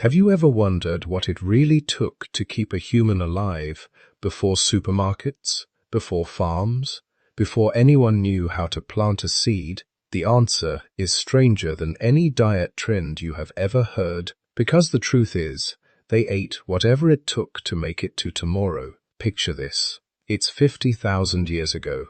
Have you ever wondered what it really took to keep a human alive before supermarkets, before farms, before anyone knew how to plant a seed? The answer is stranger than any diet trend you have ever heard, because the truth is, they ate whatever it took to make it to tomorrow. Picture this. It's 50,000 years ago.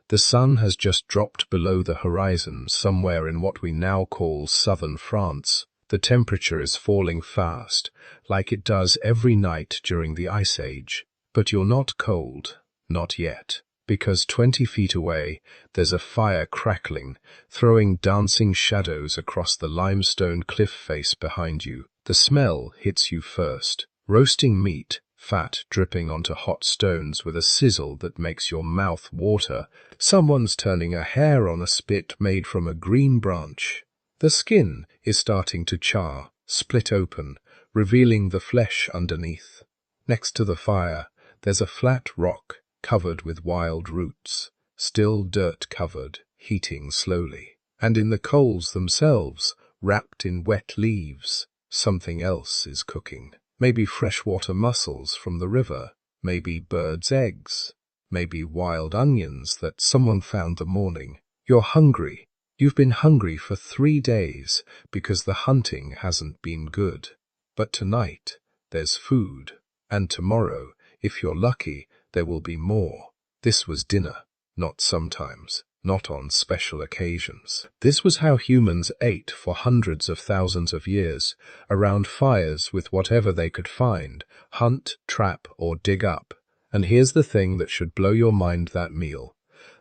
The sun has just dropped below the horizon somewhere in what we now call southern France. The temperature is falling fast, like it does every night during the Ice Age. But you're not cold, not yet, because 20 feet away, there's a fire crackling, throwing dancing shadows across the limestone cliff face behind you. The smell hits you first. Roasting meat, fat dripping onto hot stones with a sizzle that makes your mouth water. Someone's turning a hair on a spit made from a green branch. The skin is starting to char, split open, revealing the flesh underneath. Next to the fire, there's a flat rock covered with wild roots, still dirt-covered, heating slowly. And in the coals themselves, wrapped in wet leaves, something else is cooking. Maybe freshwater mussels from the river, maybe birds' eggs, maybe wild onions that someone found the morning. You're hungry. You've been hungry for 3 days because the hunting hasn't been good. But tonight, there's food. And tomorrow, if you're lucky, there will be more. This was dinner, not sometimes, not on special occasions. This was how humans ate for hundreds of thousands of years, around fires with whatever they could find, hunt, trap, or dig up. And here's the thing that should blow your mind: that meal.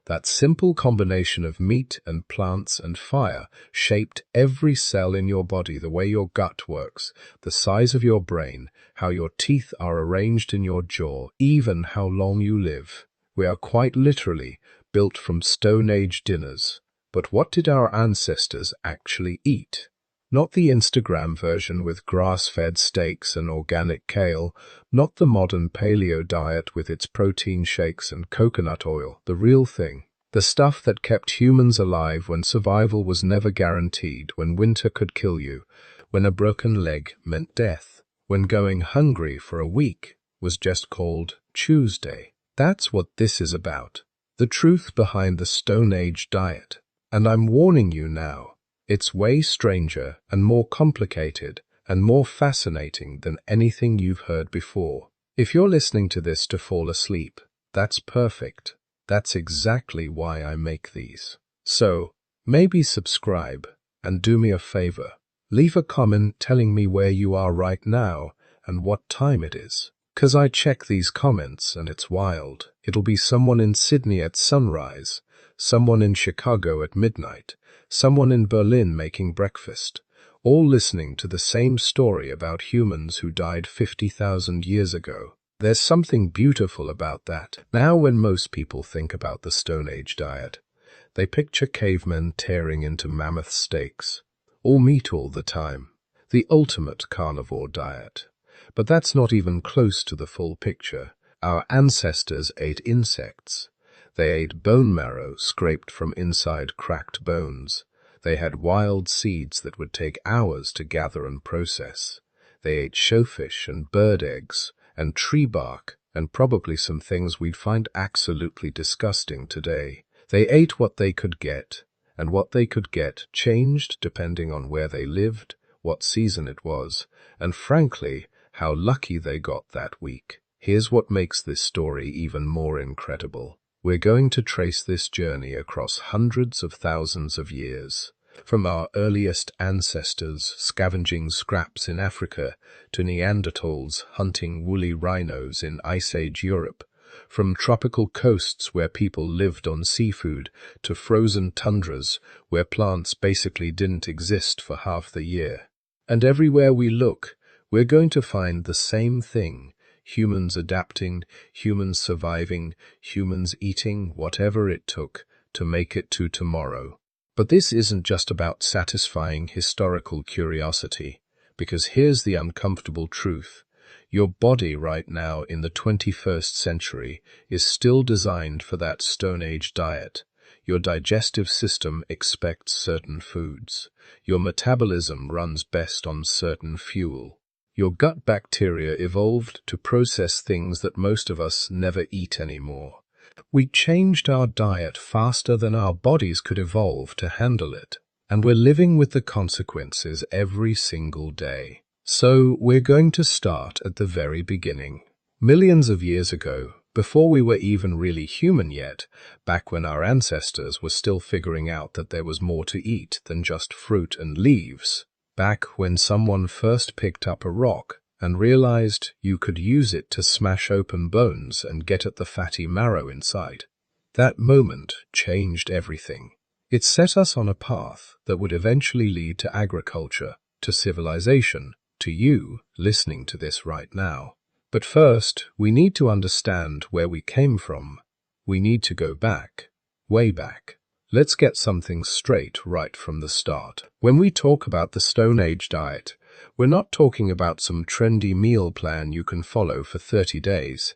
That simple combination of meat and plants and fire shaped every cell in your body, the way your gut works, the size of your brain, how your teeth are arranged in your jaw, even how long you live. We are quite literally built from Stone Age dinners. But what did our ancestors actually eat? Not the Instagram version with grass-fed steaks and organic kale, not the modern paleo diet with its protein shakes and coconut oil. The real thing. The stuff that kept humans alive when survival was never guaranteed, when winter could kill you, when a broken leg meant death, when going hungry for a week was just called Tuesday. That's what this is about. The truth behind the Stone Age diet. And I'm warning you now. It's way stranger and more complicated and more fascinating than anything you've heard before. If you're listening to this to fall asleep, that's perfect. That's exactly why I make these. So, maybe subscribe and do me a favor. Leave a comment telling me where you are right now and what time it is. 'Cause I check these comments and it's wild. It'll be someone in Sydney at sunrise, someone in Chicago at midnight, someone in Berlin making breakfast, all listening to the same story about humans who died 50,000 years ago. There's something beautiful about that. Now, when most people think about the Stone Age diet, they picture cavemen tearing into mammoth steaks, all meat all the time, the ultimate carnivore diet. But that's not even close to the full picture. Our ancestors ate insects. They ate bone marrow scraped from inside cracked bones. They had wild seeds that would take hours to gather and process. They ate shellfish and bird eggs and tree bark and probably some things we'd find absolutely disgusting today. They ate what they could get, and what they could get changed depending on where they lived, what season it was, and frankly, how lucky they got that week. Here's what makes this story even more incredible. We're going to trace this journey across hundreds of thousands of years, from our earliest ancestors scavenging scraps in Africa to Neanderthals hunting woolly rhinos in Ice Age Europe, from tropical coasts where people lived on seafood to frozen tundras where plants basically didn't exist for half the year. And everywhere we look, we're going to find the same thing: humans adapting, humans surviving, humans eating whatever it took to make it to tomorrow. But this isn't just about satisfying historical curiosity, because here's the uncomfortable truth. Your body right now in the 21st century is still designed for that Stone Age diet. Your digestive system expects certain foods. Your metabolism runs best on certain fuel. Your gut bacteria evolved to process things that most of us never eat anymore. We changed our diet faster than our bodies could evolve to handle it, and we're living with the consequences every single day. So we're going to start at the very beginning. Millions of years ago, before we were even really human yet, back when our ancestors were still figuring out that there was more to eat than just fruit and leaves, back when someone first picked up a rock and realized you could use it to smash open bones and get at the fatty marrow inside. That moment changed everything. It set us on a path that would eventually lead to agriculture, to civilization, to you listening to this right now. But first, we need to understand where we came from. We need to go back, way back. Let's get something straight right from the start. When we talk about the Stone Age diet, we're not talking about some trendy meal plan you can follow for 30 days.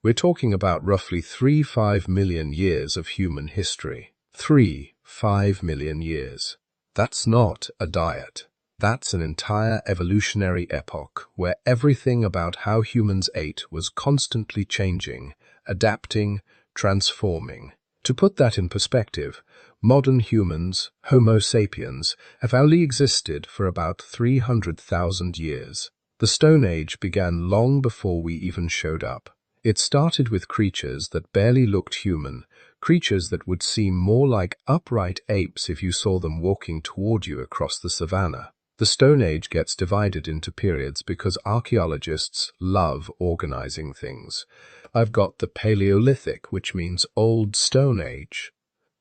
We're talking about roughly 3-5 million years of human history. 3-5 million years. That's not a diet. That's an entire evolutionary epoch where everything about how humans ate was constantly changing, adapting, transforming. To put that in perspective, modern humans, Homo sapiens, have only existed for about 300,000 years. The Stone Age began long before we even showed up. It started with creatures that barely looked human, creatures that would seem more like upright apes if you saw them walking toward you across the savannah. The Stone Age gets divided into periods because archaeologists love organizing things. I've got the Paleolithic, which means Old Stone Age.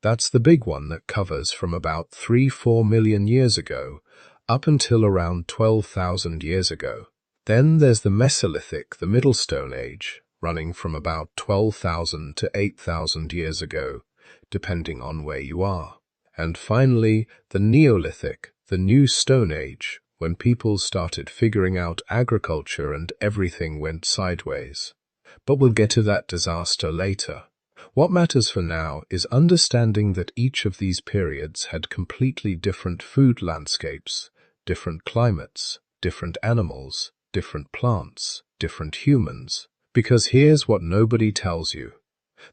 That's the big one that covers from about 3-4 million years ago up until around 12,000 years ago. Then there's the Mesolithic, the Middle Stone Age, running from about 12,000 to 8,000 years ago, depending on where you are. And finally, the Neolithic, the New Stone Age, when people started figuring out agriculture and everything went sideways. But we'll get to that disaster later. What matters for now is understanding that each of these periods had completely different food landscapes, different climates, different animals, different plants, different humans. Because here's what nobody tells you.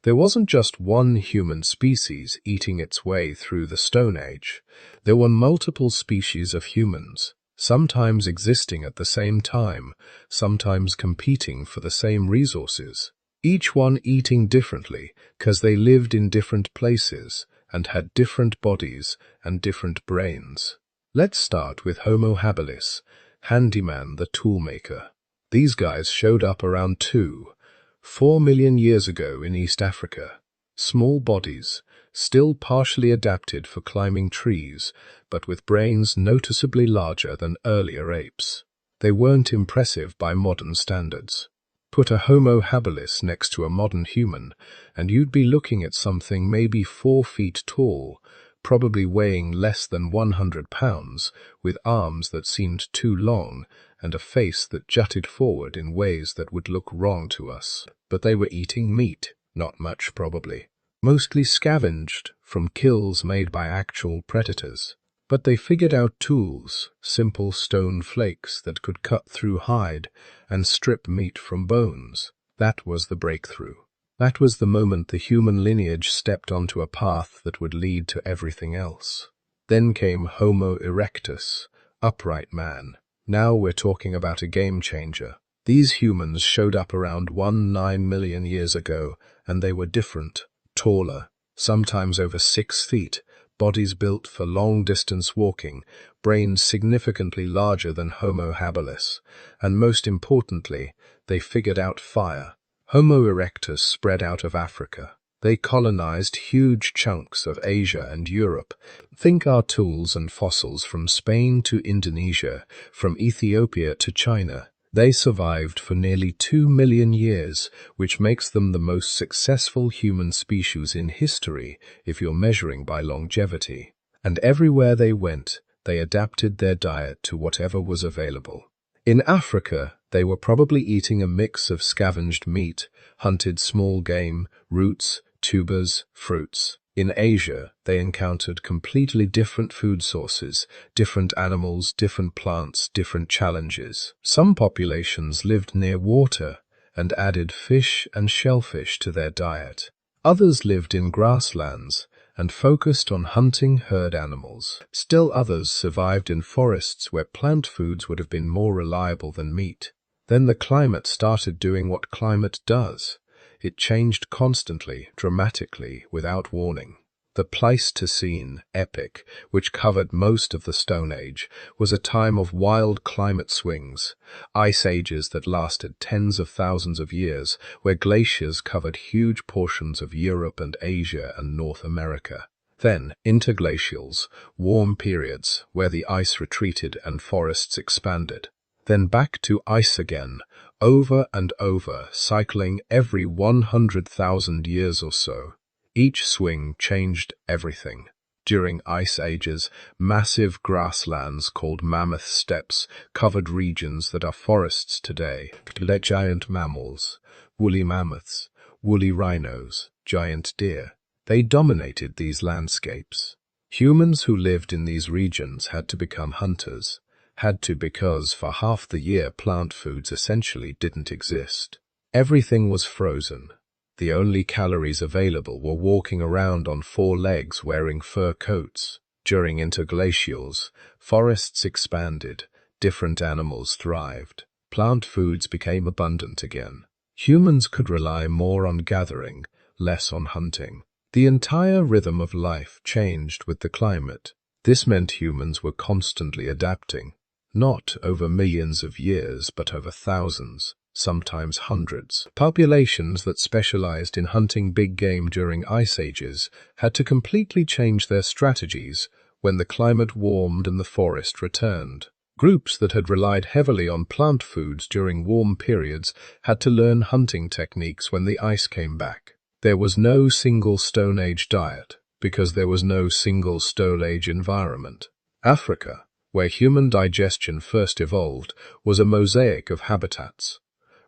There wasn't just one human species eating its way through the Stone Age. There were multiple species of humans, sometimes existing at the same time, sometimes competing for the same resources. Each one eating differently because they lived in different places and had different bodies and different brains. Let's start with Homo habilis, handyman the toolmaker. These guys showed up around 2-4 million years ago in East Africa. Small bodies, still partially adapted for climbing trees, but with brains noticeably larger than earlier apes. They weren't impressive by modern standards. Put a Homo habilis next to a modern human, and you'd be looking at something maybe 4 feet tall, probably weighing less than 100 pounds, with arms that seemed too long, and a face that jutted forward in ways that would look wrong to us. But they were eating meat, not much probably. Mostly scavenged from kills made by actual predators. But they figured out tools, simple stone flakes that could cut through hide and strip meat from bones. That was the breakthrough. That was the moment the human lineage stepped onto a path that would lead to everything else. Then came Homo erectus, upright man. Now we're talking about a game changer. These humans showed up around 19 million years ago, and they were different, taller, sometimes over 6 feet, bodies built for long-distance walking, brains significantly larger than Homo habilis, and most importantly, they figured out fire. Homo erectus spread out of Africa. They colonized huge chunks of Asia and Europe. Think our tools and fossils from Spain to Indonesia, from Ethiopia to China. They survived for nearly 2 million years, which makes them the most successful human species in history if you're measuring by longevity. And everywhere they went, they adapted their diet to whatever was available. In Africa, they were probably eating a mix of scavenged meat, hunted small game, roots, tubers, fruits. In Asia, they encountered completely different food sources, different animals, different plants, different challenges. Some populations lived near water and added fish and shellfish to their diet. Others lived in grasslands and focused on hunting herd animals. Still others survived in forests where plant foods would have been more reliable than meat. Then the climate started doing what climate does. It changed constantly, dramatically, without warning. The Pleistocene epoch, which covered most of the Stone Age, was a time of wild climate swings, ice ages that lasted tens of thousands of years, where glaciers covered huge portions of Europe and Asia and North America. Then interglacials, warm periods where the ice retreated and forests expanded. Then back to ice again, over and over, cycling every 100,000 years or so. Each swing changed everything. During ice ages, massive grasslands called mammoth steppes covered regions that are forests today. Giant mammals, woolly mammoths, woolly rhinos, giant deer. They dominated these landscapes. Humans who lived in these regions had to become hunters. Had to because for half the year plant foods essentially didn't exist. Everything was frozen. The only calories available were walking around on 4 legs wearing fur coats. During interglacials, forests expanded, different animals thrived. Plant foods became abundant again. Humans could rely more on gathering, less on hunting. The entire rhythm of life changed with the climate. This meant humans were constantly adapting. Not over millions of years, but over thousands, sometimes hundreds. Populations that specialized in hunting big game during ice ages had to completely change their strategies when the climate warmed and the forest returned. Groups that had relied heavily on plant foods during warm periods had to learn hunting techniques when the ice came back. There was no single Stone Age diet, because there was no single Stone Age environment. Africa, where human digestion first evolved, was a mosaic of habitats.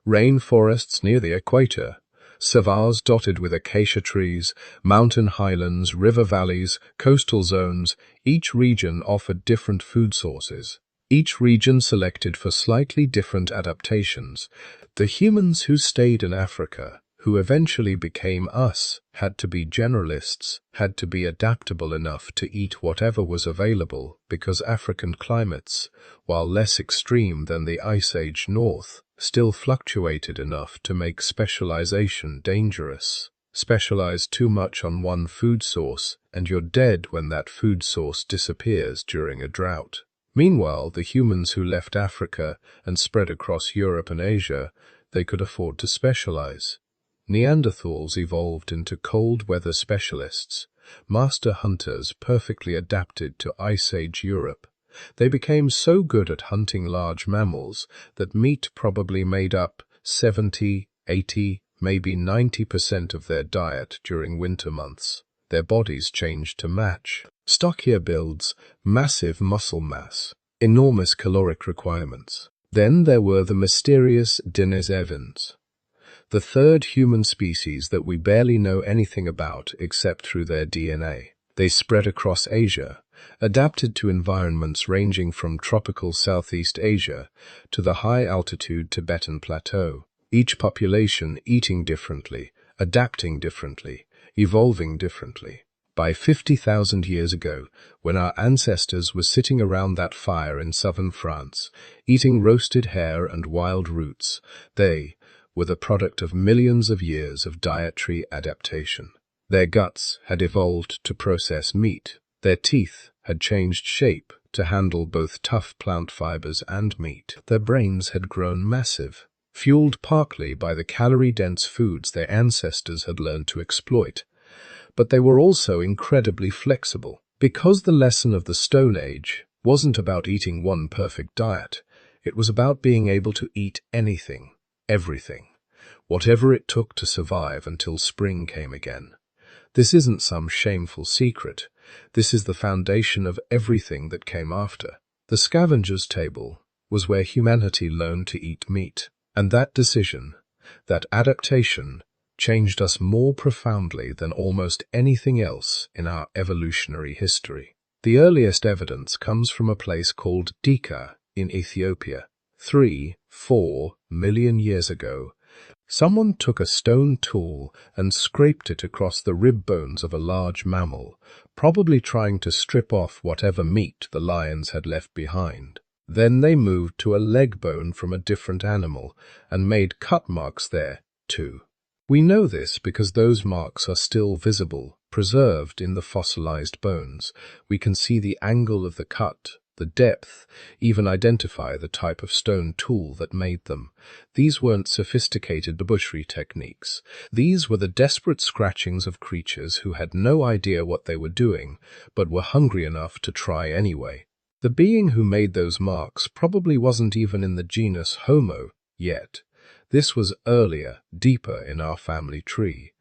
Rainforests near the equator, savannahs dotted with acacia trees, mountain highlands, river valleys, coastal zones. Each region offered different food sources. Each region selected for slightly different adaptations. The humans who stayed in Africa, who eventually became us, had to be generalists, had to be adaptable enough to eat whatever was available, because African climates, while less extreme than the Ice Age North, still fluctuated enough to make specialization dangerous. Specialize too much on one food source, and you're dead when that food source disappears during a drought. Meanwhile, the humans who left Africa and spread across Europe and Asia, they could afford to specialize. Neanderthals evolved into cold weather specialists, master hunters perfectly adapted to Ice Age Europe. They became so good at hunting large mammals that meat probably made up 70, 80, maybe 90% of their diet during winter months. Their bodies changed to match. Stockier builds, massive muscle mass, enormous caloric requirements. Then there were the mysterious Denisovans, the third human species that we barely know anything about except through their DNA. They spread across Asia, adapted to environments ranging from tropical Southeast Asia to the high-altitude Tibetan Plateau. Each population eating differently, adapting differently, evolving differently. By 50,000 years ago, when our ancestors were sitting around that fire in southern France, eating roasted hare and wild roots, they were the product of millions of years of dietary adaptation. Their guts had evolved to process meat. Their teeth had changed shape to handle both tough plant fibers and meat. Their brains had grown massive, fueled partly by the calorie-dense foods their ancestors had learned to exploit. But they were also incredibly flexible. Because the lesson of the Stone Age wasn't about eating one perfect diet, it was about being able to eat anything, everything, whatever it took to survive until spring came again. This isn't some shameful secret. This is the foundation of everything that came after. The scavenger's table was where humanity learned to eat meat. And that decision, that adaptation, changed us more profoundly than almost anything else in our evolutionary history. The earliest evidence comes from a place called Dika in Ethiopia. 3-4 million years ago, someone took a stone tool and scraped it across the rib bones of a large mammal, probably trying to strip off whatever meat the lions had left behind. Then they moved to a leg bone from a different animal and made cut marks there, too. We know this because those marks are still visible, preserved in the fossilized bones. We can see the angle of the cut, the depth, even identify the type of stone tool that made them. These weren't sophisticated butchery techniques. These were the desperate scratchings of creatures who had no idea what they were doing, but were hungry enough to try anyway. The being who made those marks probably wasn't even in the genus Homo yet. This was earlier, deeper in our family tree.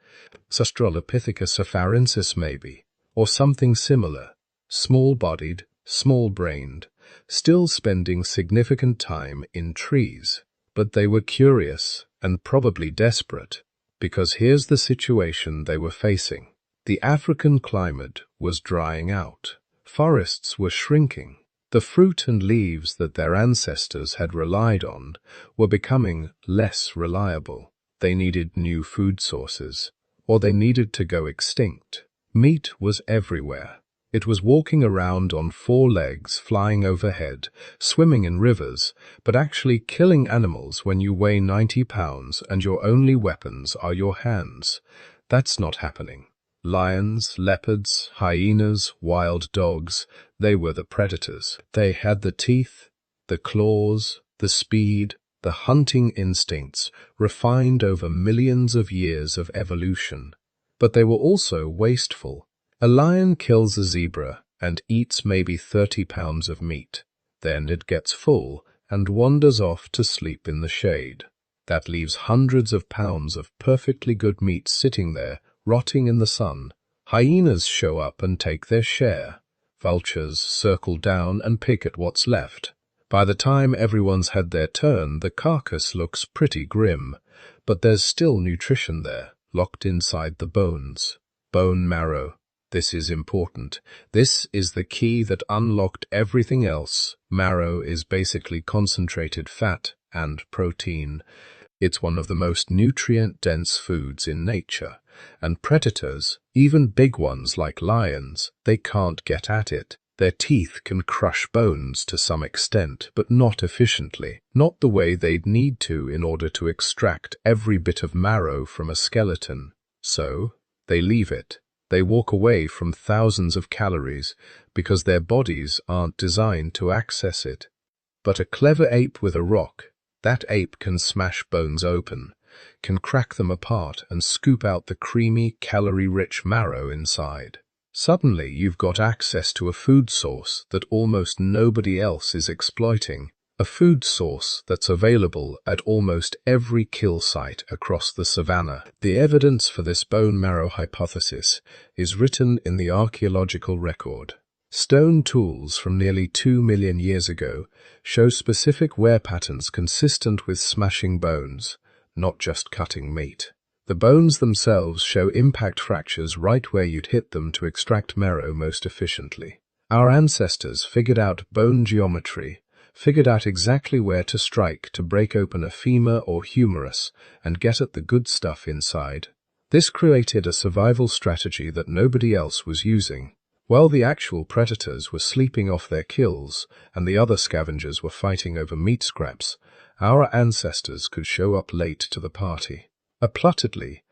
Australopithecus afarensis maybe, or something similar. Small-bodied, small-brained, still spending significant time in trees. But they were curious and probably desperate, because here's the situation they were facing. The African climate was drying out. Forests were shrinking. The fruit and leaves that their ancestors had relied on were becoming less reliable. They needed new food sources, or they needed to go extinct. Meat was everywhere. It was walking around on 4 legs, flying overhead, swimming in rivers, but actually killing animals when you weigh 90 pounds and your only weapons are your hands. That's not happening. Lions, leopards, hyenas, wild dogs, they were the predators. They had the teeth, the claws, the speed, the hunting instincts, refined over millions of years of evolution. But they were also wasteful. A lion kills a zebra and eats maybe 30 pounds of meat. Then it gets full and wanders off to sleep in the shade. That leaves hundreds of pounds of perfectly good meat sitting there, rotting in the sun. Hyenas show up and take their share. Vultures circle down and pick at what's left. By the time everyone's had their turn, the carcass looks pretty grim, but there's still nutrition there, locked inside the bones. Bone marrow. This is important. This is the key that unlocked everything else. Marrow is basically concentrated fat and protein. It's one of the most nutrient-dense foods in nature, and predators, even big ones like lions, they can't get at it. Their teeth can crush bones to some extent, but not efficiently, not the way they'd need to in order to extract every bit of marrow from a skeleton. So, they leave it. They walk away from thousands of calories because their bodies aren't designed to access it. But a clever ape with a rock, that ape can smash bones open, can crack them apart and scoop out the creamy, calorie-rich marrow inside. Suddenly, you've got access to a food source that almost nobody else is exploiting, a food source that's available at almost every kill site across the savannah. The evidence for this bone marrow hypothesis is written in the archaeological record. Stone tools from nearly 2 million years ago show specific wear patterns consistent with smashing bones, not just cutting meat. The bones themselves show impact fractures right where you'd hit them to extract marrow most efficiently. Our ancestors figured out bone geometry, figured out exactly where to strike to break open a femur or humerus and get at the good stuff inside. This created a survival strategy that nobody else was using. While the actual predators were sleeping off their kills and the other scavengers were fighting over meat scraps, our ancestors could show up late to the party. Applaudedly,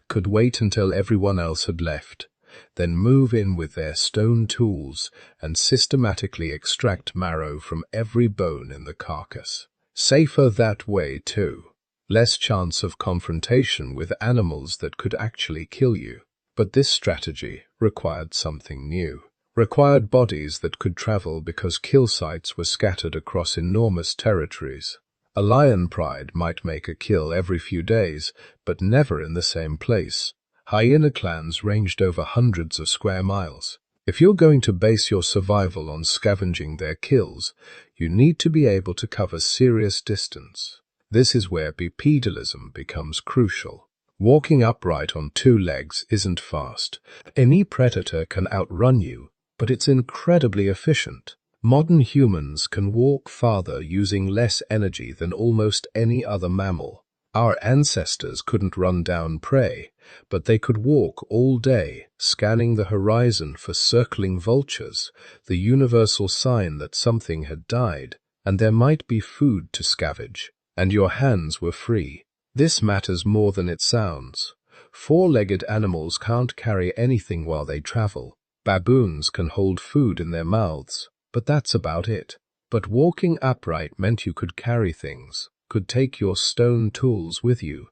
could wait until everyone else had left, then move in with their stone tools and systematically extract marrow from every bone in the carcass. Safer that way too. Less chance of confrontation with animals that could actually kill you. But this strategy required something new. Required bodies that could travel because kill sites were scattered across enormous territories. A lion pride might make a kill every few days, but never in the same place. Hyena clans ranged over hundreds of square miles. If you're going to base your survival on scavenging their kills, you need to be able to cover serious distance. This is where bipedalism becomes crucial. Walking upright on two legs isn't fast. Any predator can outrun you, but it's incredibly efficient. Modern humans can walk farther using less energy than almost any other mammal. Our ancestors couldn't run down prey, but they could walk all day, scanning the horizon for circling vultures, the universal sign that something had died, and there might be food to scavenge, and your hands were free. This matters more than it sounds. Four-legged animals can't carry anything while they travel. Baboons can hold food in their mouths, but that's about it. But walking upright meant you could carry things, could take your stone tools with you,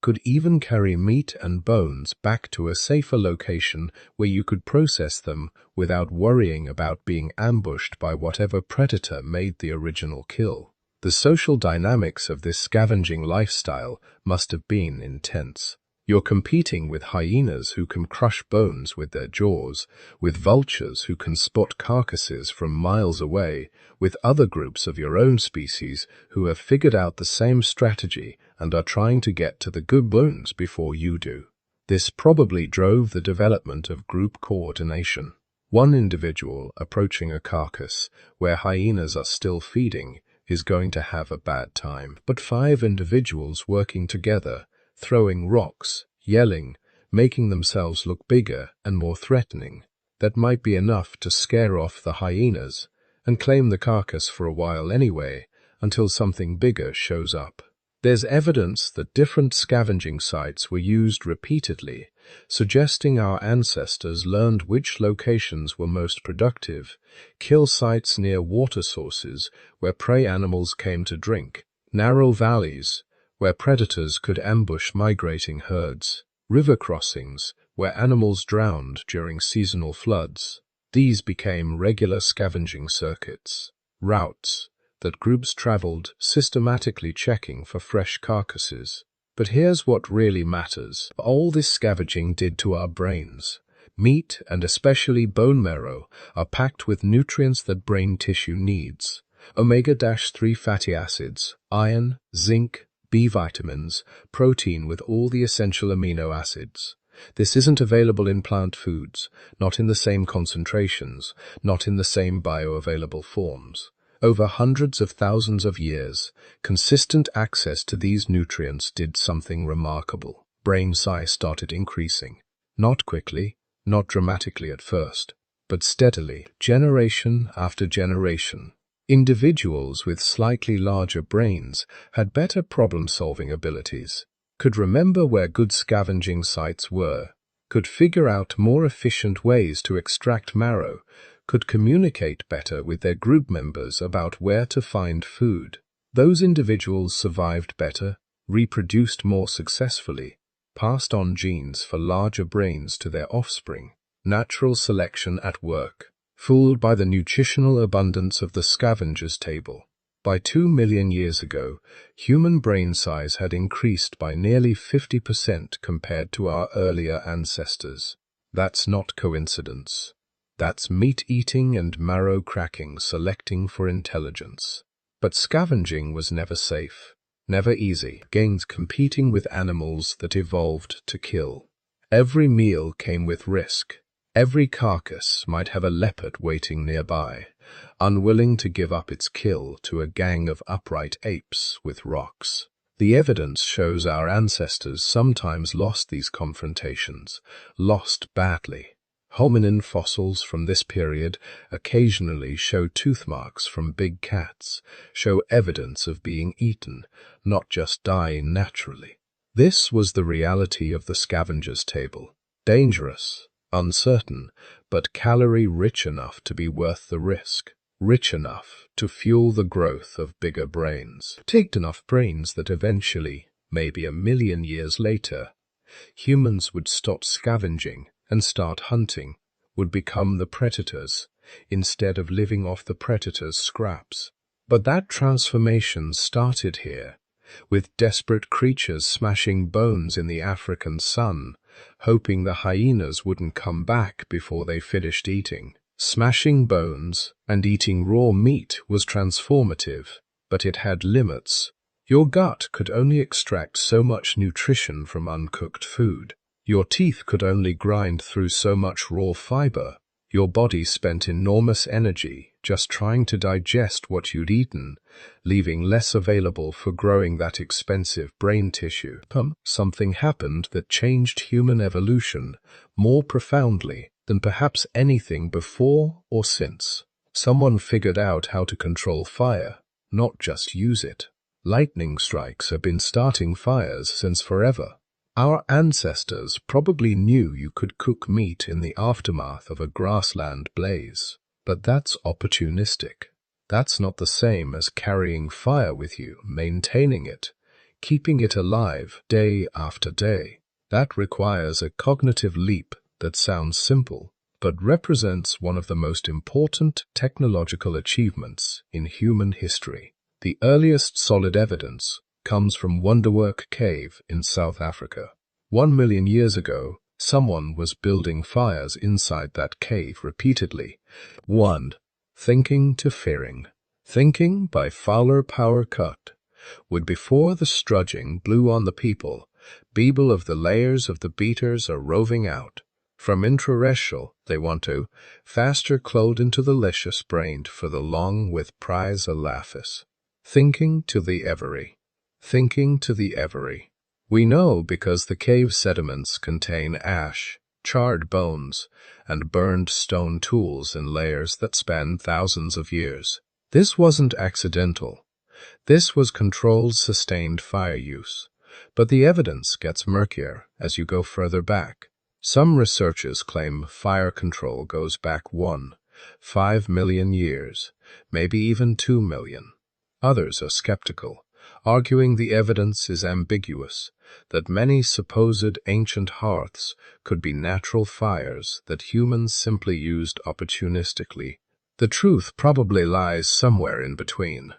could even carry meat and bones back to a safer location where you could process them without worrying about being ambushed by whatever predator made the original kill. The social dynamics of this scavenging lifestyle must have been intense. You're competing with hyenas who can crush bones with their jaws, with vultures who can spot carcasses from miles away, with other groups of your own species who have figured out the same strategy and are trying to get to the good bones before you do. This probably drove the development of group coordination. One individual approaching a carcass where hyenas are still feeding is going to have a bad time. But 5 individuals working together, throwing rocks, yelling, making themselves look bigger and more threatening, that might be enough to scare off the hyenas and claim the carcass for a while anyway, until something bigger shows up. There's evidence that different scavenging sites were used repeatedly, suggesting our ancestors learned which locations were most productive: kill sites near water sources where prey animals came to drink, narrow valleys where predators could ambush migrating herds, river crossings where animals drowned during seasonal floods. These became regular scavenging circuits, routes that groups traveled, systematically checking for fresh carcasses. But here's what really matters. All this scavenging did to our brains. Meat, and especially bone marrow, are packed with nutrients that brain tissue needs. Omega-3 fatty acids, iron, zinc, B vitamins, protein with all the essential amino acids. This isn't available in plant foods, not in the same concentrations, not in the same bioavailable forms. Over hundreds of thousands of years, consistent access to these nutrients did something remarkable. Brain size started increasing. Not quickly, not dramatically at first, but steadily, generation after generation. Individuals with slightly larger brains had better problem-solving abilities, could remember where good scavenging sites were, could figure out more efficient ways to extract marrow, could communicate better with their group members about where to find food. Those individuals survived better, reproduced more successfully, passed on genes for larger brains to their offspring. Natural selection at work. Fooled by the nutritional abundance of the scavenger's table. By 2 million years ago, human brain size had increased by nearly 50% compared to our earlier ancestors. That's not coincidence. That's meat-eating and marrow-cracking selecting for intelligence. But scavenging was never safe, never easy. Gains competing with animals that evolved to kill. Every meal came with risk. Every carcass might have a leopard waiting nearby, unwilling to give up its kill to a gang of upright apes with rocks. The evidence shows our ancestors sometimes lost these confrontations, lost badly. Hominin fossils from this period occasionally show tooth marks from big cats, show evidence of being eaten, not just dying naturally. This was the reality of the scavenger's table. Dangerous, uncertain, but calorie-rich enough to be worth the risk, rich enough to fuel the growth of bigger brains. Take enough brains that eventually, maybe 1 million years later, humans would stop scavenging and start hunting, would become the predators, instead of living off the predators' scraps. But that transformation started here, with desperate creatures smashing bones in the African sun, hoping the hyenas wouldn't come back before they finished eating. Smashing bones and eating raw meat was transformative, but it had limits. Your gut could only extract so much nutrition from uncooked food. Your teeth could only grind through so much raw fiber. Your body spent enormous energy just trying to digest what you'd eaten, leaving less available for growing that expensive brain tissue. Something happened that changed human evolution more profoundly than perhaps anything before or since. Someone figured out how to control fire, not just use it. Lightning strikes have been starting fires since forever. Our ancestors probably knew you could cook meat in the aftermath of a grassland blaze. But that's opportunistic. That's not the same as carrying fire with you, maintaining it, keeping it alive day after day. That requires a cognitive leap that sounds simple, but represents one of the most important technological achievements in human history. The earliest solid evidence comes from Wonderwork Cave in South Africa. 1 million years ago, someone was building fires inside that cave repeatedly. 1. Thinking to fearing. Thinking by Fowler Power Cut. Would before the strudging blew on the people of the layers of the beaters are roving out. From intraterrestrial, they want to, faster clothed into the licious brained for the long with prize a laughis. Thinking to the every. Thinking to the every. We know because the cave sediments contain ash, charred bones, and burned stone tools in layers that span thousands of years. This wasn't accidental. This was controlled, sustained fire use. But the evidence gets murkier as you go further back. Some researchers claim fire control goes back 5 million years, maybe even 2 million. Others are skeptical, arguing the evidence is ambiguous, that many supposed ancient hearths could be natural fires that humans simply used opportunistically. The truth probably lies somewhere in between.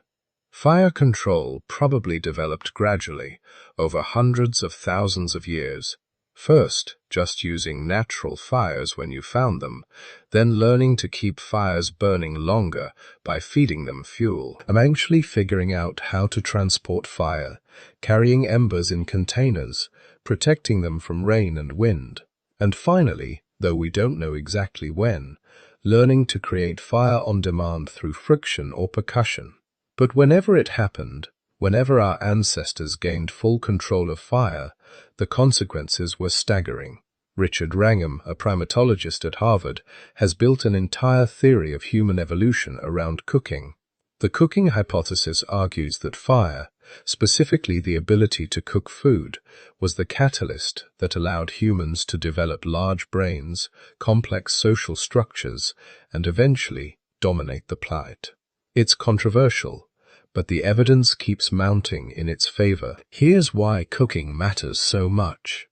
Fire control probably developed gradually over hundreds of thousands of years. First, just using natural fires when you found them, then learning to keep fires burning longer by feeding them fuel. I'm actually figuring out how to transport fire, carrying embers in containers, protecting them from rain and wind. And finally, though we don't know exactly when, learning to create fire on demand through friction or percussion. But whenever it happened, whenever our ancestors gained full control of fire, the consequences were staggering. Richard Wrangham, a primatologist at Harvard, has built an entire theory of human evolution around cooking. The cooking hypothesis argues that fire, specifically the ability to cook food, was the catalyst that allowed humans to develop large brains, complex social structures, and eventually dominate the planet. It's controversial, but the evidence keeps mounting in its favor. Here's why cooking matters so much.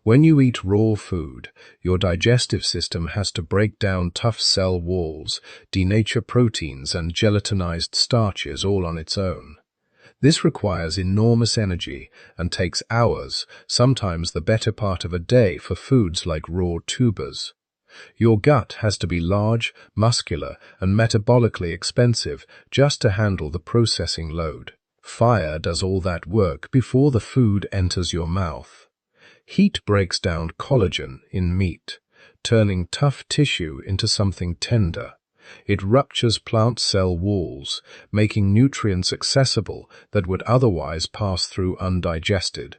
When you eat raw food, your digestive system has to break down tough cell walls, denature proteins, and gelatinized starches all on its own. This requires enormous energy and takes hours, sometimes the better part of a day for foods like raw tubers. Your gut has to be large, muscular, and metabolically expensive just to handle the processing load. Fire does all that work before the food enters your mouth. Heat breaks down collagen in meat, turning tough tissue into something tender. It ruptures plant cell walls, making nutrients accessible that would otherwise pass through undigested.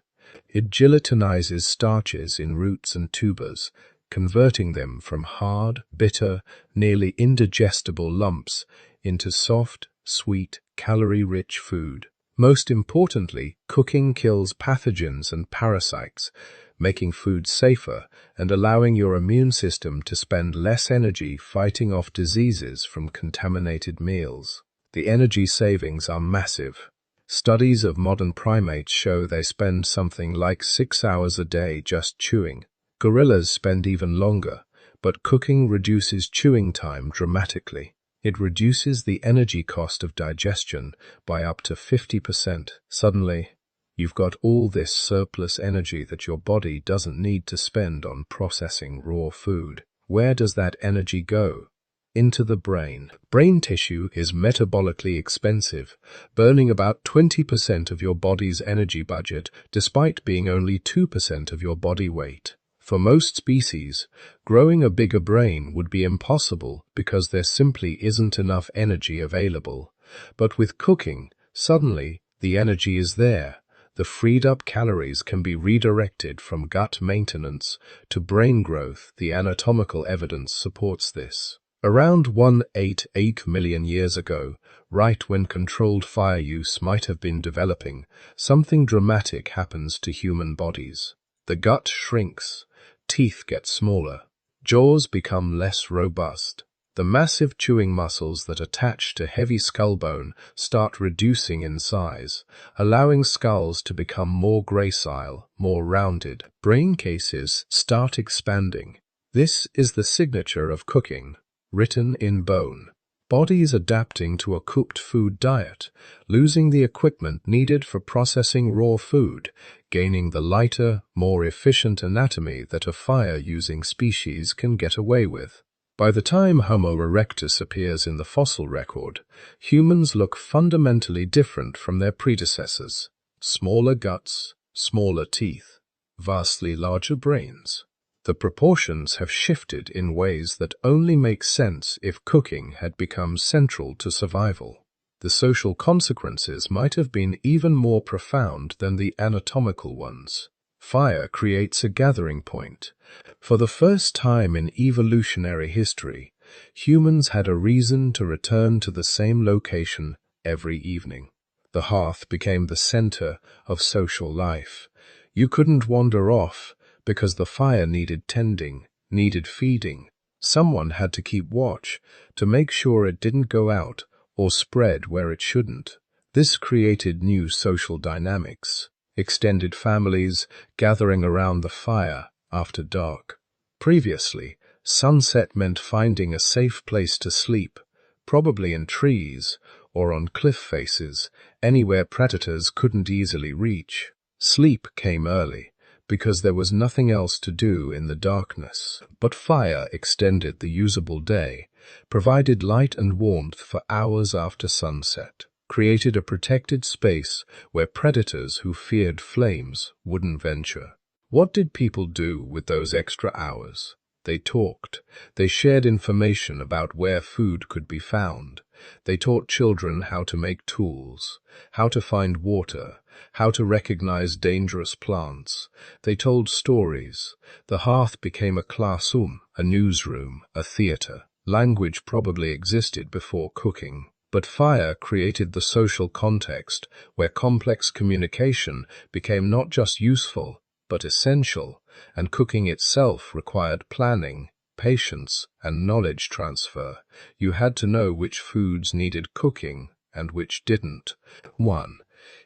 It gelatinizes starches in roots and tubers, converting them from hard, bitter, nearly indigestible lumps into soft, sweet, calorie-rich food. Most importantly, cooking kills pathogens and parasites, making food safer and allowing your immune system to spend less energy fighting off diseases from contaminated meals. The energy savings are massive. Studies of modern primates show they spend something like 6 hours a day just chewing. Gorillas spend even longer, but cooking reduces chewing time dramatically. It reduces the energy cost of digestion by up to 50%. Suddenly, you've got all this surplus energy that your body doesn't need to spend on processing raw food. Where does that energy go? into the brain. Brain tissue is metabolically expensive, burning about 20% of your body's energy budget despite being only 2% of your body weight. For most species, growing a bigger brain would be impossible because there simply isn't enough energy available. But with cooking, suddenly, the energy is there. The freed-up calories can be redirected from gut maintenance to brain growth. The anatomical evidence supports this. Around 188 million years ago, right when controlled fire use might have been developing, something dramatic happens to human bodies. The gut shrinks, teeth get smaller, jaws become less robust. The massive chewing muscles that attach to heavy skull bone start reducing in size, allowing skulls to become more gracile, more rounded. Brain cases start expanding. This is the signature of cooking, written in bone. Bodies adapting to a cooked food diet, losing the equipment needed for processing raw food, gaining the lighter, more efficient anatomy that a fire-using species can get away with. By the time Homo erectus appears in the fossil record, humans look fundamentally different from their predecessors. Smaller guts, smaller teeth, vastly larger brains. The proportions have shifted in ways that only make sense if cooking had become central to survival. The social consequences might have been even more profound than the anatomical ones. Fire creates a gathering point. For the first time in evolutionary history, humans had a reason to return to the same location every evening. The hearth became the center of social life. You couldn't wander off because the fire needed tending, needed feeding. Someone had to keep watch to make sure it didn't go out or spread where it shouldn't. This created new social dynamics. Extended families gathering around the fire after dark. Previously, sunset meant finding a safe place to sleep, probably in trees or on cliff faces, anywhere predators couldn't easily reach. Sleep came early because there was nothing else to do in the darkness. But fire extended the usable day, provided light and warmth for hours after sunset, created a protected space where predators who feared flames wouldn't venture. What did people do with those extra hours? They talked. They shared information about where food could be found. They taught children how to make tools, how to find water, how to recognize dangerous plants. They told stories. The hearth became a classroom, a newsroom, a theater. Language probably existed before cooking. But fire created the social context where complex communication became not just useful, but essential, and cooking itself required planning, patience, and knowledge transfer. You had to know which foods needed cooking and which didn't. 1.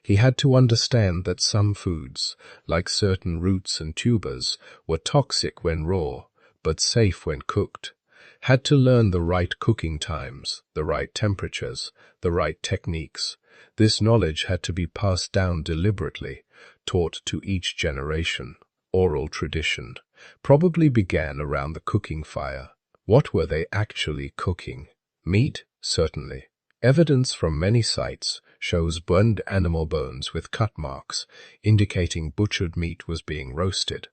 He had to understand that some foods, like certain roots and tubers, were toxic when raw, but safe when cooked. Had to learn the right cooking times, the right temperatures, the right techniques. This knowledge had to be passed down deliberately, taught to each generation. Oral tradition probably began around the cooking fire. What were they actually cooking? Meat? Certainly. Evidence from many sites shows burned animal bones with cut marks, indicating butchered meat was being roasted.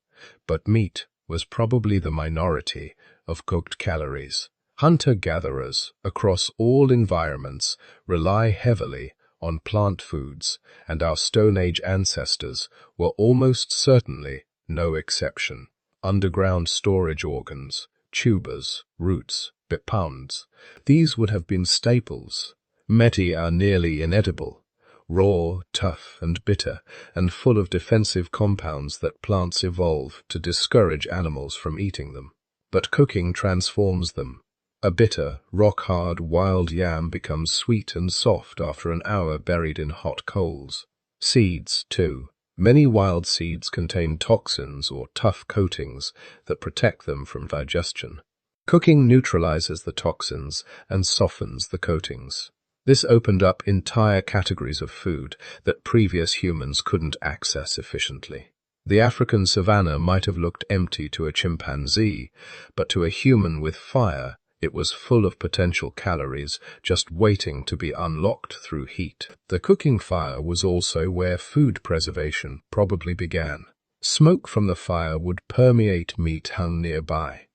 But meat was probably the minority of cooked calories. Hunter-gatherers across all environments rely heavily on plant foods, and our Stone Age ancestors were almost certainly no exception. Underground storage organs, tubers, roots, pounds. These would have been staples. Meti are nearly inedible, raw, tough, and bitter, and full of defensive compounds that plants evolve to discourage animals from eating them. But cooking transforms them. A bitter, rock-hard wild yam becomes sweet and soft after an hour buried in hot coals. Seeds, too. Many wild seeds contain toxins or tough coatings that protect them from digestion. Cooking neutralizes the toxins and softens the coatings. This opened up entire categories of food that previous humans couldn't access efficiently. The African savanna might have looked empty to a chimpanzee, but to a human with fire, It was full of potential calories, just waiting to be unlocked through heat. The cooking fire was also where food preservation probably began. Smoke from the fire would permeate meat hung nearby,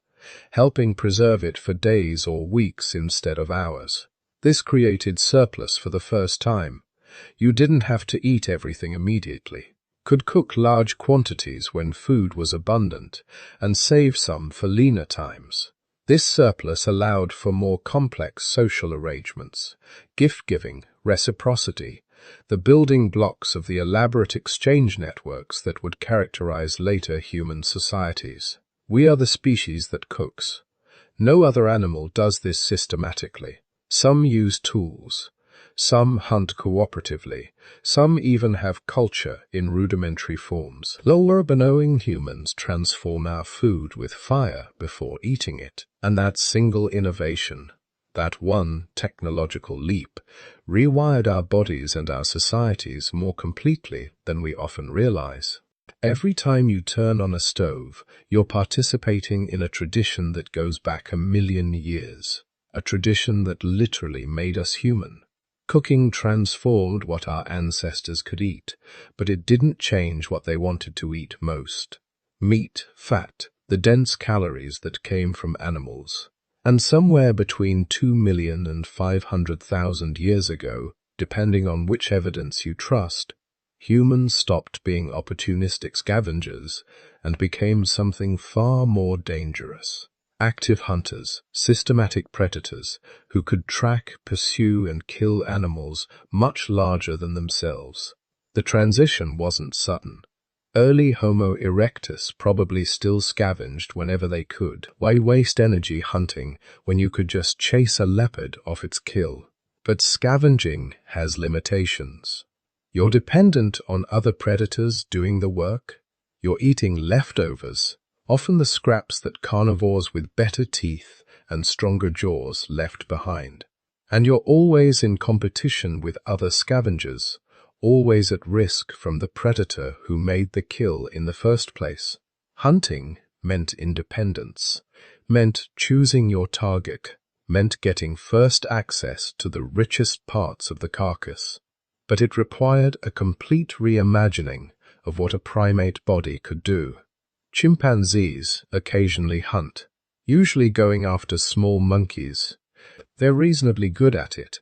helping preserve it for days or weeks instead of hours. This created surplus for the first time. You didn't have to eat everything immediately, could cook large quantities when food was abundant, and save some for leaner times. This surplus allowed for more complex social arrangements, gift-giving, reciprocity, the building blocks of the elaborate exchange networks that would characterize later human societies. We are the species that cooks. No other animal does this systematically. Some use tools. Some hunt cooperatively. Some even have culture in rudimentary forms. Lower-bonowing humans transform our food with fire before eating it. And that single innovation, that one technological leap, rewired our bodies and our societies more completely than we often realize. Every time you turn on a stove, you're participating in a tradition that goes back 1,000,000 years. A tradition that literally made us human. Cooking transformed what our ancestors could eat, but it didn't change what they wanted to eat most. Meat, fat, the dense calories that came from animals. And somewhere between 2 million and 500,000 years ago, depending on which evidence you trust, humans stopped being opportunistic scavengers and became something far more dangerous. Active hunters, systematic predators, who could track, pursue, and kill animals much larger than themselves. The transition wasn't sudden. Early Homo erectus probably still scavenged whenever they could. Why waste energy hunting when you could just chase a leopard off its kill? But scavenging has limitations. You're dependent on other predators doing the work. You're eating leftovers, often the scraps that carnivores with better teeth and stronger jaws left behind. And you're always in competition with other scavengers, always at risk from the predator who made the kill in the first place. Hunting meant independence, meant choosing your target, meant getting first access to the richest parts of the carcass. But it required a complete reimagining of what a primate body could do. Chimpanzees occasionally hunt, usually going after small monkeys. They're reasonably good at it,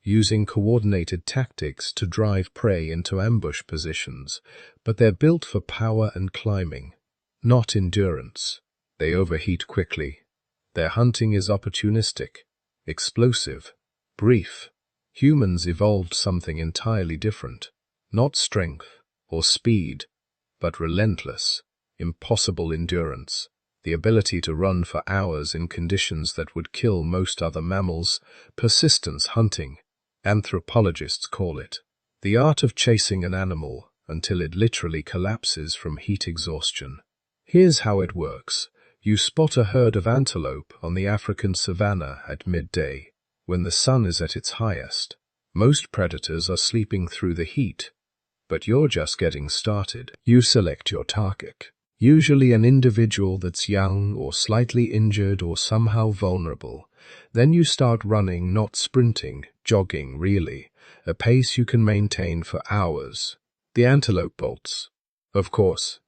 using coordinated tactics to drive prey into ambush positions, but they're built for power and climbing, not endurance. They overheat quickly. Their hunting is opportunistic, explosive, brief. Humans evolved something entirely different, not strength or speed, but relentless, impossible endurance, the ability to run for hours in conditions that would kill most other mammals, persistence hunting. Anthropologists call it the art of chasing an animal until it literally collapses from heat exhaustion. Here's how it works. You spot a herd of antelope on the African savanna at midday, when the sun is at its highest. Most predators are sleeping through the heat, but you're just getting started. You select your target, usually an individual that's young or slightly injured or somehow vulnerable. Then you start running, not sprinting, jogging really, a pace you can maintain for hours. The antelope bolts. Of course,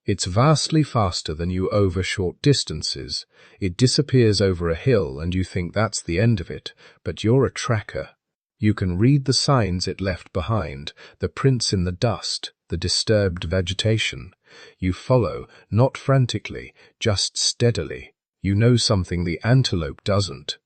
it's vastly faster than you over short distances. It disappears over a hill and you think that's the end of it, but you're a tracker. You can read the signs it left behind, the prints in the dust, the disturbed vegetation. You follow, not frantically, just steadily. You know something the antelope doesn't.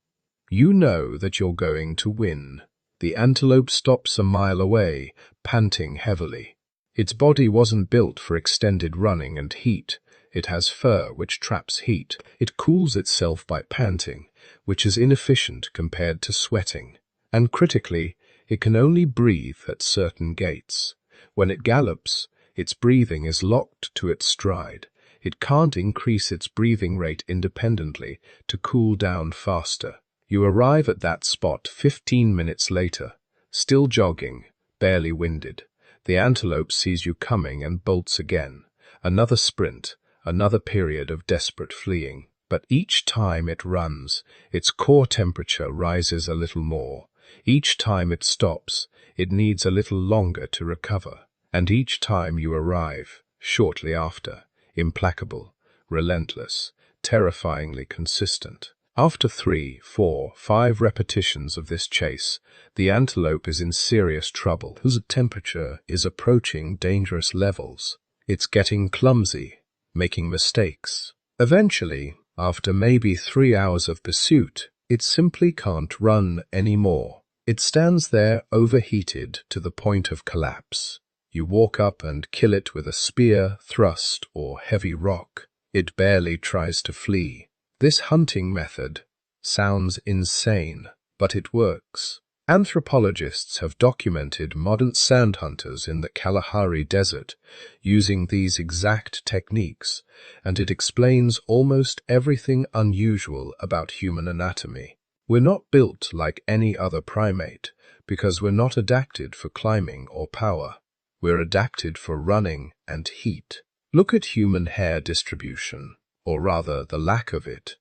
You know that you're going to win. The antelope stops a mile away, panting heavily. Its body wasn't built for extended running and heat. It has fur which traps heat. It cools itself by panting, which is inefficient compared to sweating. And critically, it can only breathe at certain gaits. When it gallops, its breathing is locked to its stride. It can't increase its breathing rate independently to cool down faster. You arrive at that spot 15 minutes later, still jogging, barely winded. The antelope sees you coming and bolts again. Another sprint, another period of desperate fleeing. But each time it runs, its core temperature rises a little more. Each time it stops, it needs a little longer to recover. And each time you arrive, shortly after, implacable, relentless, terrifyingly consistent. After 3, 4, 5 repetitions of this chase, the antelope is in serious trouble, whose temperature is approaching dangerous levels. It's getting clumsy, making mistakes. Eventually, after maybe 3 hours of pursuit, it simply can't run anymore. It stands there overheated to the point of collapse. You walk up and kill it with a spear, thrust, or heavy rock. It barely tries to flee. This hunting method sounds insane, but it works. Anthropologists have documented modern sand hunters in the Kalahari Desert using these exact techniques, and it explains almost everything unusual about human anatomy. We're not built like any other primate because we're not adapted for climbing or power. We're adapted for running and heat. Look at human hair distribution, or rather the lack of it.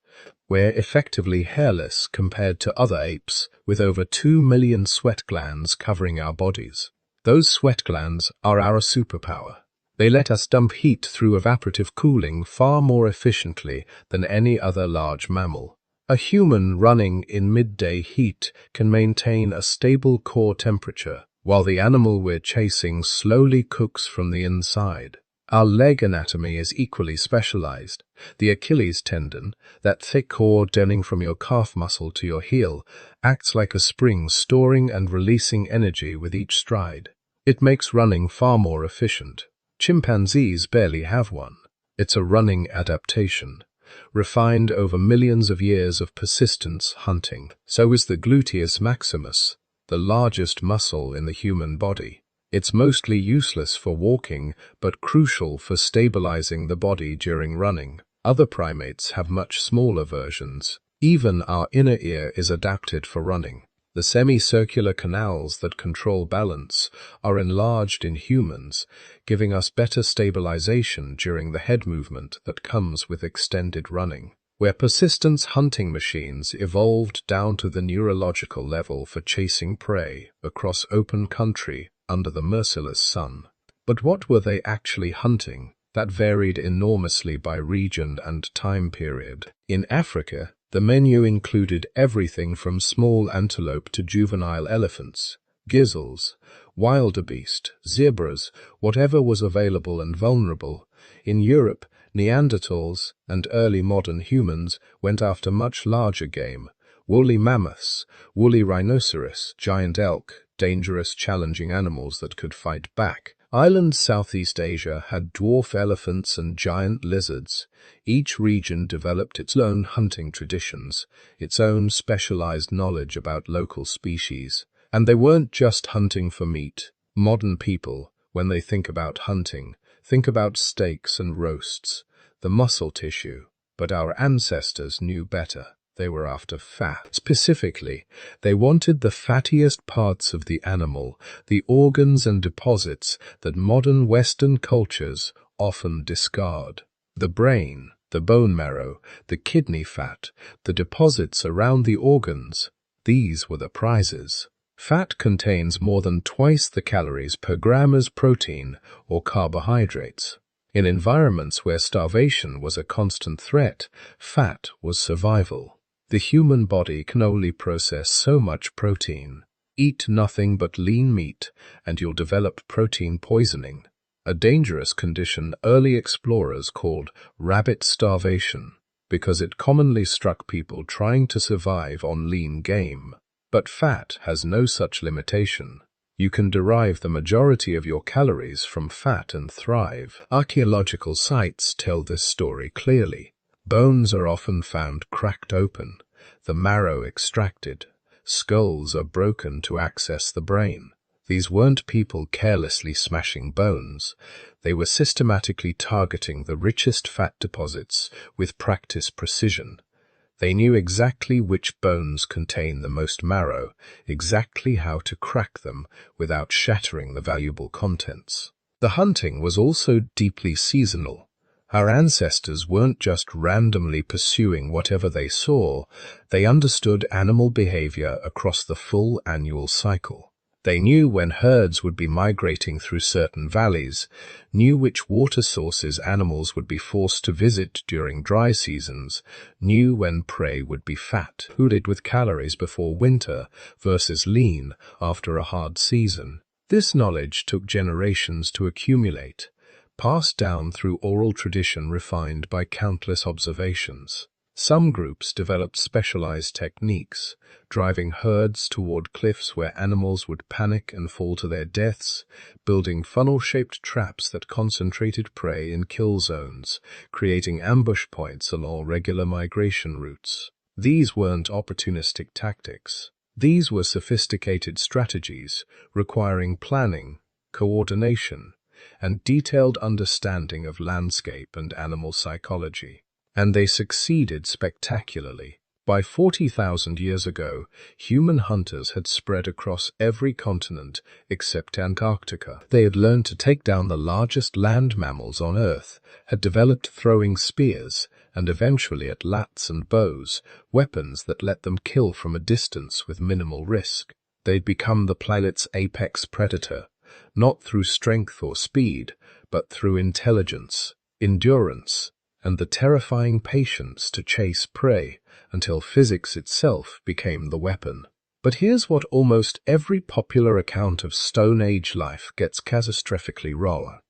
We're effectively hairless compared to other apes with over 2 million sweat glands covering our bodies. Those sweat glands are our superpower. They let us dump heat through evaporative cooling far more efficiently than any other large mammal. A human running in midday heat can maintain a stable core temperature, while the animal we're chasing slowly cooks from the inside. Our leg anatomy is equally specialized. The Achilles tendon, that thick cord running from your calf muscle to your heel, acts like a spring storing and releasing energy with each stride. It makes running far more efficient. Chimpanzees barely have one. It's a running adaptation, refined over millions of years of persistence hunting. So is the gluteus maximus, the largest muscle in the human body. It's mostly useless for walking, but crucial for stabilizing the body during running. Other primates have much smaller versions. Even our inner ear is adapted for running. The semicircular canals that control balance are enlarged in humans, giving us better stabilization during the head movement that comes with extended running. Where persistence hunting machines evolved down to the neurological level for chasing prey across open country under the merciless sun. But what were they actually hunting? That varied enormously by region and time period. In Africa, the menu included everything from small antelope to juvenile elephants, gazelles, wildebeest, zebras, whatever was available and vulnerable. In Europe, Neanderthals and early modern humans went after much larger game: woolly mammoths, woolly rhinoceros, giant elk, dangerous, challenging animals that could fight back. Island Southeast Asia had dwarf elephants and giant lizards. Each region developed its own hunting traditions, its own specialized knowledge about local species. And they weren't just hunting for meat. Modern people, when they think about hunting, think about steaks and roasts, the muscle tissue. But our ancestors knew better. They were after fat. Specifically, they wanted the fattiest parts of the animal, the organs and deposits that modern Western cultures often discard. The brain, the bone marrow, the kidney fat, the deposits around the organs, these were the prizes. Fat contains more than twice the calories per gram as protein or carbohydrates. In environments where starvation was a constant threat, fat was survival. The human body can only process so much protein. Eat nothing but lean meat, and you'll develop protein poisoning, a dangerous condition early explorers called rabbit starvation, because it commonly struck people trying to survive on lean game. But fat has no such limitation. You can derive the majority of your calories from fat and thrive. Archaeological sites tell this story clearly. Bones are often found cracked open, the marrow extracted. Skulls are broken to access the brain. These weren't people carelessly smashing bones. They were systematically targeting the richest fat deposits with practiced precision. They knew exactly which bones contain the most marrow, exactly how to crack them without shattering the valuable contents. The hunting was also deeply seasonal. Our ancestors weren't just randomly pursuing whatever they saw, they understood animal behavior across the full annual cycle. They knew when herds would be migrating through certain valleys, knew which water sources animals would be forced to visit during dry seasons, knew when prey would be fat, loaded with calories before winter versus lean after a hard season. This knowledge took generations to accumulate, passed down through oral tradition refined by countless observations. Some groups developed specialized techniques, driving herds toward cliffs where animals would panic and fall to their deaths, building funnel-shaped traps that concentrated prey in kill zones, creating ambush points along regular migration routes. These weren't opportunistic tactics. These were sophisticated strategies requiring planning, coordination, and detailed understanding of landscape and animal psychology. And they succeeded spectacularly. By 40,000 years ago, human hunters had spread across every continent except Antarctica. They had learned to take down the largest land mammals on Earth, had developed throwing spears, and eventually atlats and bows, weapons that let them kill from a distance with minimal risk. They'd become the planet's apex predator, not through strength or speed, but through intelligence, endurance, and the terrifying patience to chase prey until physics itself became the weapon. But here's what almost every popular account of Stone Age life gets catastrophically wrong.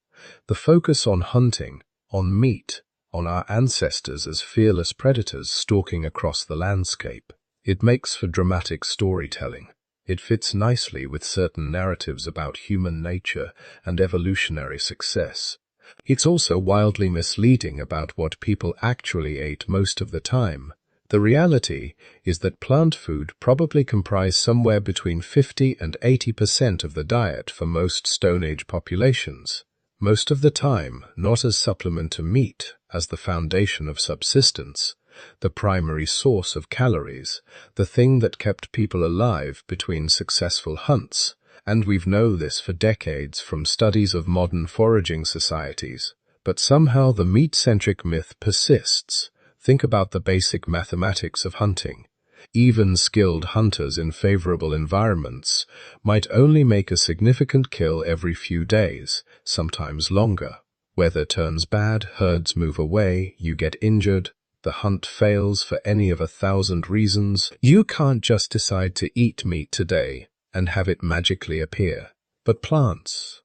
The focus on hunting, on meat, on our ancestors as fearless predators stalking across the landscape. It makes for dramatic storytelling. It fits nicely with certain narratives about human nature and evolutionary success. It's also wildly misleading about what people actually ate most of the time. The reality is that plant food probably comprised somewhere between 50 and 80% of the diet for most Stone Age populations. Most of the time, not as supplement to meat, as the foundation of subsistence, the primary source of calories, the thing that kept people alive between successful hunts. And we've known this for decades from studies of modern foraging societies. But somehow the meat-centric myth persists. Think about the basic mathematics of hunting. Even skilled hunters in favorable environments might only make a significant kill every few days, sometimes longer. Weather turns bad, herds move away, you get injured, the hunt fails for any of 1,000 reasons. You can't just decide to eat meat today and have it magically appear. But plants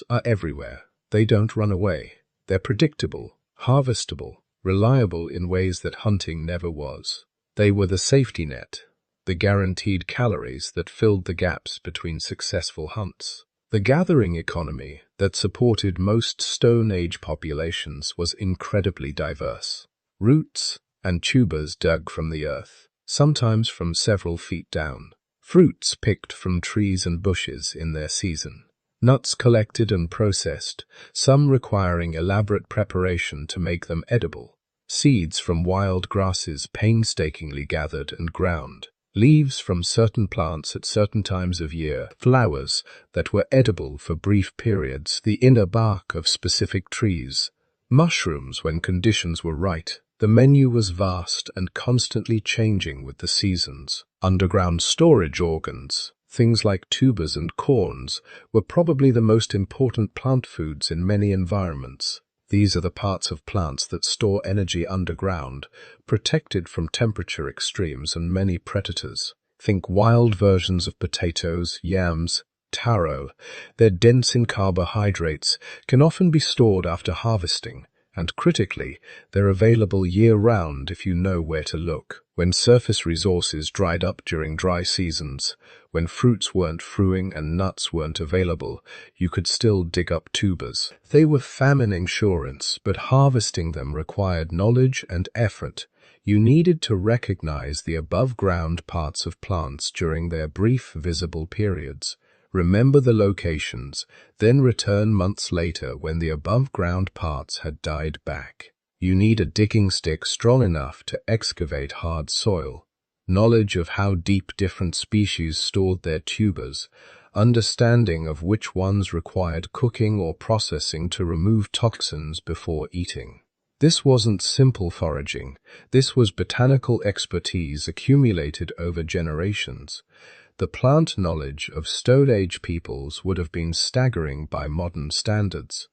are everywhere. They don't run away. They're predictable, harvestable, reliable in ways that hunting never was. They were the safety net, the guaranteed calories that filled the gaps between successful hunts. The gathering economy that supported most Stone Age populations was incredibly diverse. Roots and tubers dug from the earth, sometimes from several feet down. Fruits picked from trees and bushes in their season. Nuts collected and processed, some requiring elaborate preparation to make them edible. Seeds from wild grasses painstakingly gathered and ground. Leaves from certain plants at certain times of year. Flowers that were edible for brief periods. The inner bark of specific trees. Mushrooms when conditions were right. The menu was vast and constantly changing with the seasons. Underground storage organs, things like tubers and corns, were probably the most important plant foods in many environments. These are the parts of plants that store energy underground, protected from temperature extremes and many predators. Think wild versions of potatoes, yams, taro. They're dense in carbohydrates, can often be stored after harvesting, and critically, they're available year-round if you know where to look. When surface resources dried up during dry seasons, when fruits weren't fruiting and nuts weren't available, you could still dig up tubers. They were famine insurance, but harvesting them required knowledge and effort. You needed to recognize the above-ground parts of plants during their brief visible periods. Remember the locations, then return months later when the above-ground parts had died back. You need a digging stick strong enough to excavate hard soil, knowledge of how deep different species stored their tubers, understanding of which ones required cooking or processing to remove toxins before eating. This wasn't simple foraging. This was botanical expertise accumulated over generations. The plant knowledge of Stone Age peoples would have been staggering by modern standards.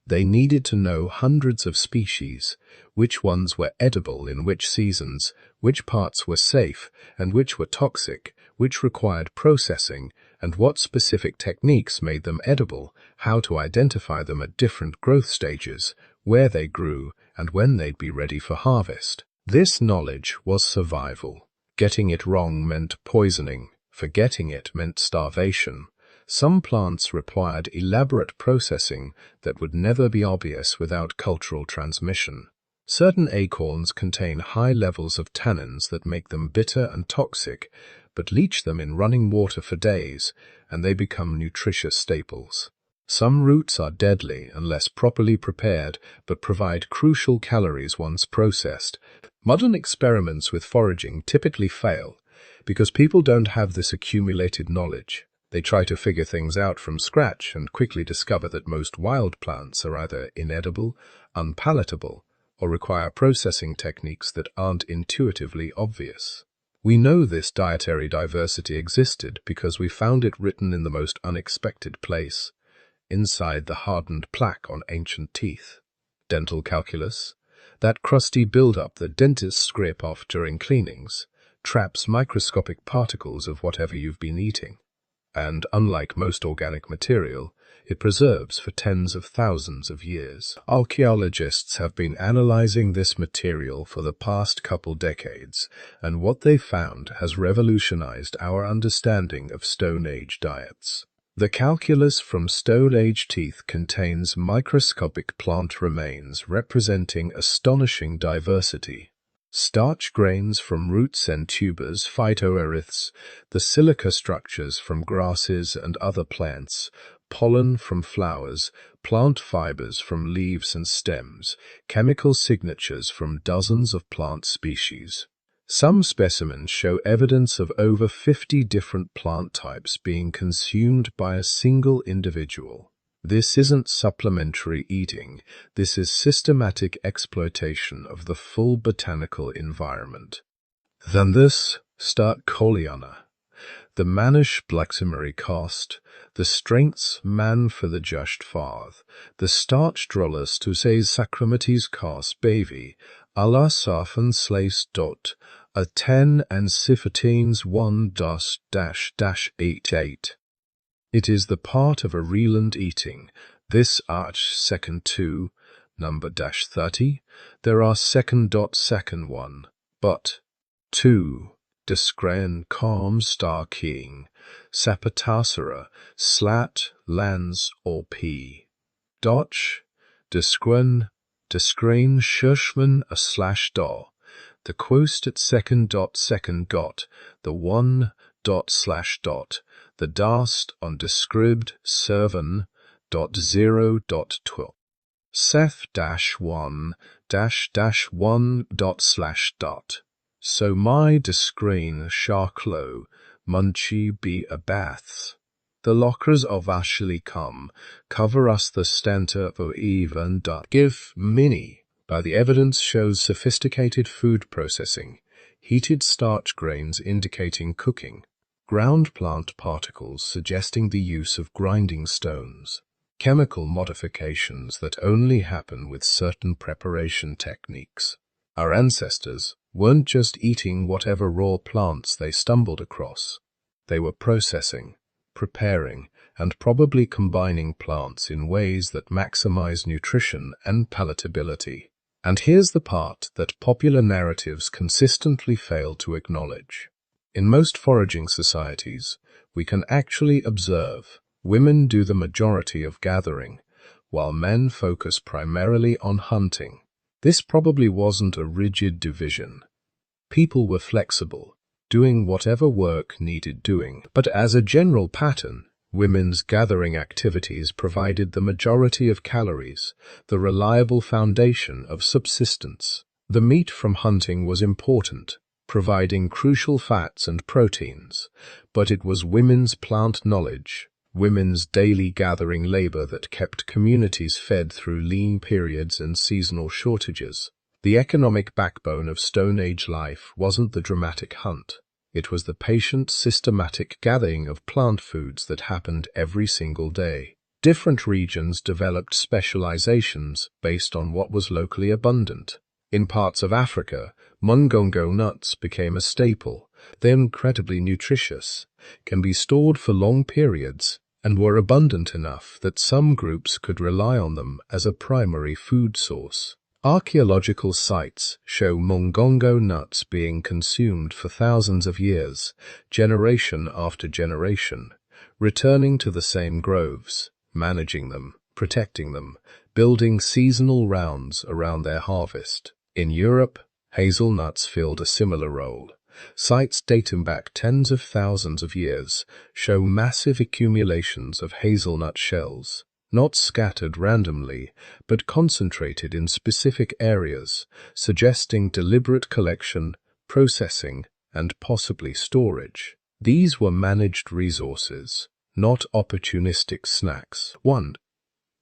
They needed to know hundreds of species, which ones were edible in which seasons, which parts were safe and which were toxic, which required processing, and what specific techniques made them edible, how to identify them at different growth stages, where they grew, and when they'd be ready for harvest. This knowledge was survival. Getting it wrong meant poisoning. Forgetting it meant starvation. Some plants required elaborate processing that would never be obvious without cultural transmission. Certain acorns contain high levels of tannins that make them bitter and toxic, but leach them in running water for days, and they become nutritious staples. Some roots are deadly unless properly prepared, but provide crucial calories once processed. Modern experiments with foraging typically fail because people don't have this accumulated knowledge. They try to figure things out from scratch and quickly discover that most wild plants are either inedible, unpalatable, or require processing techniques that aren't intuitively obvious. We know this dietary diversity existed because we found it written in the most unexpected place, inside the hardened plaque on ancient teeth. Dental calculus, that crusty buildup that dentists scrape off during cleanings, traps microscopic particles of whatever you've been eating. And, unlike most organic material, it preserves for tens of thousands of years. Archaeologists have been analyzing this material for the past couple decades, and what they found has revolutionized our understanding of Stone Age diets. The calculus from Stone Age teeth contains microscopic plant remains representing astonishing diversity. Starch grains from roots and tubers, phytoeryths, the silica structures from grasses and other plants, pollen from flowers, plant fibers from leaves and stems, chemical signatures from dozens of plant species. Some specimens show evidence of over 50 different plant types being consumed by a single individual. This isn't supplementary eating, this is systematic exploitation of the full botanical environment. Than this, start Koliana. The manish blacksimary cost, the strengths man for the just farth, the starch drollus to say sacramites cost bavy, Allah safen slace dot, a 10 and sifatines 1 -88. It is the part of a reland eating. This arch second 2, number -30, there are second 1, but 2, discrean calm star king, sapatasara, slat, lands, or p. Dotch, discrean shirshman a /do. The quost at second got, the 1 /. The dast on described servan .0.12. Seth -1 -1 . So my discrane sharklow munchy be a baths. The lockers of Ashley come, cover us the stenter of even give mini. By the evidence shows sophisticated food processing, heated starch grains indicating cooking, ground plant particles suggesting the use of grinding stones, chemical modifications that only happen with certain preparation techniques. Our ancestors weren't just eating whatever raw plants they stumbled across. They were processing, preparing, and probably combining plants in ways that maximize nutrition and palatability. And here's the part that popular narratives consistently fail to acknowledge. In most foraging societies, we can actually observe women do the majority of gathering, while men focus primarily on hunting. This probably wasn't a rigid division. People were flexible, doing whatever work needed doing, but as a general pattern, women's gathering activities provided the majority of calories, the reliable foundation of subsistence. The meat from hunting was important. providing crucial fats and proteins, but it was women's plant knowledge, women's daily gathering labor that kept communities fed through lean periods and seasonal shortages. The economic backbone of Stone Age life wasn't the dramatic hunt. It was the patient, systematic gathering of plant foods that happened every single day. Different regions developed specializations based on what was locally abundant. In parts of Africa, mungongo nuts became a staple. They're incredibly nutritious, can be stored for long periods, and were abundant enough that some groups could rely on them as a primary food source. Archaeological sites show mungongo nuts being consumed for thousands of years, generation after generation, returning to the same groves, managing them, protecting them, building seasonal rounds around their harvest. In Europe, hazelnuts filled a similar role. Sites dating back tens of thousands of years show massive accumulations of hazelnut shells, not scattered randomly, but concentrated in specific areas, suggesting deliberate collection, processing, and possibly storage. These were managed resources, not opportunistic snacks. 1.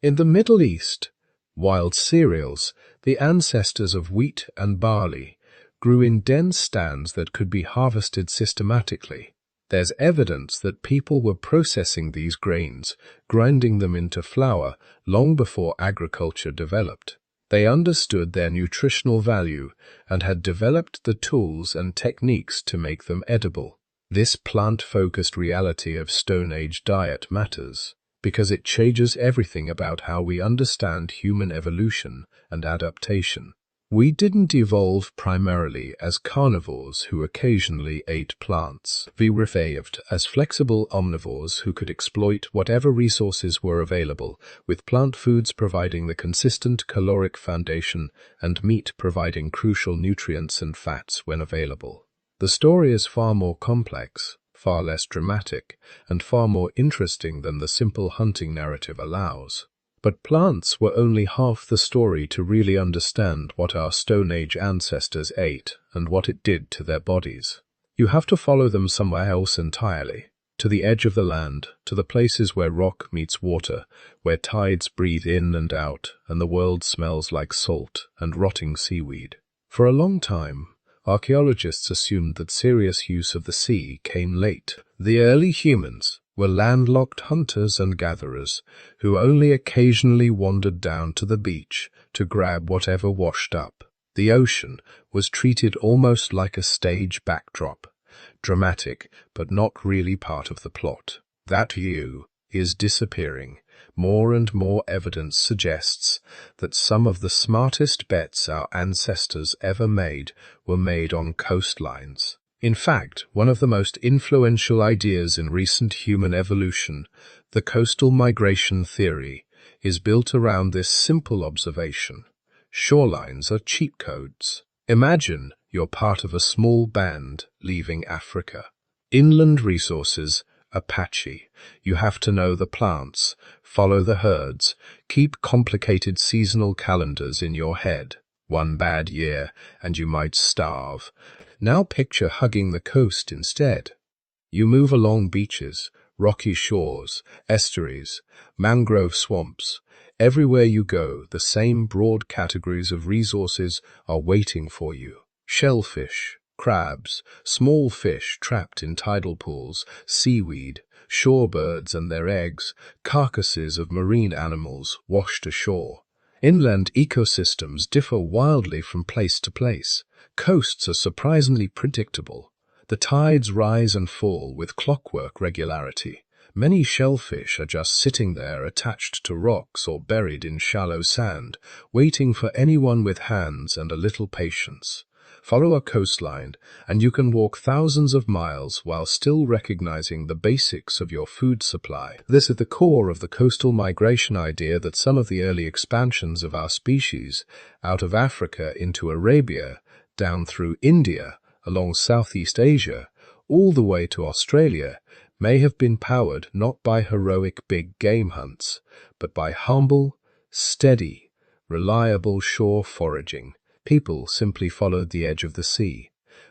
In the Middle East, wild cereals, the ancestors of wheat and barley, grew in dense stands that could be harvested systematically. There's evidence that people were processing these grains, grinding them into flour, long before agriculture developed. They understood their nutritional value and had developed the tools and techniques to make them edible. This plant-focused reality of Stone Age diet matters, because it changes everything about how we understand human evolution and adaptation. We didn't evolve primarily as carnivores who occasionally ate plants. We evolved as flexible omnivores who could exploit whatever resources were available, with plant foods providing the consistent caloric foundation and meat providing crucial nutrients and fats when available. The story is far more complex, far less dramatic, and far more interesting than the simple hunting narrative allows. But plants were only half the story to really understand what our Stone Age ancestors ate and what it did to their bodies. You have to follow them somewhere else entirely, to the edge of the land, to the places where rock meets water, where tides breathe in and out, and the world smells like salt and rotting seaweed. For a long time, archaeologists assumed that serious use of the sea came late. The early humans were landlocked hunters and gatherers who only occasionally wandered down to the beach to grab whatever washed up. The ocean was treated almost like a stage backdrop, dramatic but not really part of the plot. That view is disappearing. More and more evidence suggests that some of the smartest bets our ancestors ever made were made on coastlines. In fact, one of the most influential ideas in recent human evolution, the coastal migration theory, is built around this simple observation. Shorelines are cheat codes. Imagine you're part of a small band leaving Africa. Inland resources are patchy. You have to know the plants, follow the herds, keep complicated seasonal calendars in your head. One bad year, and you might starve. Now picture hugging the coast instead. You move along beaches, rocky shores, estuaries, mangrove swamps. Everywhere you go, the same broad categories of resources are waiting for you. Shellfish, crabs, small fish trapped in tidal pools, seaweed, shorebirds and their eggs, carcasses of marine animals washed ashore. Inland ecosystems differ wildly from place to place. Coasts are surprisingly predictable. The tides rise and fall with clockwork regularity. Many shellfish are just sitting there attached to rocks or buried in shallow sand, waiting for anyone with hands and a little patience. Follow a coastline, and you can walk thousands of miles while still recognizing the basics of your food supply. This is the core of the coastal migration idea that some of the early expansions of our species out of Africa into Arabia, down through India, along Southeast Asia, all the way to Australia, may have been powered not by heroic big game hunts, but by humble, steady, reliable shore foraging. People simply followed the edge of the sea,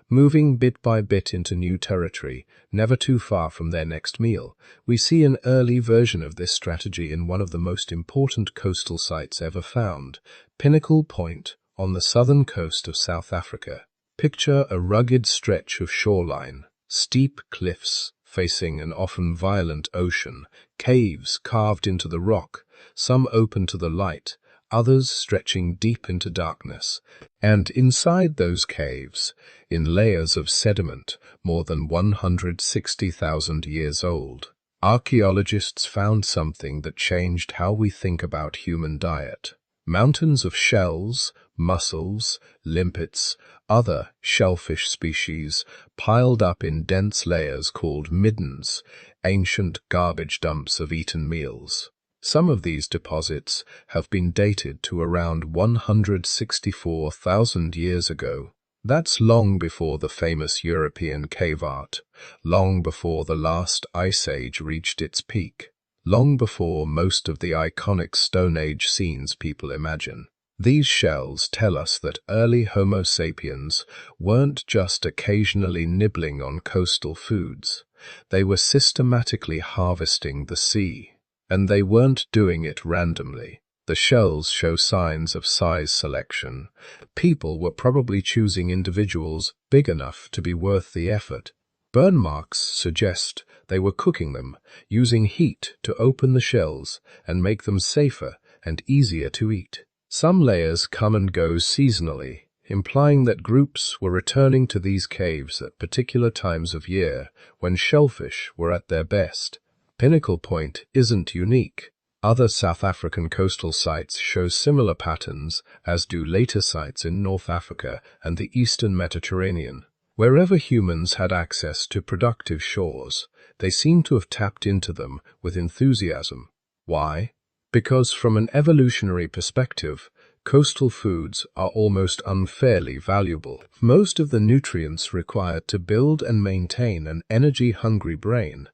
moving bit by bit into new territory, never too far from their next meal. We see an early version of this strategy in one of the most important coastal sites ever found, Pinnacle Point, on the southern coast of South Africa. Picture a rugged stretch of shoreline, steep cliffs facing an often violent ocean, caves carved into the rock, some open to the light, others stretching deep into darkness. And inside those caves, in layers of sediment more than 160,000 years old, archaeologists found something that changed how we think about human diet. Mountains of shells, mussels, limpets, other shellfish species piled up in dense layers called middens, ancient garbage dumps of eaten meals. Some of these deposits have been dated to around 164,000 years ago. That's long before the famous European cave art, long before the last ice age reached its peak, long before most of the iconic Stone Age scenes people imagine. These shells tell us that early Homo sapiens weren't just occasionally nibbling on coastal foods. They were systematically harvesting the sea. And they weren't doing it randomly. The shells show signs of size selection. People were probably choosing individuals big enough to be worth the effort. Burn marks suggest they were cooking them, using heat to open the shells and make them safer and easier to eat. Some layers come and go seasonally, implying that groups were returning to these caves at particular times of year when shellfish were at their best. Pinnacle Point isn't unique. Other South African coastal sites show similar patterns, as do later sites in North Africa and the Eastern Mediterranean. Wherever humans had access to productive shores, they seem to have tapped into them with enthusiasm. Why? Because from an evolutionary perspective, coastal foods are almost unfairly valuable. Most of the nutrients required to build and maintain an energy-hungry brain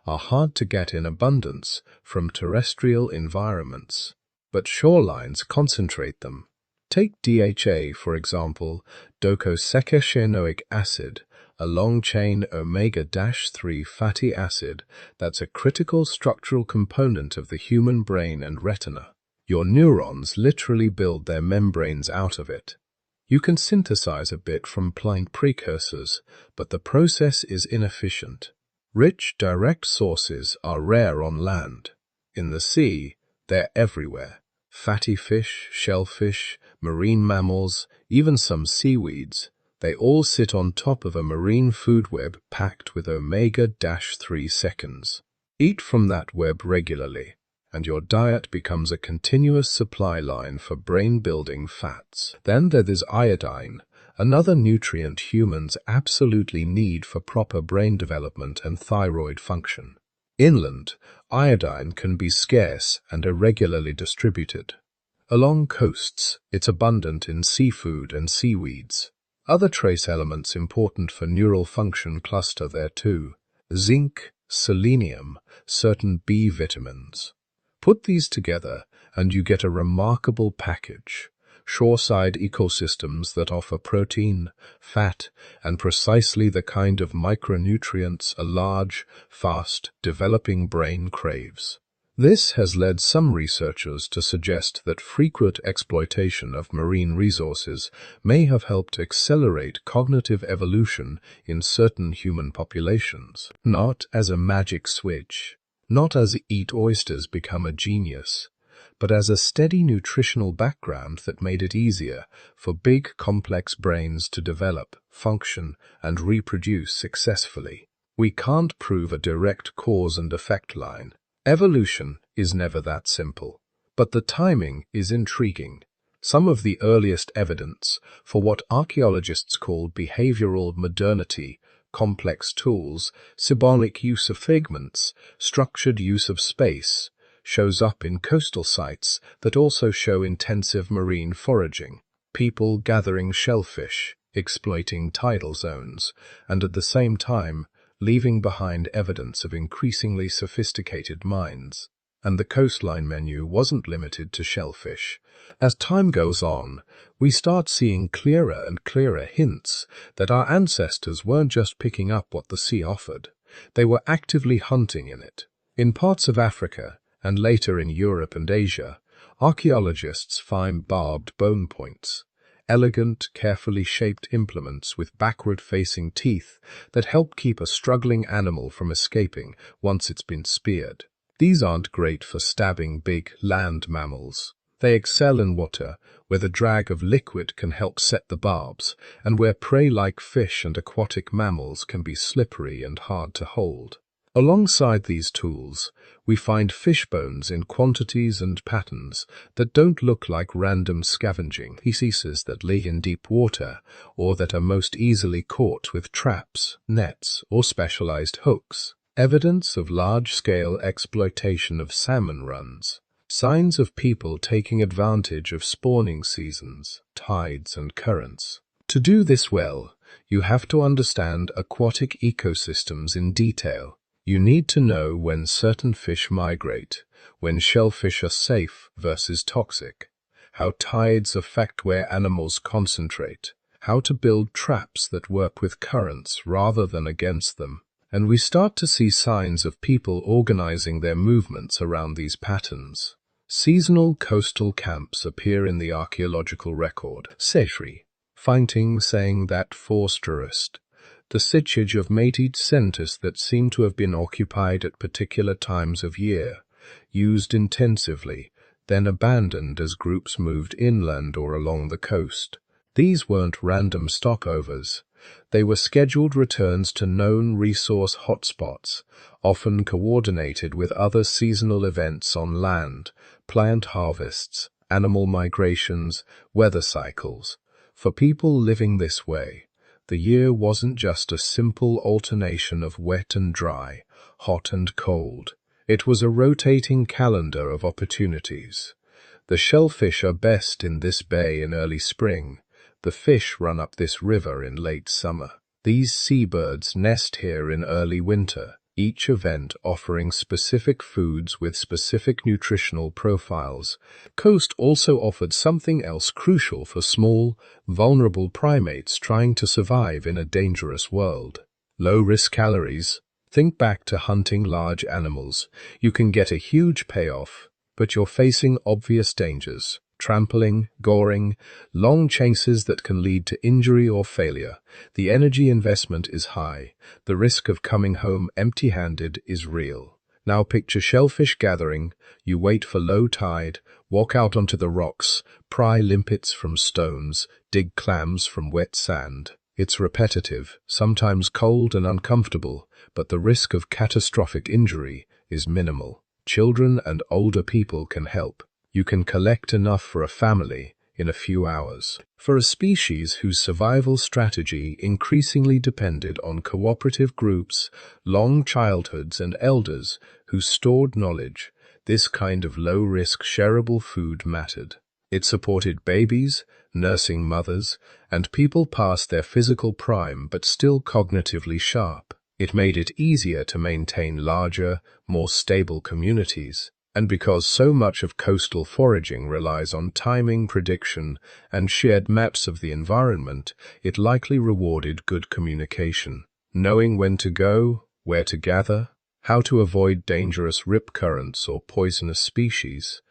are hard to get in abundance from terrestrial environments, but shorelines concentrate them. Take DHA, for example, docosahexaenoic acid, a long-chain omega-3 fatty acid that's a critical structural component of the human brain and retina. Your neurons literally build their membranes out of it. You can synthesize a bit from plant precursors, but the process is inefficient. Rich, direct sources are rare on land. In the sea, they're everywhere. Fatty fish, shellfish, marine mammals, even some seaweeds. They all sit on top of a marine food web packed with omega-3 seconds. Eat from that web regularly, and your diet becomes a continuous supply line for brain-building fats. Then there is iodine, another nutrient humans absolutely need for proper brain development and thyroid function. Inland, iodine can be scarce and irregularly distributed. Along coasts, it's abundant in seafood and seaweeds. Other trace elements important for neural function cluster there too: zinc, selenium, certain B vitamins. Put these together and you get a remarkable package. Shoreside ecosystems that offer protein, fat, and precisely the kind of micronutrients a large, fast, developing brain craves. This has led some researchers to suggest that frequent exploitation of marine resources may have helped accelerate cognitive evolution in certain human populations. Not as a magic switch, not as eat oysters become a genius, but as a steady nutritional background that made it easier for big, complex brains to develop, function, and reproduce successfully. We can't prove a direct cause and effect line. Evolution is never that simple, but the timing is intriguing. Some of the earliest evidence for what archaeologists call behavioral modernity, complex tools, symbolic use of figments, structured use of space, shows up in coastal sites that also show intensive marine foraging, people gathering shellfish, exploiting tidal zones, and at the same time leaving behind evidence of increasingly sophisticated minds. And the coastline menu wasn't limited to shellfish. As time goes on, we start seeing clearer and clearer hints that our ancestors weren't just picking up what the sea offered. They were actively hunting in it. In parts of Africa, and later in Europe and Asia, archaeologists find barbed bone points, elegant, carefully shaped implements with backward-facing teeth that help keep a struggling animal from escaping once it's been speared. These aren't great for stabbing big land mammals. They excel in water, where the drag of liquid can help set the barbs, and where prey like fish and aquatic mammals can be slippery and hard to hold. Alongside these tools, we find fish bones in quantities and patterns that don't look like random scavenging pieces that live in deep water or that are most easily caught with traps, nets, or specialized hooks. Evidence of large-scale exploitation of salmon runs. Signs of people taking advantage of spawning seasons, tides, and currents. To do this well, you have to understand aquatic ecosystems in detail. You need to know when certain fish migrate, when shellfish are safe versus toxic, how tides affect where animals concentrate, how to build traps that work with currents rather than against them. And we start to see signs of people organizing their movements around these patterns. Seasonal coastal camps appear in the archaeological record. Sefri, findings saying that forced tourist. The siege of mated centers that seem to have been occupied at particular times of year, used intensively, then abandoned as groups moved inland or along the coast. These weren't random stopovers. They were scheduled returns to known resource hotspots, often coordinated with other seasonal events on land, plant harvests, animal migrations, weather cycles. For people living this way, the year wasn't just a simple alternation of wet and dry, hot and cold. It was a rotating calendar of opportunities. The shellfish are best in this bay in early spring. The fish run up this river in late summer. These seabirds nest here in early winter, each event offering specific foods with specific nutritional profiles. Coast also offered something else crucial for small, vulnerable primates trying to survive in a dangerous world. Low-risk calories. Think back to hunting large animals. You can get a huge payoff, but you're facing obvious dangers. Trampling, goring, long chases that can lead to injury or failure. The energy investment is high. The risk of coming home empty-handed is real. Now picture shellfish gathering. You wait for low tide, walk out onto the rocks, pry limpets from stones, dig clams from wet sand. It's repetitive, sometimes cold and uncomfortable, but the risk of catastrophic injury is minimal. Children and older people can help. You can collect enough for a family in a few hours. For a species whose survival strategy increasingly depended on cooperative groups, long childhoods, and elders who stored knowledge, this kind of low-risk shareable food mattered. It supported babies, nursing mothers, and people past their physical prime but still cognitively sharp. It made it easier to maintain larger, more stable communities. And because so much of coastal foraging relies on timing, prediction, and shared maps of the environment, it likely rewarded good communication. Knowing when to go, where to gather, how to avoid dangerous rip currents or poisonous species.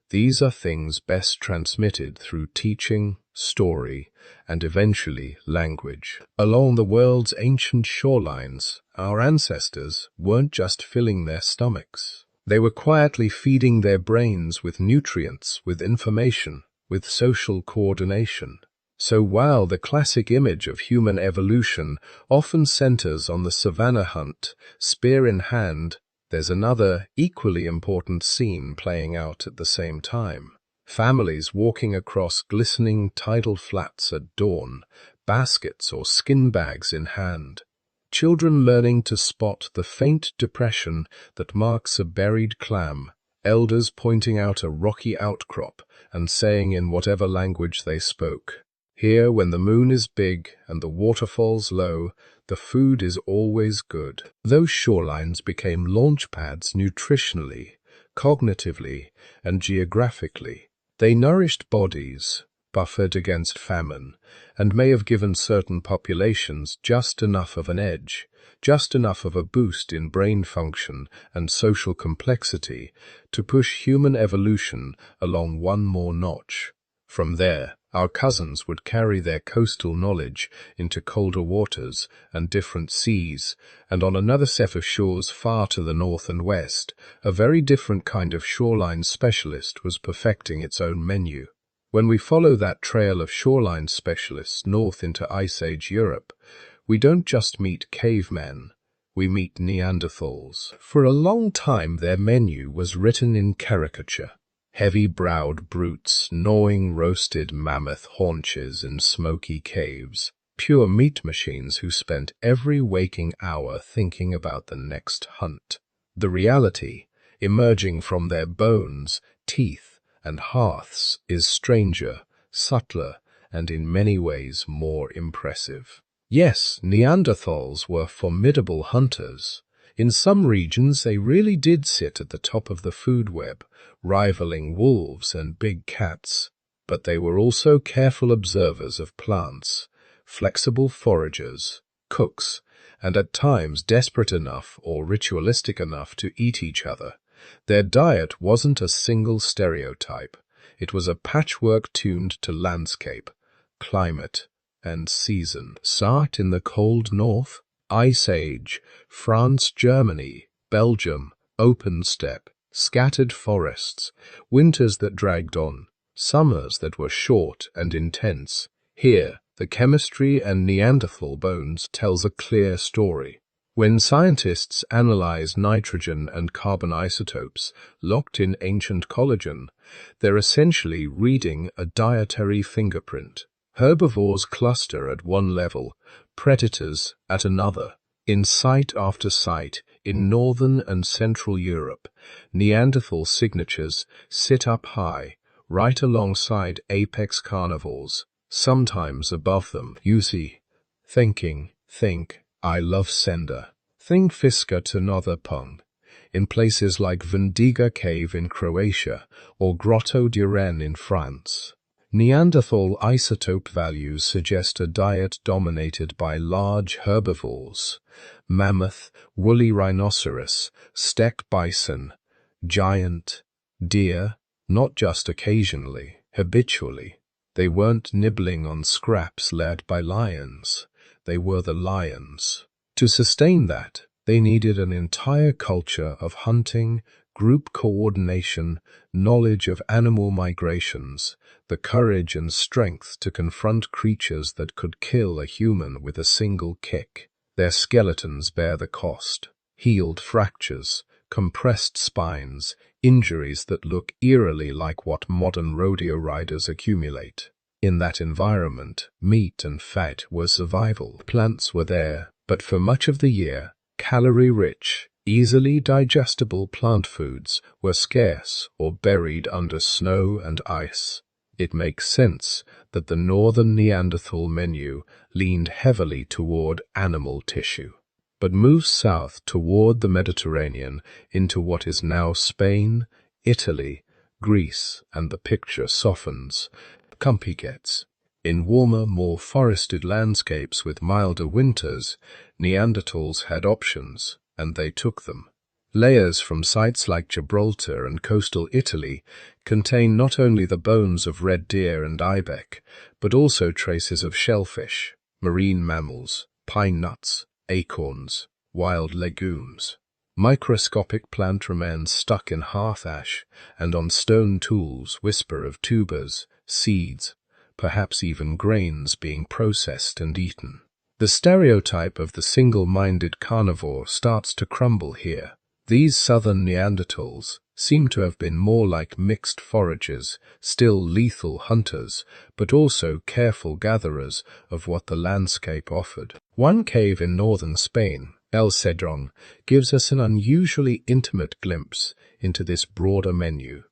These are things best transmitted through teaching, story, and eventually language. Along the world's ancient shorelines, our ancestors weren't just filling their stomachs. They were quietly feeding their brains with nutrients, with information, with social coordination. So while the classic image of human evolution often centers on the savannah hunt, spear in hand, there's another, equally important scene playing out at the same time. Families walking across glistening tidal flats at dawn, baskets or skin bags in hand. Children learning to spot the faint depression that marks a buried clam, elders pointing out a rocky outcrop and saying in whatever language they spoke, "Here, when the moon is big and the waterfalls low, the food is always good." Those shorelines became launch pads nutritionally, cognitively, and geographically. They nourished bodies, buffered against famine, and may have given certain populations just enough of an edge, just enough of a boost in brain function and social complexity to push human evolution along one more notch. From there, our cousins would carry their coastal knowledge into colder waters and different seas, and on another set of shores far to the north and west, a very different kind of shoreline specialist was perfecting its own menu. When we follow that trail of shoreline specialists north into Ice Age Europe, we don't just meet cavemen, we meet Neanderthals. For a long time their menu was written in caricature. Heavy-browed brutes gnawing roasted mammoth haunches in smoky caves, pure meat machines who spent every waking hour thinking about the next hunt. The reality, emerging from their bones, teeth, and hearths, is stranger, subtler, and in many ways more impressive. Yes, Neanderthals were formidable hunters. In some regions they really did sit at the top of the food web, rivaling wolves and big cats. But they were also careful observers of plants, flexible foragers, cooks, and at times desperate enough or ritualistic enough to eat each other. Their diet wasn't a single stereotype. It was a patchwork tuned to landscape, climate, and season. Sat in the cold north, Ice Age, France, Germany, Belgium, open steppe, scattered forests, winters that dragged on, summers that were short and intense. Here, the chemistry and Neanderthal bones tells a clear story. When scientists analyze nitrogen and carbon isotopes locked in ancient collagen, they're essentially reading a dietary fingerprint. Herbivores cluster at one level, predators at another. In site after site, in northern and central Europe, Neanderthal signatures sit up high, right alongside apex carnivores, sometimes above them. You see, think, I love sender. Think Fiska to Northerpong, in places like Vendiga Cave in Croatia or Grotto di Ren in France. Neanderthal isotope values suggest a diet dominated by large herbivores, mammoth, woolly rhinoceros, steppe bison, giant, deer, not just occasionally, habitually. They weren't nibbling on scraps led by lions. They were the lions. To sustain that, they needed an entire culture of hunting, group coordination, knowledge of animal migrations, the courage and strength to confront creatures that could kill a human with a single kick. Their skeletons bear the cost. Healed fractures, compressed spines, injuries that look eerily like what modern rodeo riders accumulate. In that environment, meat and fat were survival. Plants were there, but for much of the year, calorie-rich, easily digestible plant foods were scarce or buried under snow and ice. It makes sense that the northern Neanderthal menu leaned heavily toward animal tissue, but moves south toward the Mediterranean into what is now Spain, Italy, Greece, and the picture softens. Compigets. In warmer, more forested landscapes with milder winters, Neanderthals had options, and they took them. Layers from sites like Gibraltar and coastal Italy contain not only the bones of red deer and ibex, but also traces of shellfish, marine mammals, pine nuts, acorns, wild legumes. Microscopic plant remains stuck in hearth ash, and on stone tools whisper of tubers, seeds, perhaps even grains being processed and eaten. The stereotype of the single-minded carnivore starts to crumble here. These southern Neanderthals seem to have been more like mixed foragers, still lethal hunters, but also careful gatherers of what the landscape offered. One cave in northern Spain, El Cedron, gives us an unusually intimate glimpse into this broader menu.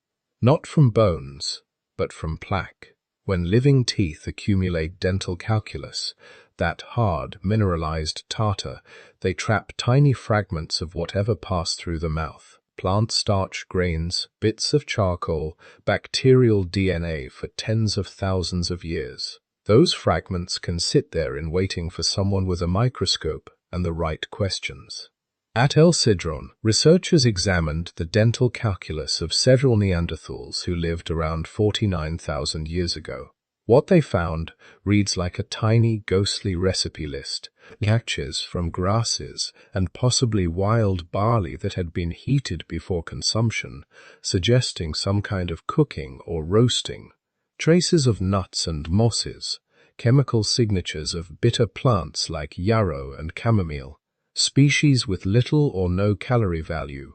Not from bones, but from plaque. When living teeth accumulate dental calculus, that hard, mineralized tartar, they trap tiny fragments of whatever passed through the mouth. plant starch grains, bits of charcoal, bacterial DNA for tens of thousands of years. Those fragments can sit there in waiting for someone with a microscope and the right questions. At El Cedron, researchers examined the dental calculus of several Neanderthals who lived around 49,000 years ago. What they found reads like a tiny, ghostly recipe list, hatches from grasses and possibly wild barley that had been heated before consumption, suggesting some kind of cooking or roasting. Traces of nuts and mosses, chemical signatures of bitter plants like yarrow and chamomile, species with little or no calorie value,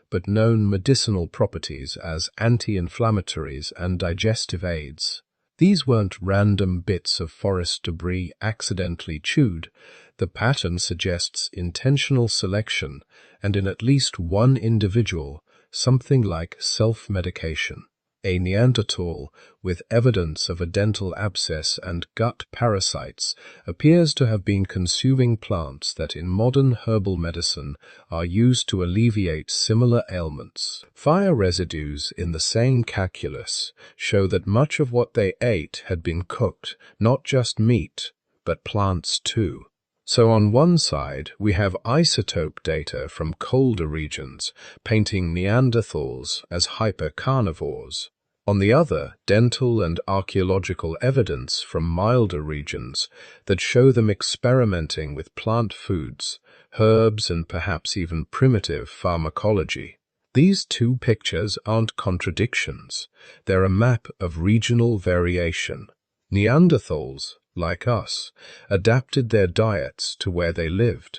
but known medicinal properties as anti-inflammatories and digestive aids. These weren't random bits of forest debris accidentally chewed. The pattern suggests intentional selection, and in at least one individual, something like self-medication. A Neanderthal, with evidence of a dental abscess and gut parasites, appears to have been consuming plants that in modern herbal medicine are used to alleviate similar ailments. Fire residues in the same calculus show that much of what they ate had been cooked, not just meat, but plants too. So on one side, we have isotope data from colder regions, painting Neanderthals as hypercarnivores. On the other, dental and archaeological evidence from milder regions that show them experimenting with plant foods, herbs, and perhaps even primitive pharmacology. These two pictures aren't contradictions. They're a map of regional variation. Neanderthals, like us, adapted their diets to where they lived.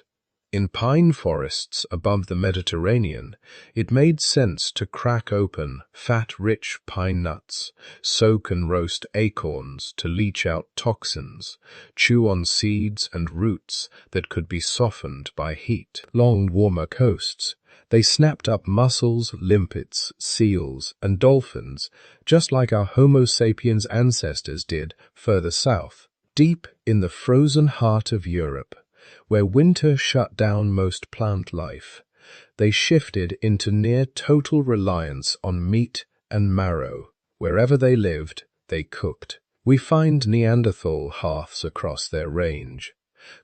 In pine forests above the Mediterranean, it made sense to crack open fat-rich pine nuts, soak and roast acorns to leach out toxins, chew on seeds and roots that could be softened by heat. Along warmer coasts, they snapped up mussels, limpets, seals, and dolphins, just like our Homo sapiens ancestors did further south. Deep in the frozen heart of Europe, where winter shut down most plant life, they shifted into near-total reliance on meat and marrow. Wherever they lived, they cooked. We find Neanderthal hearths across their range,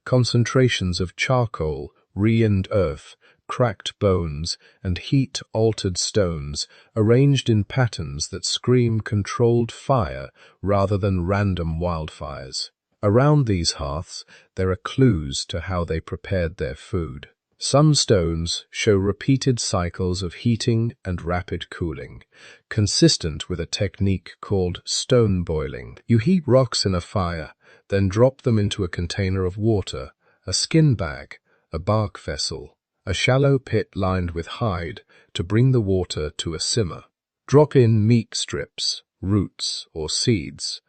concentrations of charcoal, re-and earth, cracked bones, and heat-altered stones arranged in patterns that scream controlled fire rather than random wildfires. Around these hearths, there are clues to how they prepared their food. Some stones show repeated cycles of heating and rapid cooling, consistent with a technique called stone boiling. You heat rocks in a fire, then drop them into a container of water, a skin bag, a bark vessel, a shallow pit lined with hide to bring the water to a simmer. Drop in meat strips, roots, or seeds,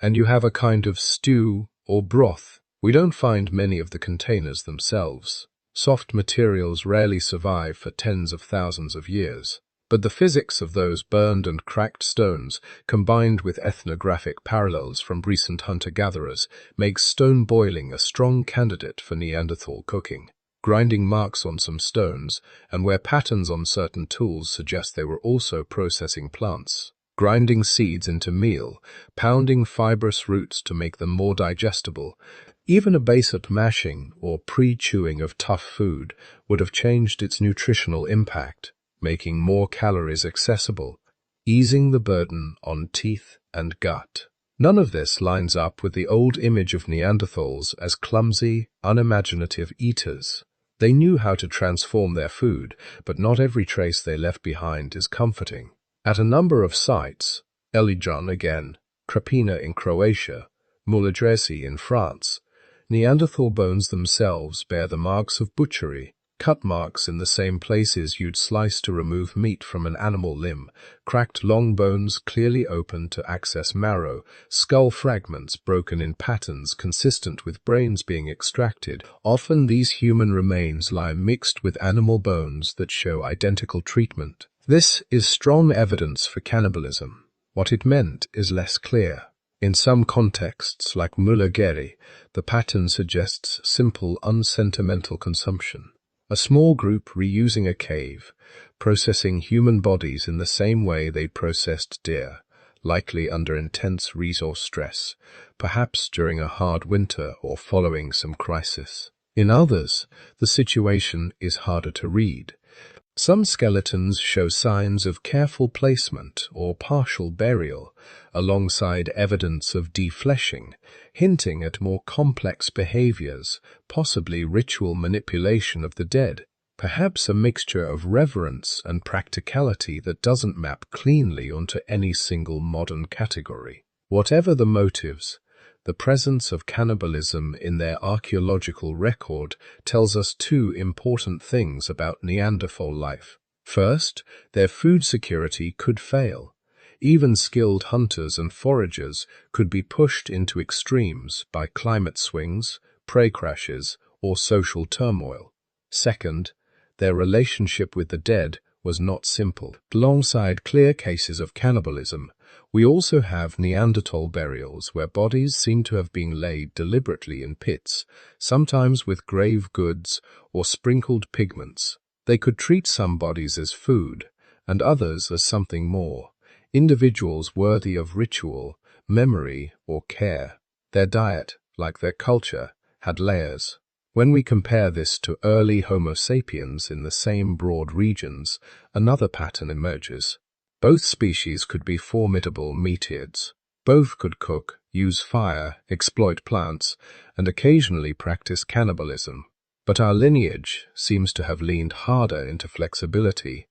and you have a kind of stew or broth. We don't find many of the containers themselves. Soft materials rarely survive for tens of thousands of years. But the physics of those burned and cracked stones, combined with ethnographic parallels from recent hunter-gatherers, makes stone boiling a strong candidate for Neanderthal cooking. Grinding marks on some stones, and where patterns on certain tools suggest they were also processing plants. Grinding seeds into meal, pounding fibrous roots to make them more digestible. Even a basic mashing or pre-chewing of tough food would have changed its nutritional impact, making more calories accessible, easing the burden on teeth and gut. None of this lines up with the old image of Neanderthals as clumsy, unimaginative eaters. They knew how to transform their food, but not every trace they left behind is comforting. At a number of sites, Elijon again, Krapina in Croatia, Mulodresi in France, Neanderthal bones themselves bear the marks of butchery, cut marks in the same places you'd slice to remove meat from an animal limb, cracked long bones clearly open to access marrow, skull fragments broken in patterns consistent with brains being extracted. Often these human remains lie mixed with animal bones that show identical treatment. This is strong evidence for cannibalism. What it meant is less clear. In some contexts, like Mulogeri, the pattern suggests simple, unsentimental consumption. A small group reusing a cave, processing human bodies in the same way they processed deer, likely under intense resource stress, perhaps during a hard winter or following some crisis. In others, the situation is harder to read. Some skeletons show signs of careful placement or partial burial, alongside evidence of defleshing, hinting at more complex behaviors, possibly ritual manipulation of the dead, perhaps a mixture of reverence and practicality that doesn't map cleanly onto any single modern category. Whatever the motives, the presence of cannibalism in their archaeological record tells us two important things about Neanderthal life. First, their food security could fail. Even skilled hunters and foragers could be pushed into extremes by climate swings, prey crashes, or social turmoil. Second, their relationship with the dead was not simple. Alongside clear cases of cannibalism, we also have Neanderthal burials where bodies seem to have been laid deliberately in pits, sometimes with grave goods or sprinkled pigments. They could treat some bodies as food, and others as something more, individuals worthy of ritual, memory, or care. Their diet, like their culture, had layers. When we compare this to early Homo sapiens in the same broad regions, another pattern emerges. Both species could be formidable meat-eaters. Both could cook, use fire, exploit plants, and occasionally practice cannibalism. But our lineage seems to have leaned harder into flexibility.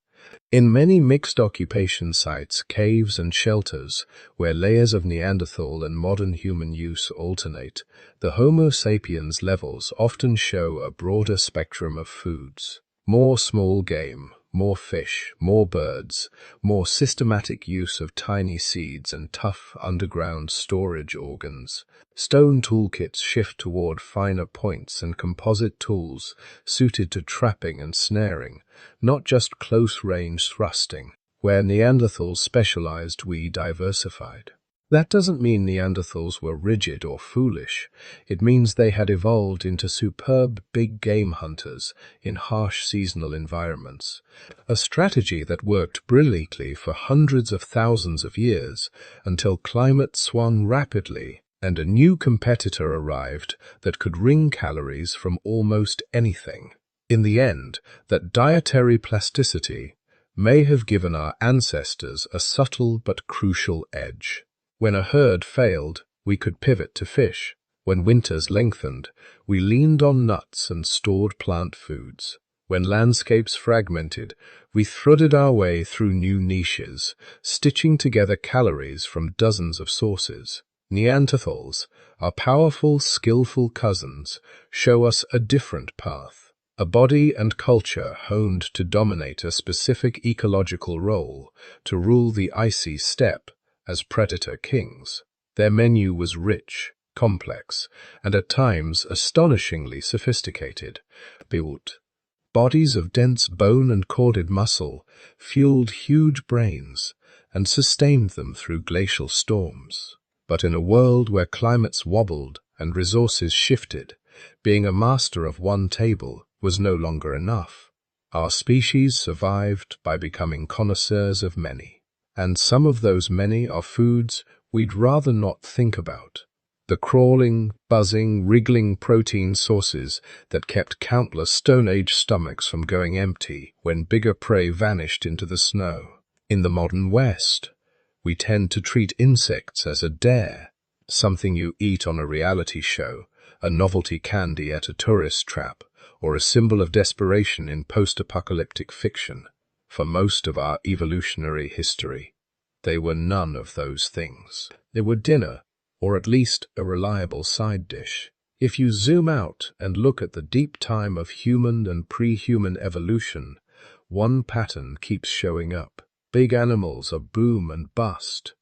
In many mixed occupation sites, caves and shelters, where layers of Neanderthal and modern human use alternate, the Homo sapiens levels often show a broader spectrum of foods. More small game, more fish, more birds, more systematic use of tiny seeds and tough underground storage organs. Stone toolkits shift toward finer points and composite tools suited to trapping and snaring, not just close-range thrusting. Where Neanderthals specialized, we diversified. That doesn't mean Neanderthals were rigid or foolish. It means they had evolved into superb big game hunters in harsh seasonal environments, a strategy that worked brilliantly for hundreds of thousands of years until climate swung rapidly and a new competitor arrived that could wring calories from almost anything. In the end, that dietary plasticity may have given our ancestors a subtle but crucial edge. When a herd failed, we could pivot to fish. When winters lengthened, we leaned on nuts and stored plant foods. When landscapes fragmented, we threaded our way through new niches, stitching together calories from dozens of sources. Neanderthals, our powerful, skillful cousins, show us a different path. A body and culture honed to dominate a specific ecological role, to rule the icy steppe as predator kings. Their menu was rich, complex, and at times astonishingly sophisticated. Built bodies of dense bone and corded muscle fueled huge brains and sustained them through glacial storms. But in a world where climates wobbled and resources shifted, being a master of one table was no longer enough. Our species survived by becoming connoisseurs of many. And some of those many are foods we'd rather not think about. The crawling, buzzing, wriggling protein sources that kept countless Stone Age stomachs from going empty when bigger prey vanished into the snow. In the modern West, we tend to treat insects as a dare, something you eat on a reality show, a novelty candy at a tourist trap, or a symbol of desperation in post-apocalyptic fiction. For most of our evolutionary history, they were none of those things. They were dinner, or at least a reliable side dish. If you zoom out and look at the deep time of human and pre-human evolution, one pattern keeps showing up. Big animals are boom and bust.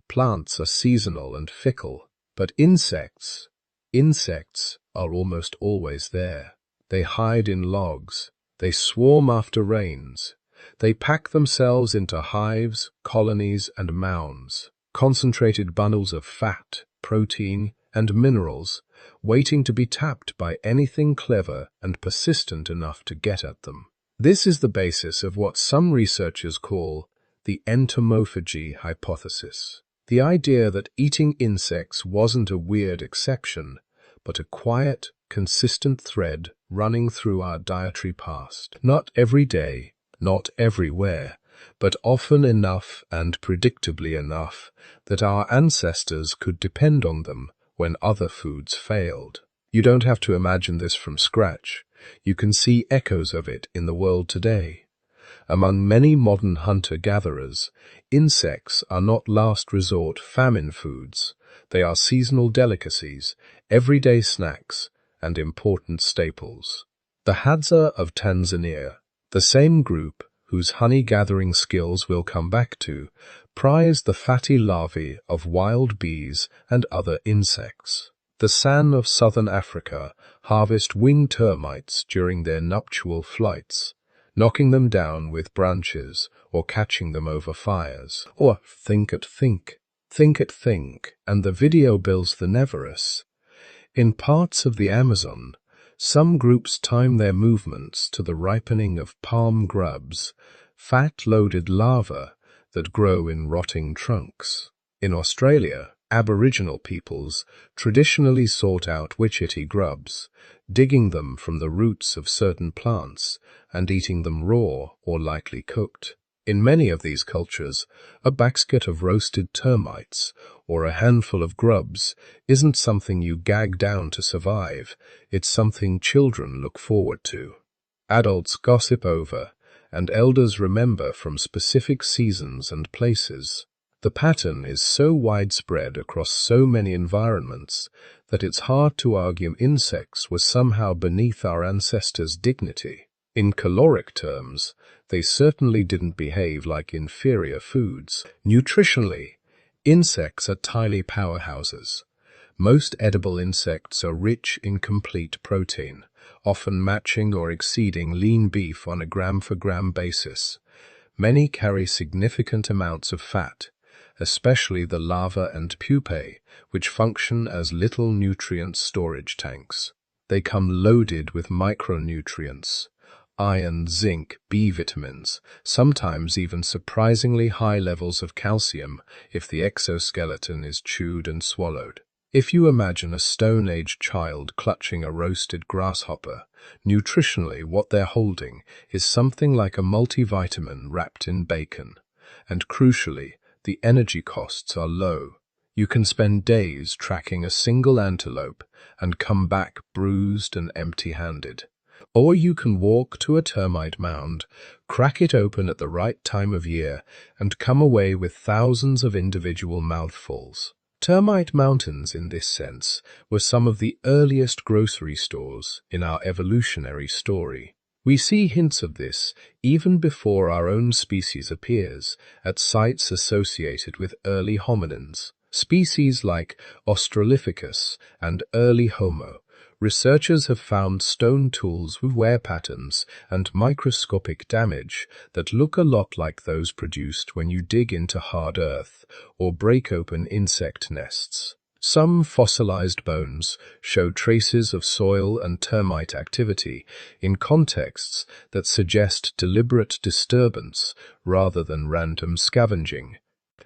Plants are seasonal and fickle. But insects are almost always there. They hide in logs. They swarm after rains. They pack themselves into hives, colonies, and mounds, concentrated bundles of fat, protein, and minerals, waiting to be tapped by anything clever and persistent enough to get at them. This is the basis of what some researchers call the entomophagy hypothesis. The idea that eating insects wasn't a weird exception, but a quiet, consistent thread running through our dietary past. Not every day, not everywhere, but often enough and predictably enough that our ancestors could depend on them when other foods failed. You don't have to imagine this from scratch. You can see echoes of it in the world today. Among many modern hunter-gatherers, insects are not last resort famine foods. They are seasonal delicacies, everyday snacks, and important staples. The Hadza of Tanzania, the same group whose honey-gathering skills we'll come back to, prize the fatty larvae of wild bees and other insects. The San of southern Africa harvest winged termites during their nuptial flights, knocking them down with branches or catching them over fires. Or think, and the video builds the Neverus. In parts of the Amazon, some groups time their movements to the ripening of palm grubs, fat-loaded larvae that grow in rotting trunks. In Australia, Aboriginal peoples traditionally sought out witchetty grubs, digging them from the roots of certain plants and eating them raw or lightly cooked. In many of these cultures, a basket of roasted termites or a handful of grubs isn't something you gag down to survive, it's something children look forward to. Adults gossip over, and elders remember from specific seasons and places. The pattern is so widespread across so many environments that it's hard to argue insects were somehow beneath our ancestors' dignity. In caloric terms, they certainly didn't behave like inferior foods. Nutritionally, insects are tiny powerhouses. Most edible insects are rich in complete protein, often matching or exceeding lean beef on a gram-for-gram basis. Many carry significant amounts of fat, especially the larvae and pupae, which function as little nutrient storage tanks. They come loaded with micronutrients, iron, zinc, B vitamins, sometimes even surprisingly high levels of calcium if the exoskeleton is chewed and swallowed. If you imagine a Stone Age child clutching a roasted grasshopper, nutritionally what they're holding is something like a multivitamin wrapped in bacon. And crucially, the energy costs are low. You can spend days tracking a single antelope and come back bruised and empty-handed. Or you can walk to a termite mound, crack it open at the right time of year, and come away with thousands of individual mouthfuls. Termite mountains, in this sense, were some of the earliest grocery stores in our evolutionary story. We see hints of this even before our own species appears, at sites associated with early hominins. Species like Australopithecus and early Homo. Researchers have found stone tools with wear patterns and microscopic damage that look a lot like those produced when you dig into hard earth or break open insect nests. Some fossilized bones show traces of soil and termite activity in contexts that suggest deliberate disturbance rather than random scavenging.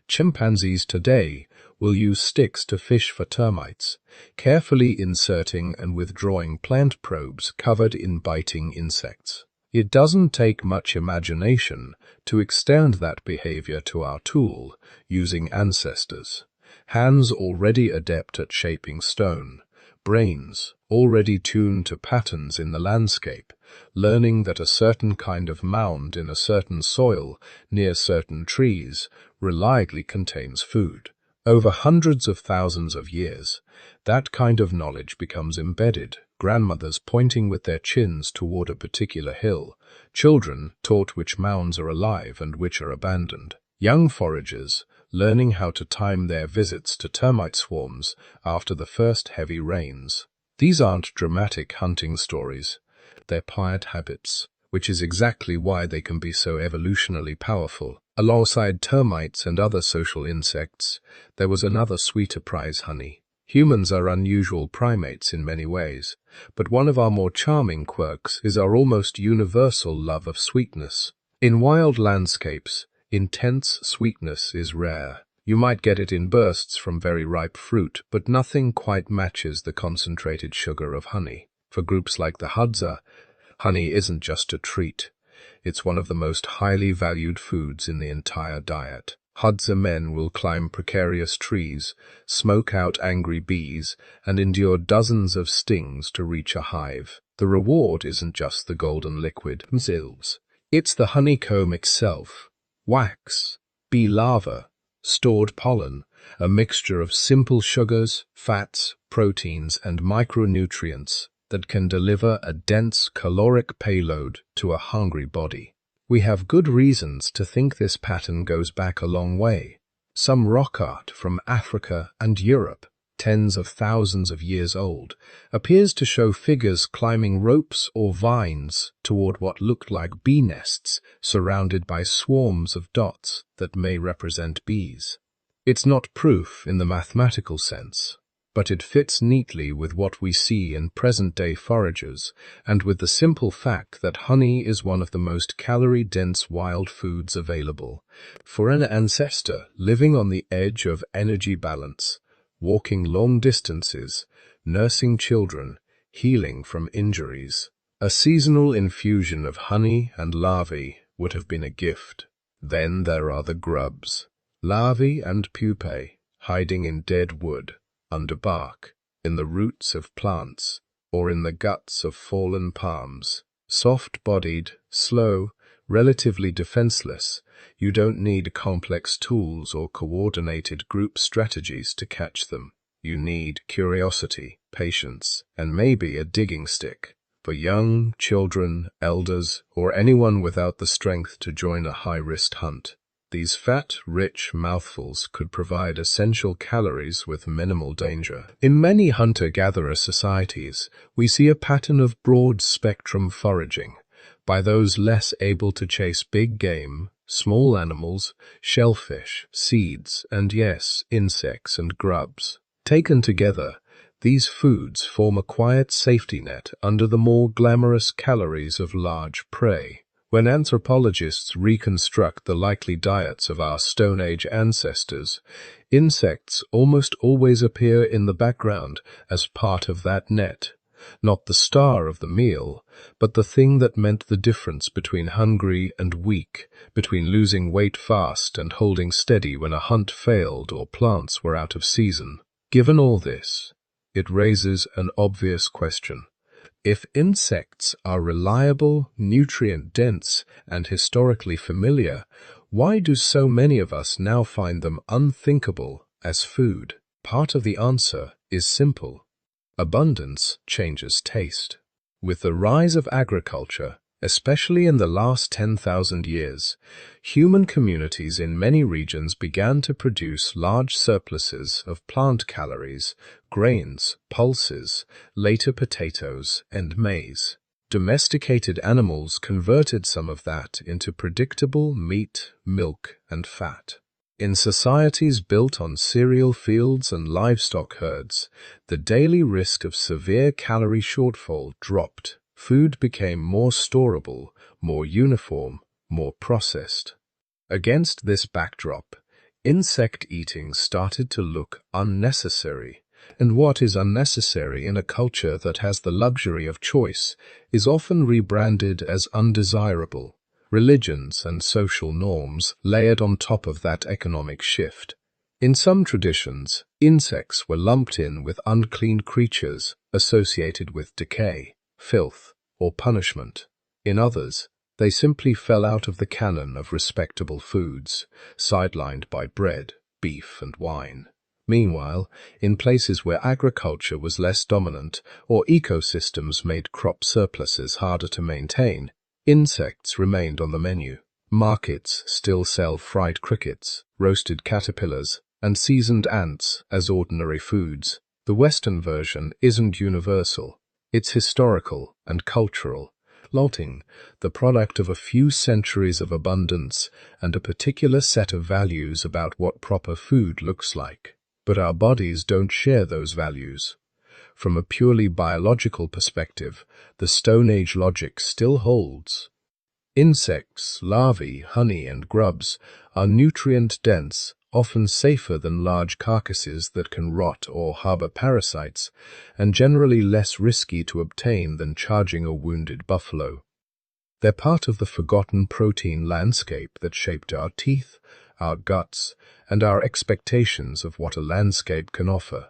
Chimpanzees today will use sticks to fish for termites, carefully inserting and withdrawing plant probes covered in biting insects. It doesn't take much imagination to extend that behavior to our tool, using ancestors. Hands already adept at shaping stone, brains already tuned to patterns in the landscape, learning that a certain kind of mound in a certain soil near certain trees reliably contains food. Over hundreds of thousands of years, that kind of knowledge becomes embedded, grandmothers pointing with their chins toward a particular hill, children taught which mounds are alive and which are abandoned, young foragers learning how to time their visits to termite swarms after the first heavy rains. These aren't dramatic hunting stories, they're pied habits, which is exactly why they can be so evolutionarily powerful. Alongside termites and other social insects, there was another sweeter prize, honey. Humans are unusual primates in many ways, but one of our more charming quirks is our almost universal love of sweetness. In wild landscapes, intense sweetness is rare. You might get it in bursts from very ripe fruit, but nothing quite matches the concentrated sugar of honey. For groups like the Hadza, honey isn't just a treat. It's one of the most highly valued foods in the entire diet. Hadza men will climb precarious trees, smoke out angry bees, and endure dozens of stings to reach a hive. The reward isn't just the golden liquid, mzils. It's the honeycomb itself. Wax, bee larva, stored pollen, a mixture of simple sugars, fats, proteins, and micronutrients that can deliver a dense caloric payload to a hungry body. We have good reasons to think this pattern goes back a long way. Some rock art from Africa and Europe, tens of thousands of years old, appears to show figures climbing ropes or vines toward what looked like bee nests surrounded by swarms of dots that may represent bees. It's not proof in the mathematical sense, but it fits neatly with what we see in present-day foragers and with the simple fact that honey is one of the most calorie-dense wild foods available. For an ancestor living on the edge of energy balance, walking long distances, nursing children, healing from injuries, a seasonal infusion of honey and larvae would have been a gift. Then there are the grubs, larvae and pupae, hiding in dead wood, under bark, in the roots of plants, or in the guts of fallen palms. Soft-bodied, slow, relatively defenseless, you don't need complex tools or coordinated group strategies to catch them. You need curiosity, patience, and maybe a digging stick. For young, children, elders, or anyone without the strength to join a high-risk hunt, these fat, rich mouthfuls could provide essential calories with minimal danger. In many hunter-gatherer societies, we see a pattern of broad-spectrum foraging by those less able to chase big game, small animals, shellfish, seeds, and yes, insects and grubs. Taken together, these foods form a quiet safety net under the more glamorous calories of large prey. When anthropologists reconstruct the likely diets of our Stone Age ancestors, insects almost always appear in the background as part of that net, not the star of the meal, but the thing that meant the difference between hungry and weak, between losing weight fast and holding steady when a hunt failed or plants were out of season. Given all this, it raises an obvious question. If insects are reliable, nutrient-dense, and historically familiar, why do so many of us now find them unthinkable as food? Part of the answer is simple. Abundance changes taste. With the rise of agriculture, especially in the last 10,000 years, human communities in many regions began to produce large surpluses of plant calories, grains, pulses, later potatoes, and maize. Domesticated animals converted some of that into predictable meat, milk, and fat. In societies built on cereal fields and livestock herds, the daily risk of severe calorie shortfall dropped. Food became more storable, more uniform, more processed. Against this backdrop, insect eating started to look unnecessary. And what is unnecessary in a culture that has the luxury of choice is often rebranded as undesirable. Religions and social norms layered on top of that economic shift. In some traditions, insects were lumped in with unclean creatures associated with decay, filth, or punishment. In others, they simply fell out of the canon of respectable foods, sidelined by bread, beef, and wine. Meanwhile, in places where agriculture was less dominant or ecosystems made crop surpluses harder to maintain, insects remained on the menu. Markets still sell fried crickets, roasted caterpillars, and seasoned ants as ordinary foods. The Western version isn't universal. It's historical and cultural, the product of a few centuries of abundance and a particular set of values about what proper food looks like. But our bodies don't share those values. From a purely biological perspective, the Stone Age logic still holds. Insects, larvae, honey, and grubs are nutrient-dense, often safer than large carcasses that can rot or harbor parasites, and generally less risky to obtain than charging a wounded buffalo. They're part of the forgotten protein landscape that shaped our teeth, our guts, and our expectations of what a landscape can offer.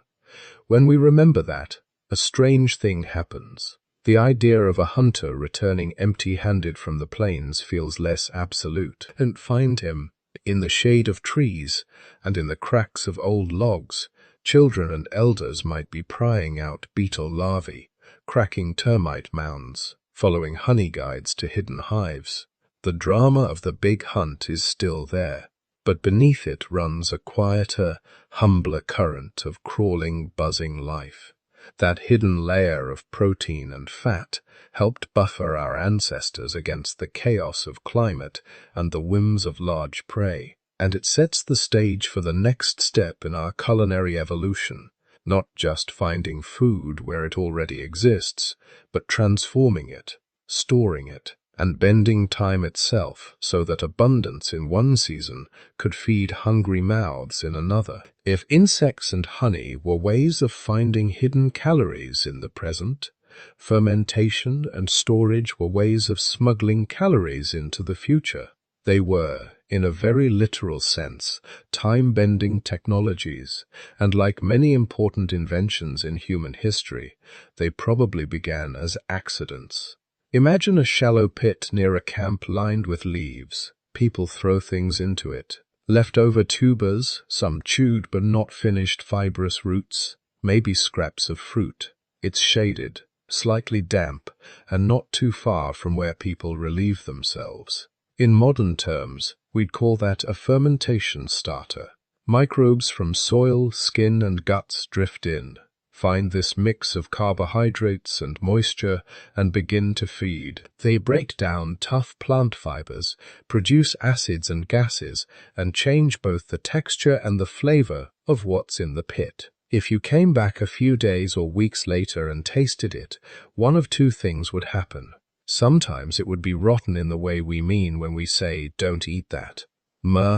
When we remember that, a strange thing happens. The idea of a hunter returning empty-handed from the plains feels less absolute. And find him in the shade of trees and in the cracks of old logs. Children and elders might be prying out beetle larvae, cracking termite mounds, following honey guides to hidden hives. The drama of the big hunt is still there, but beneath it runs a quieter, humbler current of crawling, buzzing life. That hidden layer of protein and fat helped buffer our ancestors against the chaos of climate and the whims of large prey, and it sets the stage for the next step in our culinary evolution, not just finding food where it already exists, but transforming it, storing it, and bending time itself so that abundance in one season could feed hungry mouths in another. If insects and honey were ways of finding hidden calories in the present, fermentation and storage were ways of smuggling calories into the future. They were, in a very literal sense, time-bending technologies, and like many important inventions in human history, they probably began as accidents. Imagine a shallow pit near a camp lined with leaves. People throw things into it. Leftover tubers, some chewed but not finished fibrous roots, maybe scraps of fruit. It's shaded, slightly damp, and not too far from where people relieve themselves. In modern terms, we'd call that a fermentation starter. Microbes from soil, skin, and guts drift in, find this mix of carbohydrates and moisture, and begin to feed. They break down tough plant fibers, produce acids and gases, and change both the texture and the flavor of what's in the pit. If you came back a few days or weeks later and tasted it, one of two things would happen. Sometimes it would be rotten in the way we mean when we say, "Don't eat that."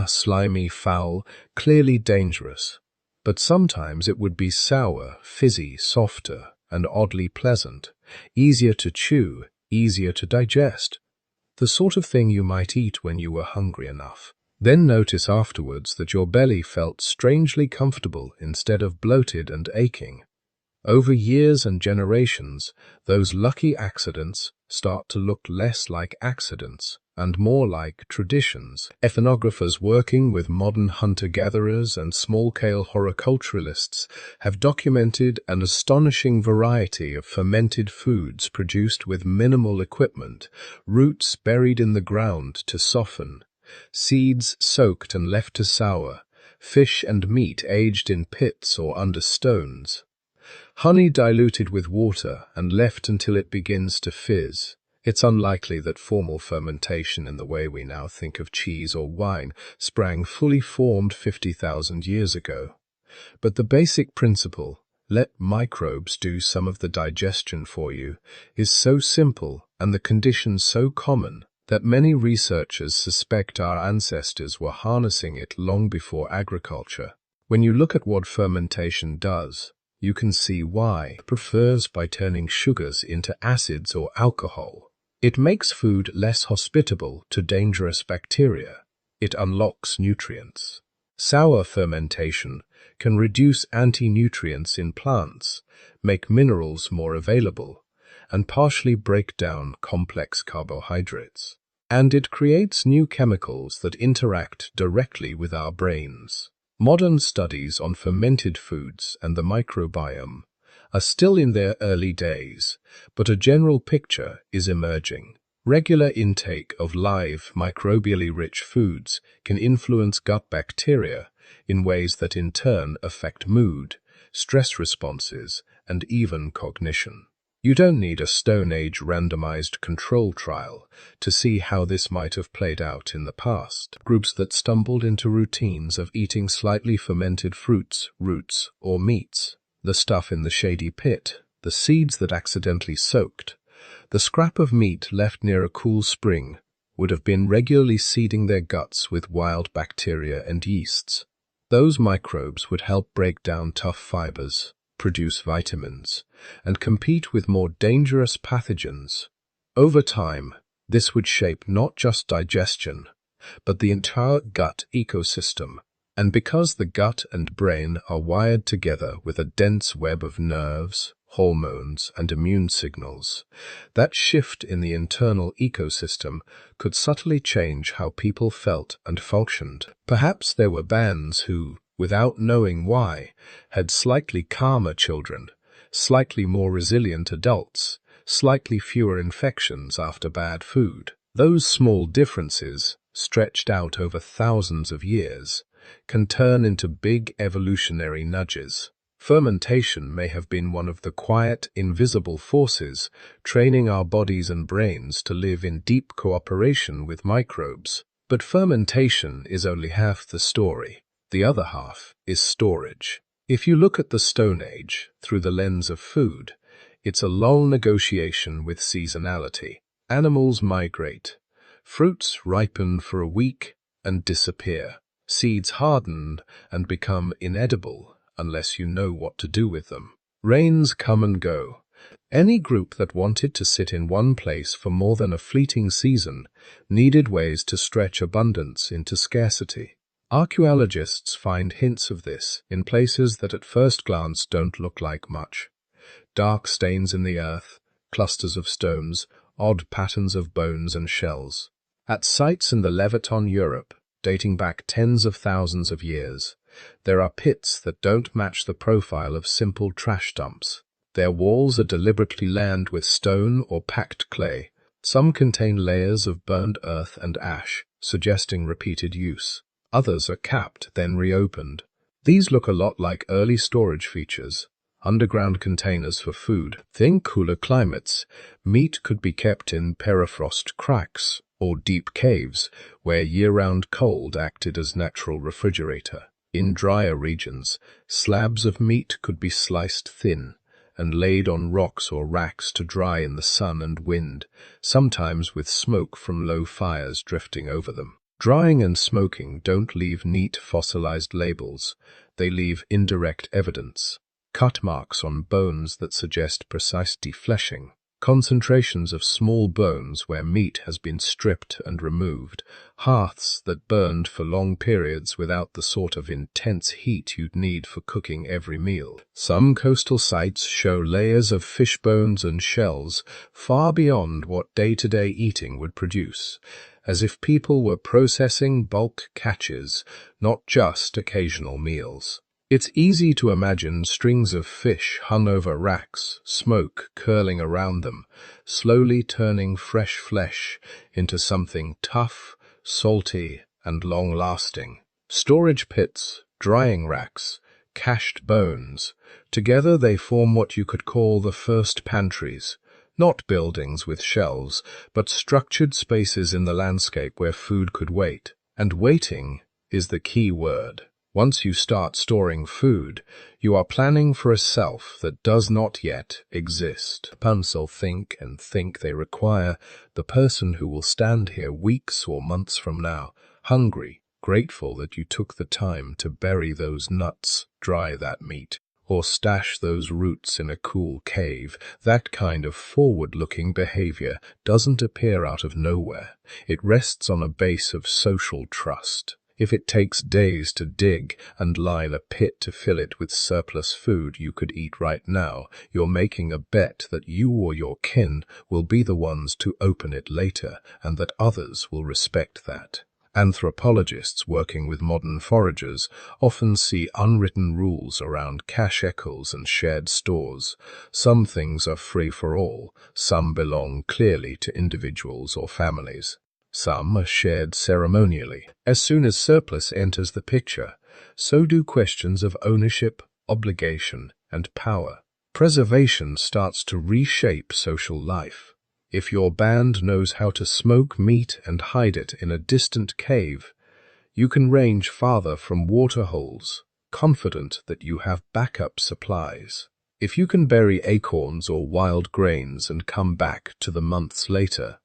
Slimy, foul, clearly dangerous. But sometimes it would be sour, fizzy, softer, and oddly pleasant, easier to chew, easier to digest. The sort of thing you might eat when you were hungry enough. Then notice afterwards that your belly felt strangely comfortable instead of bloated and aching. Over years and generations, those lucky accidents start to look less like accidents and more like traditions. Ethnographers working with modern hunter-gatherers and small-scale horticulturalists have documented an astonishing variety of fermented foods produced with minimal equipment, roots buried in the ground to soften, seeds soaked and left to sour, fish and meat aged in pits or under stones, honey diluted with water and left until it begins to fizz. It's unlikely that formal fermentation in the way we now think of cheese or wine sprang fully formed 50,000 years ago. But the basic principle, let microbes do some of the digestion for you, is so simple and the conditions so common that many researchers suspect our ancestors were harnessing it long before agriculture. When you look at what fermentation does, you can see why it prefers by turning sugars into acids or alcohol. It makes food less hospitable to dangerous bacteria. It unlocks nutrients. Sour fermentation can reduce anti-nutrients in plants, make minerals more available, and partially break down complex carbohydrates. And it creates new chemicals that interact directly with our brains. Modern studies on fermented foods and the microbiome are still in their early days, but a general picture is emerging. Regular intake of live, microbially rich foods can influence gut bacteria in ways that in turn affect mood, stress responses, and even cognition. You don't need a Stone Age randomized control trial to see how this might have played out in the past. Groups that stumbled into routines of eating slightly fermented fruits, roots, or meats, the stuff in the shady pit, the seeds that accidentally soaked, the scrap of meat left near a cool spring, would have been regularly seeding their guts with wild bacteria and yeasts. Those microbes would help break down tough fibers, produce vitamins, and compete with more dangerous pathogens. Over time, this would shape not just digestion, but the entire gut ecosystem. And because the gut and brain are wired together with a dense web of nerves, hormones, and immune signals, that shift in the internal ecosystem could subtly change how people felt and functioned. Perhaps there were bands who, without knowing why, had slightly calmer children, slightly more resilient adults, slightly fewer infections after bad food. Those small differences, stretched out over thousands of years, can turn into big evolutionary nudges. Fermentation may have been one of the quiet, invisible forces training our bodies and brains to live in deep cooperation with microbes. But fermentation is only half the story. The other half is storage. If you look at the Stone Age through the lens of food, it's a long negotiation with seasonality. Animals migrate. Fruits ripen for a week and disappear. Seeds harden and become inedible unless you know what to do with them. Rains come and go. Any group that wanted to sit in one place for more than a fleeting season needed ways to stretch abundance into scarcity. Archaeologists find hints of this in places that at first glance don't look like much. Dark stains in the earth, clusters of stones, odd patterns of bones and shells. At sites in the Leviton, Europe, dating back tens of thousands of years, there are pits that don't match the profile of simple trash dumps. Their walls are deliberately lined with stone or packed clay. Some contain layers of burned earth and ash, suggesting repeated use. Others are capped, then reopened. These look a lot like early storage features, underground containers for food. Think cooler climates. Meat could be kept in permafrost cracks or deep caves where year-round cold acted as natural refrigerator. In drier regions, slabs of meat could be sliced thin and laid on rocks or racks to dry in the sun and wind, sometimes with smoke from low fires drifting over them. Drying and smoking don't leave neat fossilized labels, they leave indirect evidence. Cut marks on bones that suggest precise defleshing. Concentrations of small bones where meat has been stripped and removed. Hearths that burned for long periods without the sort of intense heat you'd need for cooking every meal. Some coastal sites show layers of fish bones and shells far beyond what day-to-day eating would produce, as if people were processing bulk catches, not just occasional meals. It's easy to imagine strings of fish hung over racks, smoke curling around them, slowly turning fresh flesh into something tough, salty, and long-lasting. Storage pits, drying racks, cached bones, together they form what you could call the first pantries. Not buildings with shelves, but structured spaces in the landscape where food could wait. And waiting is the key word. Once you start storing food, you are planning for a self that does not yet exist. Rapunzel think they require the person who will stand here weeks or months from now, hungry, grateful that you took the time to bury those nuts, dry that meat, or stash those roots in a cool cave. That kind of forward-looking behavior doesn't appear out of nowhere. It rests on a base of social trust. If it takes days to dig and line a pit to fill it with surplus food you could eat right now, you're making a bet that you or your kin will be the ones to open it later, and that others will respect that. Anthropologists working with modern foragers often see unwritten rules around cache echoes and shared stores. Some things are free for all, some belong clearly to individuals or families. Some are shared ceremonially. As soon as surplus enters the picture, so do questions of ownership, obligation, and power. Preservation starts to reshape social life. If your band knows how to smoke meat and hide it in a distant cave, you can range farther from water holes, confident that you have backup supplies. If you can bury acorns or wild grains and come back to the months later,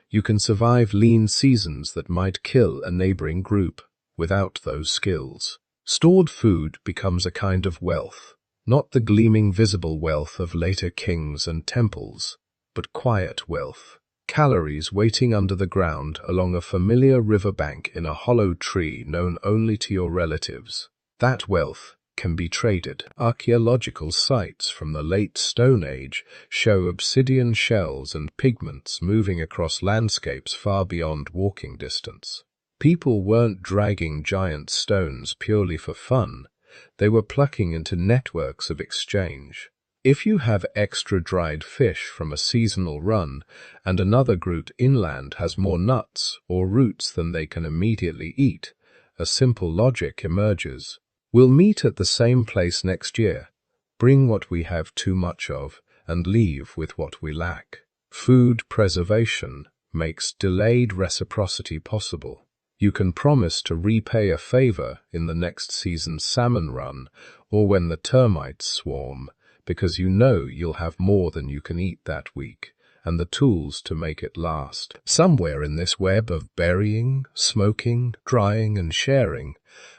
you can survive lean seasons that might kill a neighboring group without those skills. Stored food becomes a kind of wealth, not the gleaming visible wealth of later kings and temples, but quiet wealth. Calories waiting under the ground along a familiar riverbank in a hollow tree known only to your relatives. That wealth can be traded. Archaeological sites from the late Stone Age show obsidian shells and pigments moving across landscapes far beyond walking distance. People weren't dragging giant stones purely for fun. They were plucking into networks of exchange. If you have extra dried fish from a seasonal run and another group inland has more nuts or roots than they can immediately eat, a simple logic emerges. We'll meet at the same place next year, bring what we have too much of, and leave with what we lack. Food preservation makes delayed reciprocity possible. You can promise to repay a favor in the next season's salmon run or when the termites swarm, because you know you'll have more than you can eat that week and the tools to make it last. Somewhere in this web of burying, smoking, drying, and sharing,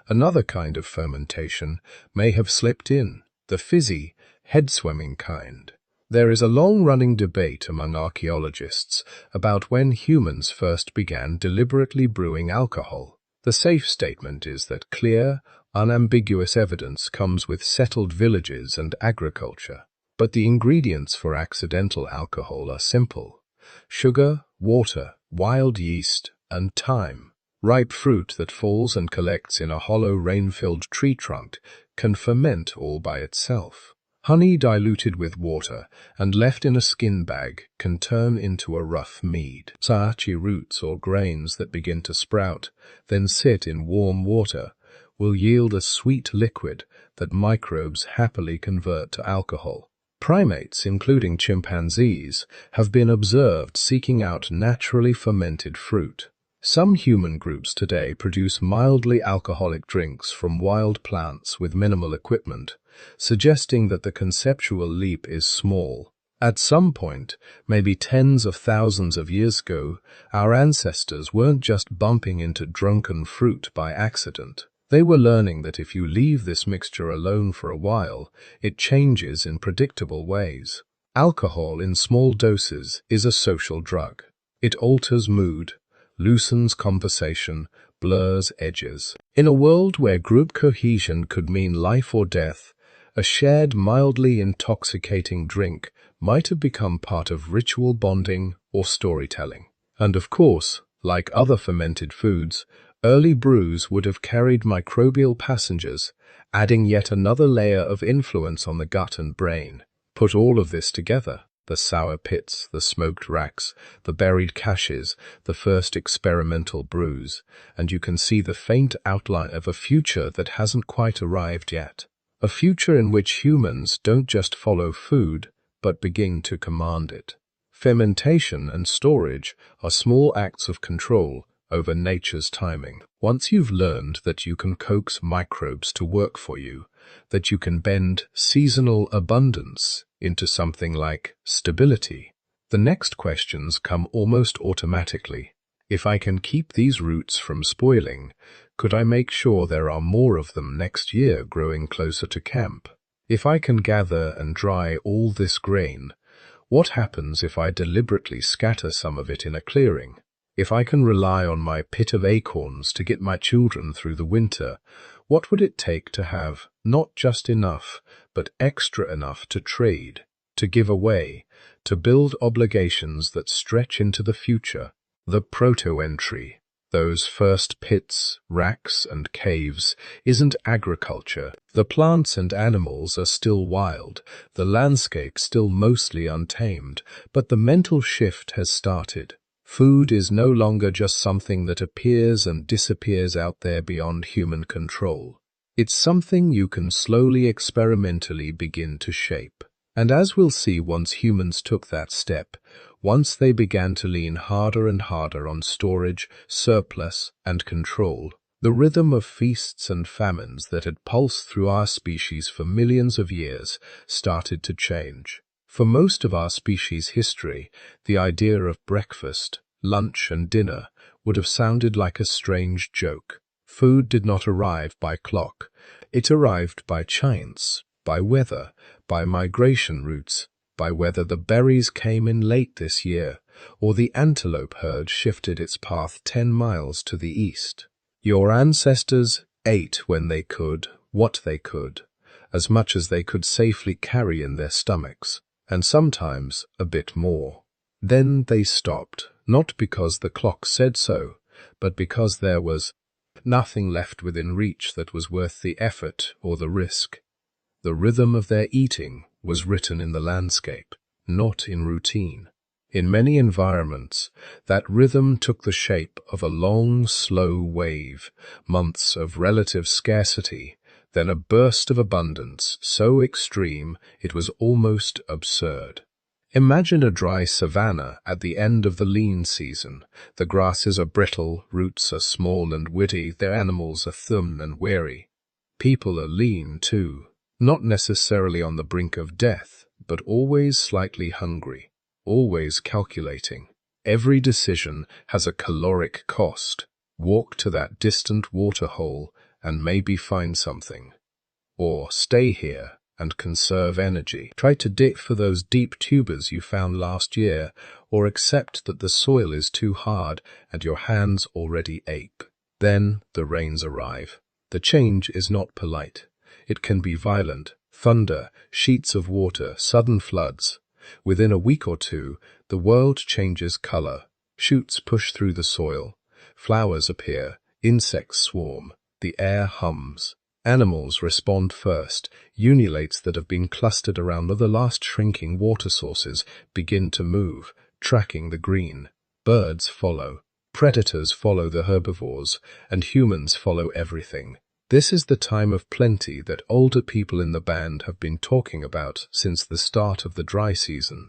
another kind of fermentation may have slipped in, the fizzy, head-swimming kind. There is a long-running debate among archaeologists about when humans first began deliberately brewing alcohol. The safe statement is that clear, unambiguous evidence comes with settled villages and agriculture. But the ingredients for accidental alcohol are simple: sugar, water, wild yeast, and time. Ripe fruit that falls and collects in a hollow rain-filled tree trunk can ferment all by itself. Honey diluted with water and left in a skin bag can turn into a rough mead. Sachi roots or grains that begin to sprout, then sit in warm water, will yield a sweet liquid that microbes happily convert to alcohol. Primates, including chimpanzees, have been observed seeking out naturally fermented fruit. Some human groups today produce mildly alcoholic drinks from wild plants with minimal equipment, suggesting that the conceptual leap is small. At some point, maybe tens of thousands of years ago, our ancestors weren't just bumping into drunken fruit by accident. They were learning that if you leave this mixture alone for a while, it changes in predictable ways. Alcohol in small doses is a social drug. It alters mood, loosens conversation, blurs edges. In a world where group cohesion could mean life or death, a shared mildly intoxicating drink might have become part of ritual bonding or storytelling. And of course, like other fermented foods, early brews would have carried microbial passengers, adding yet another layer of influence on the gut and brain. Put all of this together, the sour pits, the smoked racks, the buried caches, the first experimental brews, and you can see the faint outline of a future that hasn't quite arrived yet. A future in which humans don't just follow food, but begin to command it. Fermentation and storage are small acts of control over nature's timing. Once you've learned that you can coax microbes to work for you, that you can bend seasonal abundance into something like stability, the next questions come almost automatically. If I can keep these roots from spoiling, could I make sure there are more of them next year growing closer to camp? If I can gather and dry all this grain, what happens if I deliberately scatter some of it in a clearing? If I can rely on my pit of acorns to get my children through the winter, what would it take to have not just enough, but extra enough to trade, to give away, to build obligations that stretch into the future? The proto-entry, those first pits, racks, and caves, isn't agriculture. The plants and animals are still wild, the landscape still mostly untamed, but the mental shift has started. Food is no longer just something that appears and disappears out there beyond human control. It's something you can slowly experimentally begin to shape. And as we'll see, once humans took that step, once they began to lean harder and harder on storage, surplus, and control, the rhythm of feasts and famines that had pulsed through our species for millions of years started to change. For most of our species' history, the idea of breakfast, lunch, and dinner would have sounded like a strange joke. Food did not arrive by clock. It arrived by chance, by weather, by migration routes, by whether the berries came in late this year, or the antelope herd shifted its path 10 miles to the east. Your ancestors ate when they could, what they could, as much as they could safely carry in their stomachs, and sometimes a bit more. Then they stopped, not because the clock said so, but because there was nothing left within reach that was worth the effort or the risk. The rhythm of their eating was written in the landscape, not in routine. In many environments, that rhythm took the shape of a long, slow wave, months of relative scarcity, then a burst of abundance so extreme it was almost absurd. Imagine a dry savanna at the end of the lean season. The grasses are brittle, roots are small and woody, their animals are thin and weary. People are lean too, not necessarily on the brink of death, but always slightly hungry, always calculating. Every decision has a caloric cost. Walk to that distant waterhole and maybe find something. Or stay here and conserve energy. Try to dig for those deep tubers you found last year, or accept that the soil is too hard and your hands already ache. Then the rains arrive. The change is not polite. It can be violent. Thunder, sheets of water, sudden floods. Within a week or two, the world changes color. Shoots push through the soil. Flowers appear. Insects swarm. The air hums. Animals respond first. Ungulates that have been clustered around the last shrinking water sources begin to move, tracking the green. Birds follow. Predators follow the herbivores, and humans follow everything. This is the time of plenty that older people in the band have been talking about since the start of the dry season.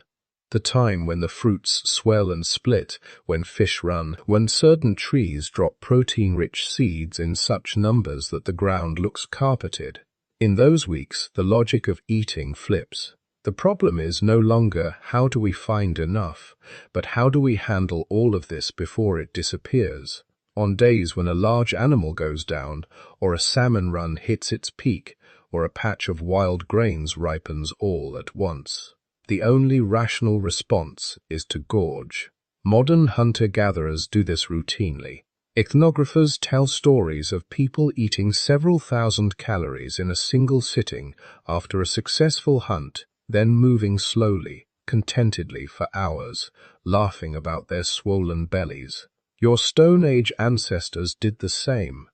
The time when the fruits swell and split, when fish run, when certain trees drop protein-rich seeds in such numbers that the ground looks carpeted. In those weeks, the logic of eating flips. The problem is no longer how do we find enough, but how do we handle all of this before it disappears. On days when a large animal goes down, or a salmon run hits its peak, or a patch of wild grains ripens all at once, the only rational response is to gorge. Modern hunter-gatherers do this routinely. Ethnographers tell stories of people eating several thousand calories in a single sitting after a successful hunt, then moving slowly, contentedly for hours, laughing about their swollen bellies. Your Stone Age ancestors did the same.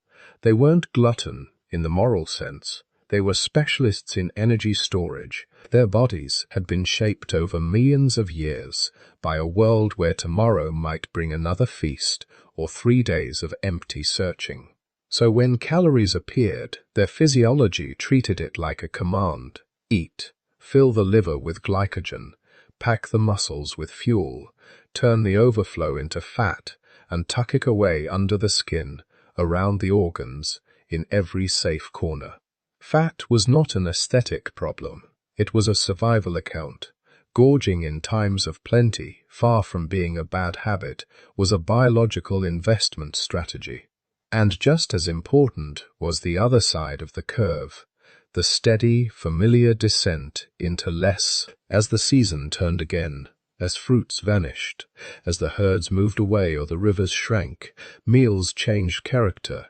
They weren't glutton in the moral sense. They were specialists in energy storage. Their bodies had been shaped over millions of years by a world where tomorrow might bring another feast or 3 days of empty searching. So when calories appeared, their physiology treated it like a command. Eat, fill the liver with glycogen, pack the muscles with fuel, turn the overflow into fat, and tuck it away under the skin, around the organs, in every safe corner. Fat was not an aesthetic problem. It was a survival account. Gorging in times of plenty, far from being a bad habit, was a biological investment strategy. And just as important was the other side of the curve, the steady, familiar descent into less as the season turned again. As fruits vanished, as the herds moved away or the rivers shrank, meals changed character.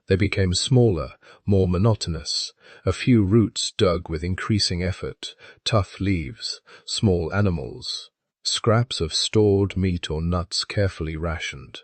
They became smaller, more monotonous. A few roots dug with increasing effort, tough leaves, small animals, scraps of stored meat or nuts carefully rationed.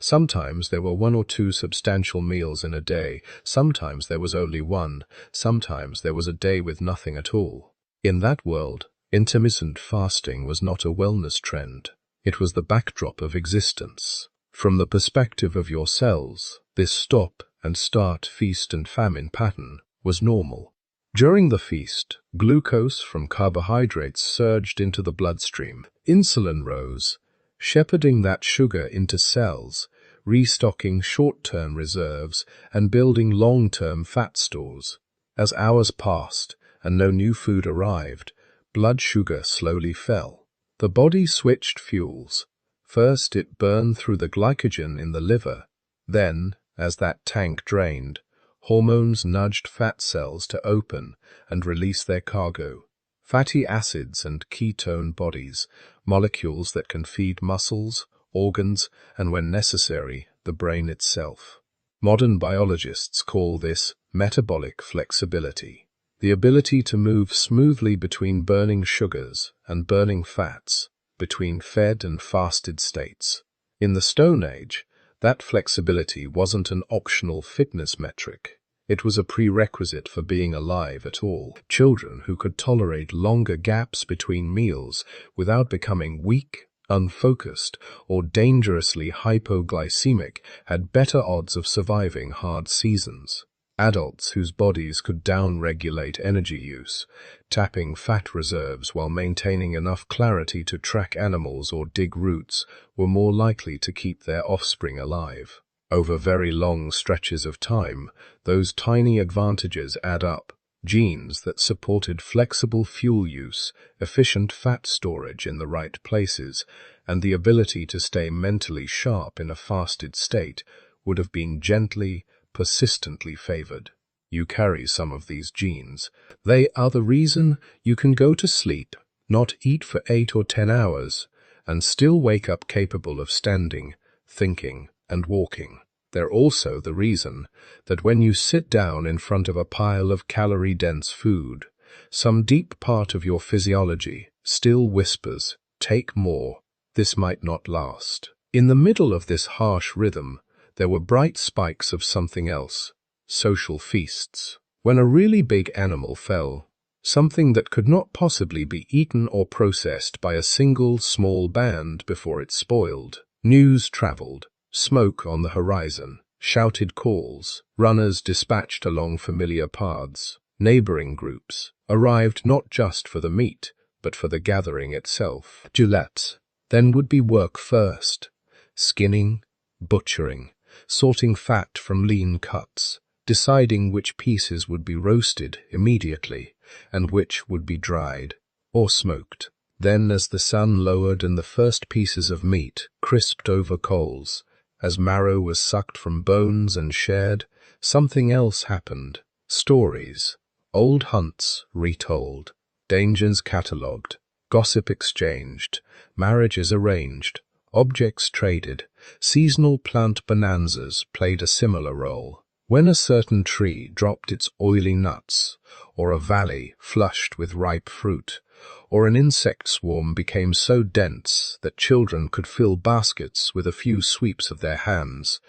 Sometimes there were 1 or 2 substantial meals in a day, sometimes there was only one, sometimes there was a day with nothing at all. In that world, intermittent fasting was not a wellness trend. It was the backdrop of existence. From the perspective of your cells, this stop and start feast and famine pattern was normal. During the feast, glucose from carbohydrates surged into the bloodstream. Insulin rose, shepherding that sugar into cells, restocking short-term reserves and building long-term fat stores. As hours passed and no new food arrived, blood sugar slowly fell. The body switched fuels. First it burned through the glycogen in the liver. Then, as that tank drained, hormones nudged fat cells to open and release their cargo. Fatty acids and ketone bodies, molecules that can feed muscles, organs, and when necessary, the brain itself. Modern biologists call this metabolic flexibility, the ability to move smoothly between burning sugars and burning fats, between fed and fasted states. In the Stone Age, that flexibility wasn't an optional fitness metric. It was a prerequisite for being alive at all. Children who could tolerate longer gaps between meals without becoming weak, unfocused, or dangerously hypoglycemic had better odds of surviving hard seasons. Adults whose bodies could down-regulate energy use, tapping fat reserves while maintaining enough clarity to track animals or dig roots, were more likely to keep their offspring alive. Over very long stretches of time, those tiny advantages add up. Genes that supported flexible fuel use, efficient fat storage in the right places, and the ability to stay mentally sharp in a fasted state would have been gently, persistently favored. You carry some of these genes. They are the reason you can go to sleep, not eat for 8 or 10 hours, and still wake up capable of standing, thinking, and walking. They're also the reason that when you sit down in front of a pile of calorie-dense food, some deep part of your physiology still whispers, "Take more, this might not last." In the middle of this harsh rhythm, there were bright spikes of something else, social feasts. When a really big animal fell, something that could not possibly be eaten or processed by a single small band before it spoiled, news traveled. Smoke on the horizon, shouted calls, runners dispatched along familiar paths. Neighboring groups arrived not just for the meat, but for the gathering itself. Gillette. Then would be work first, skinning, butchering, sorting fat from lean cuts, deciding which pieces would be roasted immediately and which would be dried or smoked. Then, as the sun lowered and the first pieces of meat crisped over coals, as marrow was sucked from bones and shared, something else happened. Stories, old hunts retold, dangers catalogued, gossip exchanged, marriages arranged, objects traded. Seasonal plant bonanzas played a similar role. When a certain tree dropped its oily nuts, or a valley flushed with ripe fruit, or an insect swarm became so dense that children could fill baskets with a few sweeps of their hands,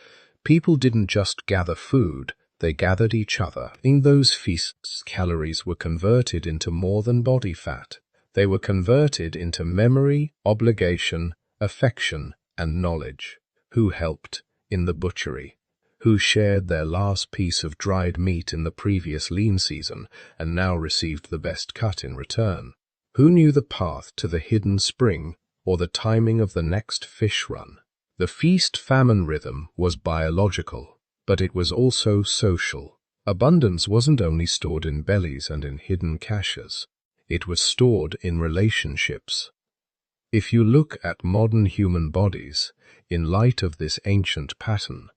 people didn't just gather food, they gathered each other. In those feasts, calories were converted into more than body fat. They were converted into memory, obligation, affection, and knowledge. Who helped in the butchery? Who shared their last piece of dried meat in the previous lean season and now received the best cut in return? Who knew the path to the hidden spring or the timing of the next fish run? The feast-famine rhythm was biological, but it was also social. Abundance wasn't only stored in bellies and in hidden caches. It was stored in relationships. If you look at modern human bodies, in light of this ancient pattern,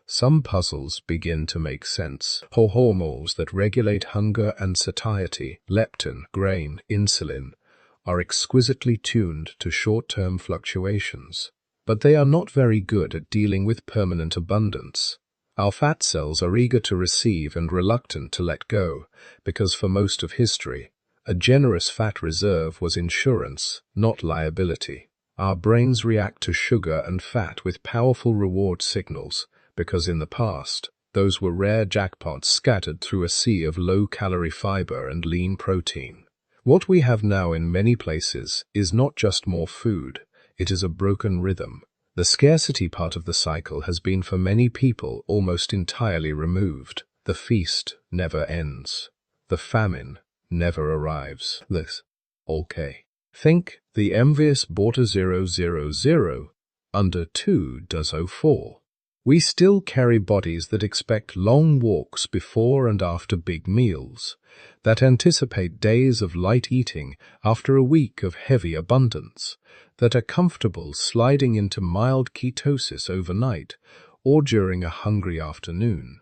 some puzzles begin to make sense. Hormones that regulate hunger and satiety, leptin, grain, insulin, are exquisitely tuned to short-term fluctuations. But they are not very good at dealing with permanent abundance. Our fat cells are eager to receive and reluctant to let go, because for most of history, a generous fat reserve was insurance, not liability. Our brains react to sugar and fat with powerful reward signals, because in the past, those were rare jackpots scattered through a sea of low-calorie fiber and lean protein. What we have now in many places is not just more food, it is a broken rhythm. The scarcity part of the cycle has been for many people almost entirely removed. The feast never ends. the famine never arrives. This. Okay. Think the envious Border 000 under 2 does 04. We still carry bodies that expect long walks before and after big meals, that anticipate days of light eating after a week of heavy abundance, that are comfortable sliding into mild ketosis overnight or during a hungry afternoon.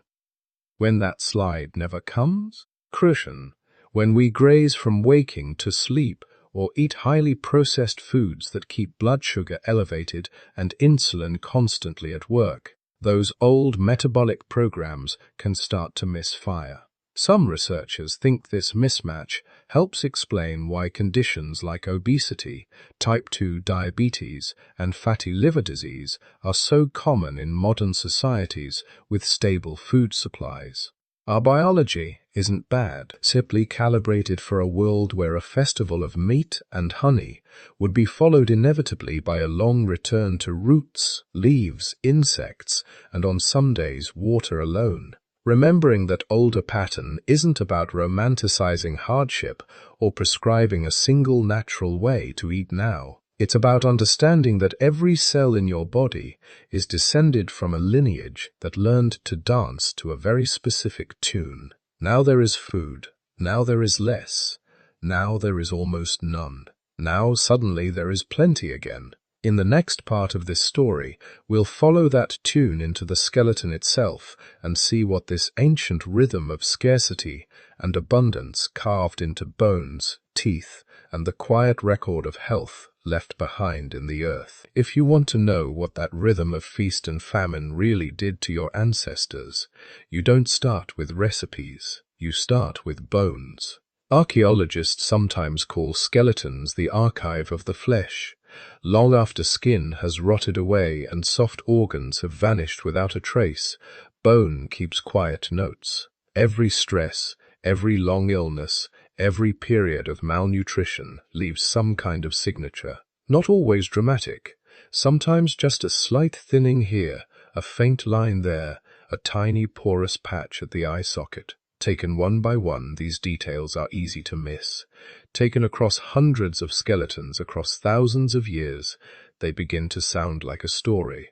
When that slide never comes, crucian, when we graze from waking to sleep or eat highly processed foods that keep blood sugar elevated and insulin constantly at work, those old metabolic programs can start to misfire. Some researchers think this mismatch helps explain why conditions like obesity, type 2 diabetes, and fatty liver disease are so common in modern societies with stable food supplies. Our biology isn't bad, simply calibrated for a world where a festival of meat and honey would be followed inevitably by a long return to roots, leaves, insects, and on some days water alone. Remembering that older pattern isn't about romanticizing hardship or prescribing a single natural way to eat now. It's about understanding that every cell in your body is descended from a lineage that learned to dance to a very specific tune. Now there is food. Now there is less. Now there is almost none. Now suddenly there is plenty again. In the next part of this story, we'll follow that tune into the skeleton itself and see what this ancient rhythm of scarcity and abundance carved into bones, teeth, and the quiet record of health left behind in the earth. If you want to know what that rhythm of feast and famine really did to your ancestors, you don't start with recipes, you start with bones. Archaeologists sometimes call skeletons the archive of the flesh. Long after skin has rotted away and soft organs have vanished without a trace, bone keeps quiet notes. Every stress, every long illness, every period of malnutrition leaves some kind of signature. Not always dramatic, sometimes just a slight thinning here, a faint line there, a tiny porous patch at the eye socket. Taken one by one, these details are easy to miss. Taken across hundreds of skeletons across thousands of years, they begin to sound like a story.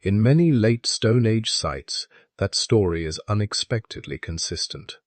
In many late Stone Age sites, that story is unexpectedly consistent.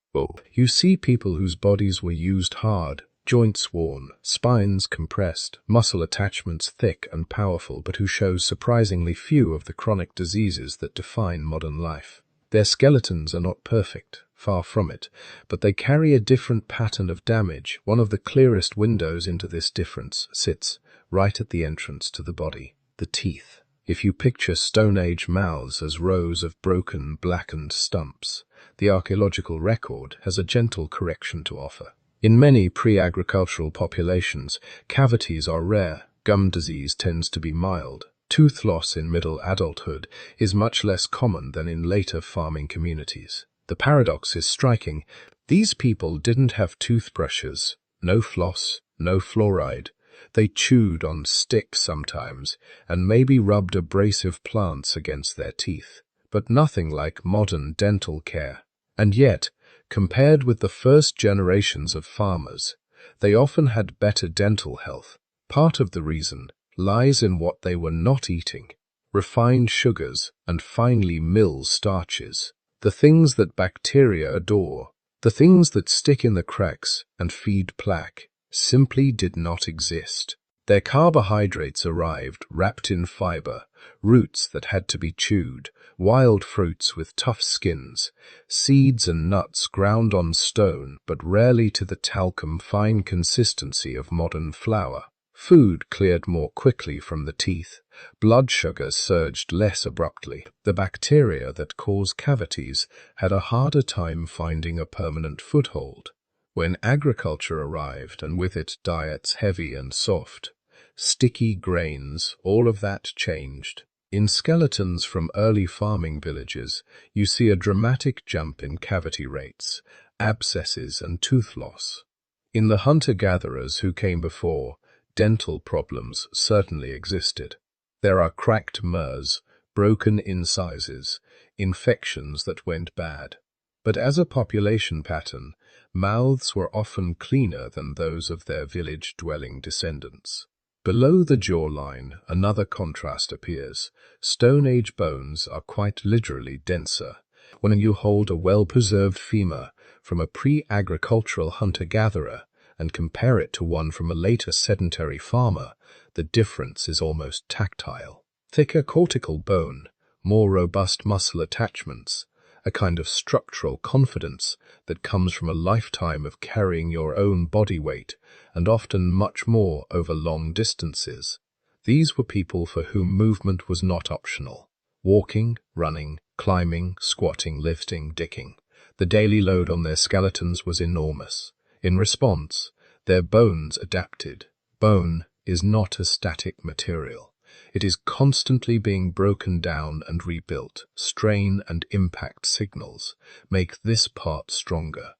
You see people whose bodies were used hard, joints worn, spines compressed, muscle attachments thick and powerful, but who show surprisingly few of the chronic diseases that define modern life. Their skeletons are not perfect, far from it, but they carry a different pattern of damage. One of the clearest windows into this difference sits right at the entrance to the body, the teeth. If you picture Stone Age mouths as rows of broken, blackened stumps, the archaeological record has a gentle correction to offer. In many pre-agricultural populations, cavities are rare. Gum disease tends to be mild. Tooth loss in middle adulthood is much less common than in later farming communities. The paradox is striking. These people didn't have toothbrushes, no floss, no fluoride. They chewed on sticks sometimes, and maybe rubbed abrasive plants against their teeth, but nothing like modern dental care. And yet, compared with the first generations of farmers, they often had better dental health. Part of the reason lies in what they were not eating: refined sugars and finely milled starches, the things that bacteria adore, the things that stick in the cracks and feed plaque, simply did not exist. Their carbohydrates arrived wrapped in fiber, roots that had to be chewed, wild fruits with tough skins, seeds and nuts ground on stone but rarely to the talcum fine consistency of modern flour. Food cleared more quickly from the teeth. Blood sugar surged less abruptly. The bacteria that cause cavities had a harder time finding a permanent foothold. When agriculture arrived, and with it diets heavy and soft, sticky grains, all of that changed. In skeletons from early farming villages, you see a dramatic jump in cavity rates, abscesses and tooth loss. In the hunter-gatherers who came before, dental problems certainly existed. There are cracked murs, broken incisors, infections that went bad. But as a population pattern, Mouths were often cleaner than those of their village-dwelling descendants. Below the jawline, another contrast appears. Stone Age bones are quite literally denser. When you hold a well-preserved femur from a pre-agricultural hunter-gatherer and compare it to one from a later sedentary farmer, the difference is almost tactile. Thicker cortical bone, more robust muscle attachments, a kind of structural confidence that comes from a lifetime of carrying your own body weight, and often much more over long distances. These were people for whom movement was not optional. Walking, running, climbing, squatting, lifting, digging. The daily load on their skeletons was enormous. In response, their bones adapted. Bone is not a static material. It is constantly being broken down and rebuilt. Strain and impact signals make this part stronger,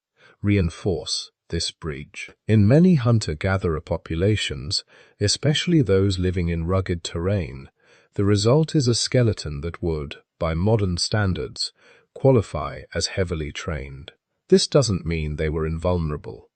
reinforce this bridge. In many hunter-gatherer populations, especially those living in rugged terrain, the result is a skeleton that would, by modern standards, qualify as heavily trained. This doesn't mean they were invulnerable.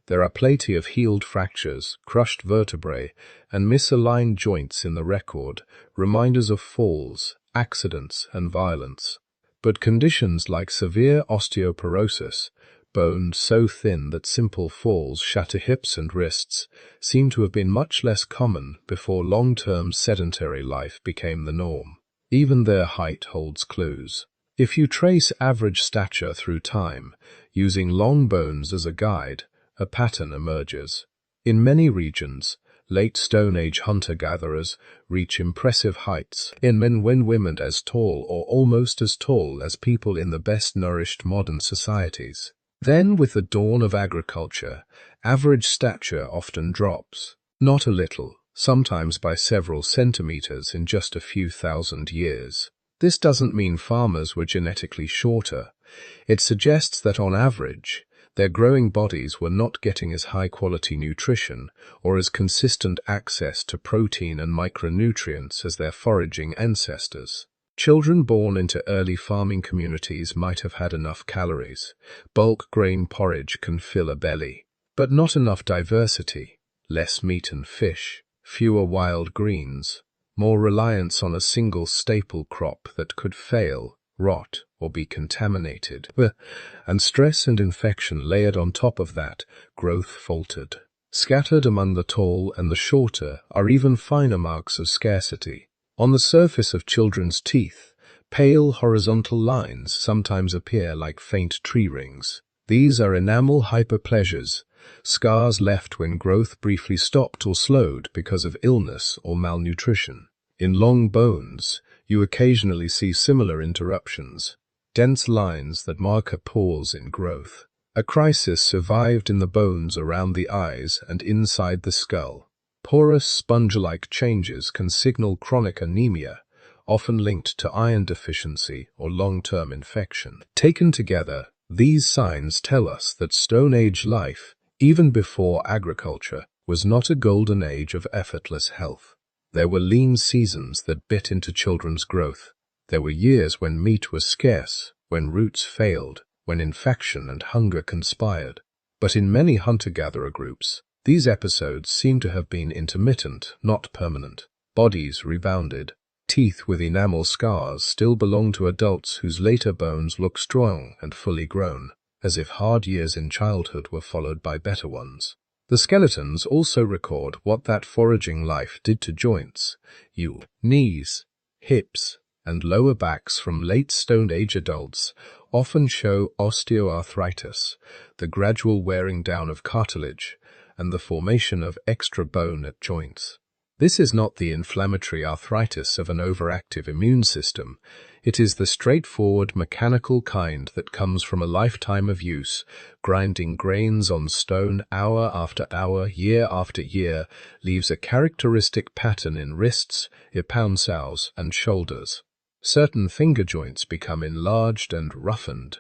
There are plenty of healed fractures, crushed vertebrae, and misaligned joints in the record, reminders of falls, accidents, and violence. But conditions like severe osteoporosis, bone so thin that simple falls shatter hips and wrists, seem to have been much less common before long-term sedentary life became the norm. Even their height holds clues. If you trace average stature through time, using long bones as a guide, a pattern emerges. In many regions, late Stone Age hunter-gatherers reach impressive heights. In men when women as tall or almost as tall as people in the best-nourished modern societies. Then, with the dawn of agriculture, average stature often drops. Not a little, sometimes by several centimeters in just a few thousand years. This doesn't mean farmers were genetically shorter. It suggests that on average, their growing bodies were not getting as high-quality nutrition or as consistent access to protein and micronutrients as their foraging ancestors. Children born into early farming communities might have had enough calories. Bulk grain porridge can fill a belly, but not enough diversity. Less meat and fish, fewer wild greens, more reliance on a single staple crop that could fail, rot, or be contaminated. And stress and infection layered on top of that, growth faltered. Scattered among the tall and the shorter are even finer marks of scarcity. On the surface of children's teeth, pale horizontal lines sometimes appear like faint tree rings. These are enamel hyperplasias, scars left when growth briefly stopped or slowed because of illness or malnutrition. In long bones, you occasionally see similar interruptions, dense lines that mark a pause in growth. A crisis survived in the bones around the eyes and inside the skull. Porous sponge-like changes can signal chronic anemia, often linked to iron deficiency or long-term infection. Taken together, these signs tell us that Stone Age life, even before agriculture, was not a golden age of effortless health. There were lean seasons that bit into children's growth. There were years when meat was scarce, when roots failed, when infection and hunger conspired. But in many hunter-gatherer groups, these episodes seem to have been intermittent, not permanent. Bodies rebounded. Teeth with enamel scars still belong to adults whose later bones look strong and fully grown, as if hard years in childhood were followed by better ones. The skeletons also record what that foraging life did to joints. Knees, hips, and lower backs from late Stone Age adults often show osteoarthritis, the gradual wearing down of cartilage, and the formation of extra bone at joints. This is not the inflammatory arthritis of an overactive immune system. It is the straightforward mechanical kind that comes from a lifetime of use, grinding grains on stone hour after hour, year after year, leaves a characteristic pattern in wrists, ipaunsals, and shoulders. Certain finger joints become enlarged and roughened.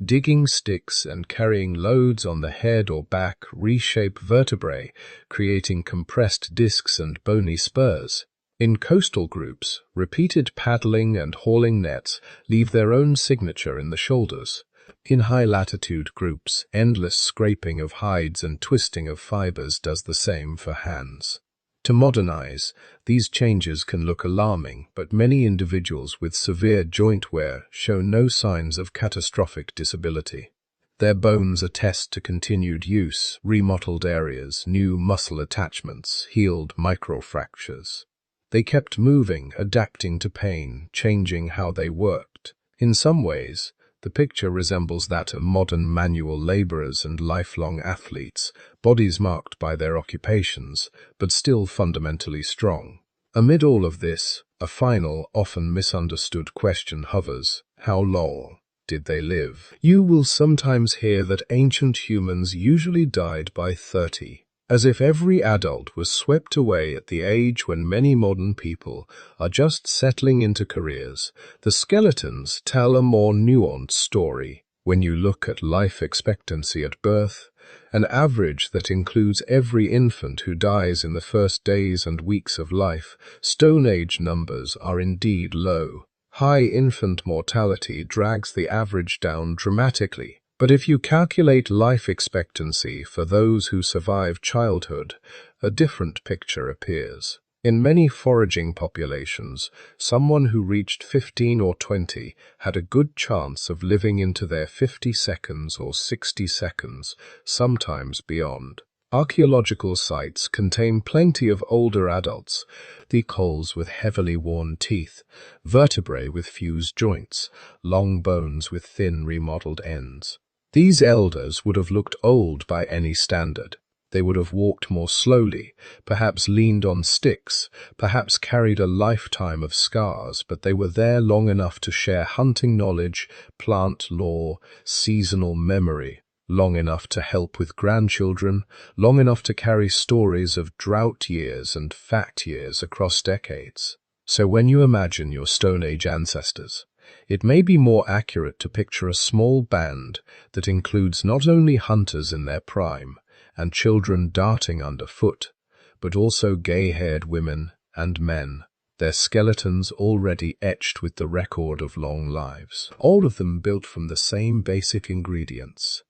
Digging sticks and carrying loads on the head or back reshape vertebrae, creating compressed discs and bony spurs. In coastal groups, repeated paddling and hauling nets leave their own signature in the shoulders. In high-latitude groups, endless scraping of hides and twisting of fibers does the same for hands. To modernize, these changes can look alarming, but many individuals with severe joint wear show no signs of catastrophic disability. Their bones attest to continued use, remodeled areas, new muscle attachments, healed microfractures. They kept moving, adapting to pain, changing how they worked. In some ways, the picture resembles that of modern manual laborers and lifelong athletes, bodies marked by their occupations, but still fundamentally strong. Amid all of this, a final, often misunderstood question hovers: how long did they live? You will sometimes hear that ancient humans usually died by 30, as if every adult was swept away at the age when many modern people are just settling into careers. The skeletons tell a more nuanced story. When you look at life expectancy at birth, an average that includes every infant who dies in the first days and weeks of life, Stone Age numbers are indeed low. High infant mortality drags the average down dramatically. But if you calculate life expectancy for those who survive childhood, a different picture appears. In many foraging populations, someone who reached 15 or 20 had a good chance of living into their 50 seconds or 60 seconds, sometimes beyond. Archaeological sites contain plenty of older adults, the skulls with heavily worn teeth, vertebrae with fused joints, long bones with thin remodeled ends. These elders would have looked old by any standard. They would have walked more slowly, perhaps leaned on sticks, perhaps carried a lifetime of scars, but they were there long enough to share hunting knowledge, plant lore, seasonal memory, long enough to help with grandchildren, long enough to carry stories of drought years and fat years across decades. So when you imagine your Stone Age ancestors, it may be more accurate to picture a small band that includes not only hunters in their prime and children darting underfoot, but also gay-haired women and men, their skeletons already etched with the record of long lives. All of them built from the same basic ingredients: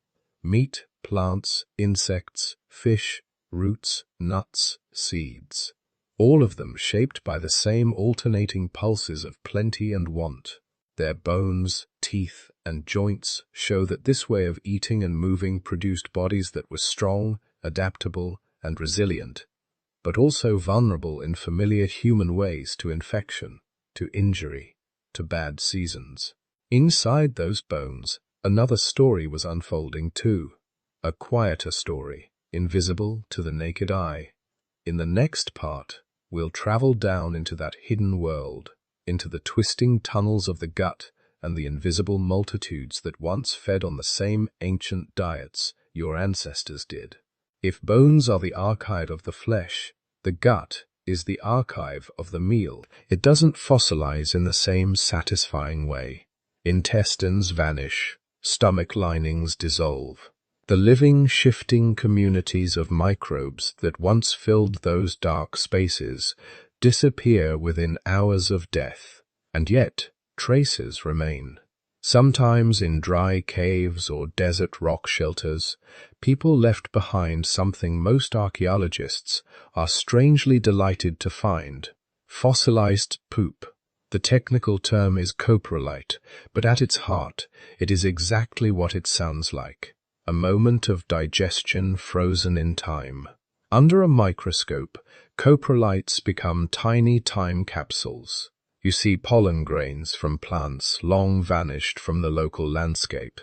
meat, plants, insects, fish, roots, nuts, seeds. All of them shaped by the same alternating pulses of plenty and want. Their bones, teeth, and joints show that this way of eating and moving produced bodies that were strong, adaptable, and resilient, but also vulnerable in familiar human ways to infection, to injury, to bad seasons. Inside those bones, another story was unfolding too, a quieter story, invisible to the naked eye. In the next part, we'll travel down into that hidden world, into the twisting tunnels of the gut and the invisible multitudes that once fed on the same ancient diets your ancestors did. If bones are the archive of the flesh, the gut is the archive of the meal. It doesn't fossilize in the same satisfying way. Intestines vanish, stomach linings dissolve. The living, shifting communities of microbes that once filled those dark spaces disappear within hours of death, and yet traces remain. Sometimes in dry caves or desert rock shelters, people left behind something most archaeologists are strangely delighted to find: fossilized poop. The technical term is coprolite, but at its heart, it is exactly what it sounds like: a moment of digestion frozen in time. Under a microscope, coprolites become tiny time capsules. You see pollen grains from plants long vanished from the local landscape,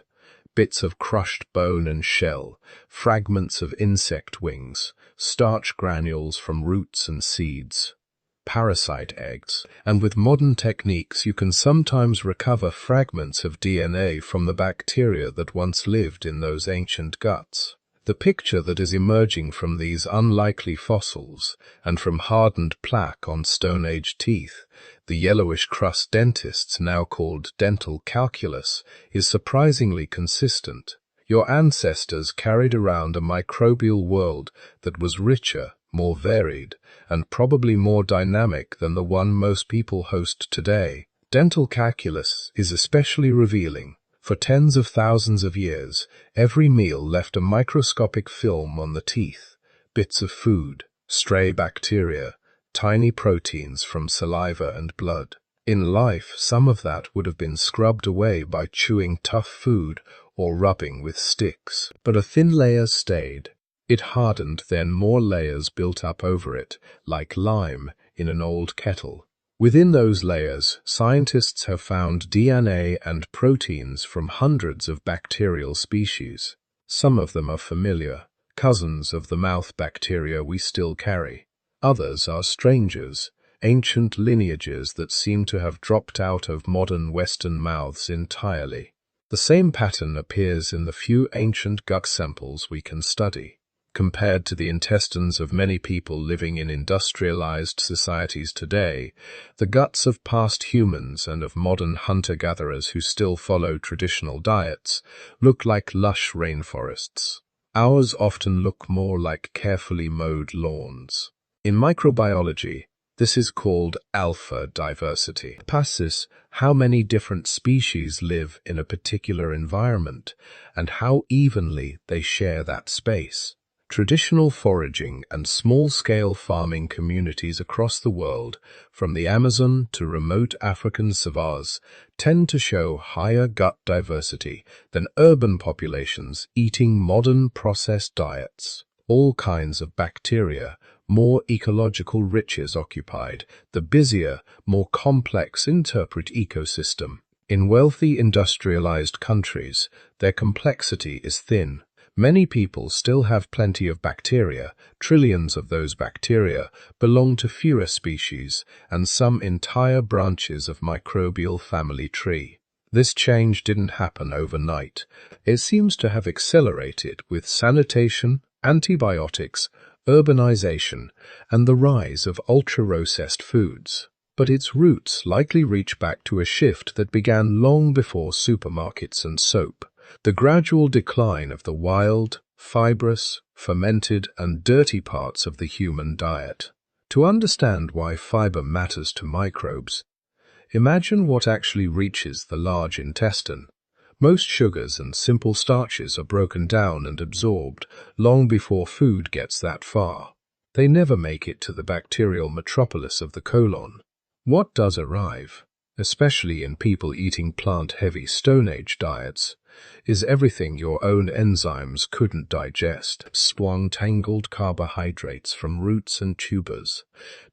bits of crushed bone and shell, fragments of insect wings, starch granules from roots and seeds, parasite eggs, and with modern techniques you can sometimes recover fragments of DNA from the bacteria that once lived in those ancient guts. The picture that is emerging from these unlikely fossils and from hardened plaque on Stone Age teeth, the yellowish crust dentists now called dental calculus, is surprisingly consistent. Your ancestors carried around a microbial world that was richer, more varied, and probably more dynamic than the one most people host today. Dental calculus is especially revealing. For tens of thousands of years, every meal left a microscopic film on the teeth, bits of food, stray bacteria, tiny proteins from saliva and blood. In life, some of that would have been scrubbed away by chewing tough food or rubbing with sticks. But a thin layer stayed. It hardened, then more layers built up over it, like lime in an old kettle. Within those layers, scientists have found DNA and proteins from hundreds of bacterial species. Some of them are familiar, cousins of the mouth bacteria we still carry. Others are strangers, ancient lineages that seem to have dropped out of modern Western mouths entirely. The same pattern appears in the few ancient gut samples we can study. Compared to the intestines of many people living in industrialized societies today, the guts of past humans and of modern hunter-gatherers who still follow traditional diets look like lush rainforests. Ours often look more like carefully mowed lawns. In microbiology, this is called alpha diversity. Passes how many different species live in a particular environment and how evenly they share that space. Traditional foraging and small-scale farming communities across the world, from the Amazon to remote African savannahs, tend to show higher gut diversity than urban populations eating modern processed diets. All kinds of bacteria, more ecological riches occupied, the busier, more complex interpret ecosystem. In wealthy industrialized countries, their complexity is thin. Many people still have plenty of bacteria. Trillions of those bacteria belong to fewer species and some entire branches of microbial family tree. This change didn't happen overnight. It seems to have accelerated with sanitation, antibiotics, urbanization, and the rise of ultra-processed foods. But its roots likely reach back to a shift that began long before supermarkets and soap. The gradual decline of the wild, fibrous, fermented, and dirty parts of the human diet. To understand why fiber matters to microbes, imagine what actually reaches the large intestine. Most sugars and simple starches are broken down and absorbed long before food gets that far. They never make it to the bacterial metropolis of the colon. What does arrive, especially in people eating plant-heavy Stone Age diets, is everything your own enzymes couldn't digest. Strong tangled carbohydrates from roots and tubers,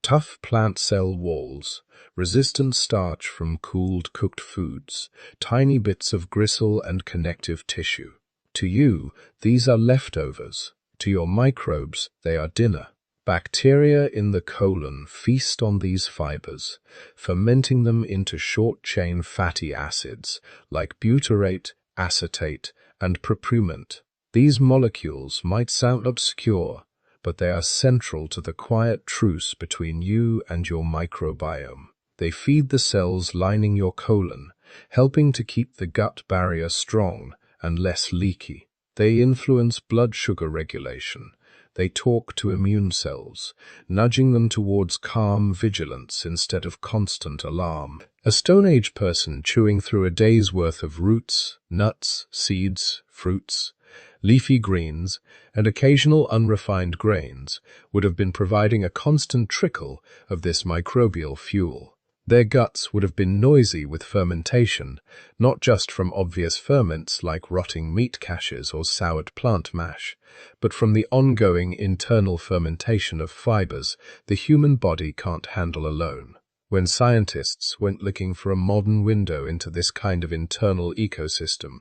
tough plant cell walls, resistant starch from cooled cooked foods, tiny bits of gristle and connective tissue. To you, these are leftovers. To your microbes, they are dinner. Bacteria in the colon feast on these fibers, fermenting them into short-chain fatty acids like butyrate, acetate, and propionate. These molecules might sound obscure, but they are central to the quiet truce between you and your microbiome. They feed the cells lining your colon, helping to keep the gut barrier strong and less leaky. They influence blood sugar regulation. They talk to immune cells, nudging them towards calm vigilance instead of constant alarm. A Stone Age person chewing through a day's worth of roots, nuts, seeds, fruits, leafy greens, and occasional unrefined grains would have been providing a constant trickle of this microbial fuel. Their guts would have been noisy with fermentation, not just from obvious ferments like rotting meat caches or soured plant mash, but from the ongoing internal fermentation of fibers the human body can't handle alone. When scientists went looking for a modern window into this kind of internal ecosystem,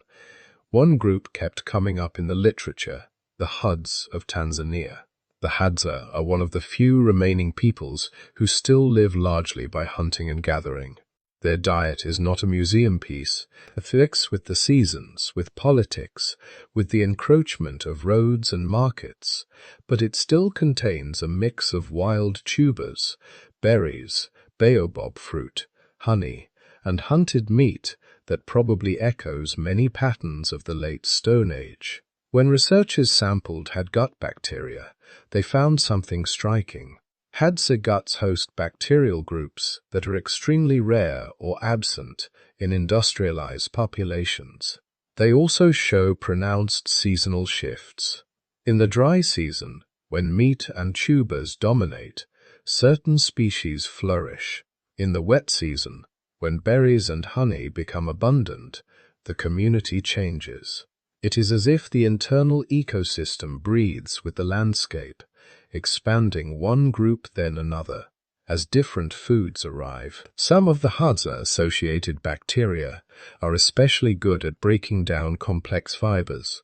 one group kept coming up in the literature, the Huds of Tanzania. The Hadza are one of the few remaining peoples who still live largely by hunting and gathering. Their diet is not a museum piece, a fix with the seasons, with politics, with the encroachment of roads and markets, but it still contains a mix of wild tubers, berries, baobab fruit, honey, and hunted meat that probably echoes many patterns of the late Stone Age. When researchers sampled had gut bacteria, they found something striking. Hadza guts host bacterial groups that are extremely rare or absent in industrialized populations. They also show pronounced seasonal shifts. In the dry season, when meat and tubers dominate, certain species flourish. In the wet season, when berries and honey become abundant, the community changes. It is as if the internal ecosystem breathes with the landscape, expanding one group then another. As different foods arrive, some of the Hadza-associated bacteria are especially good at breaking down complex fibers.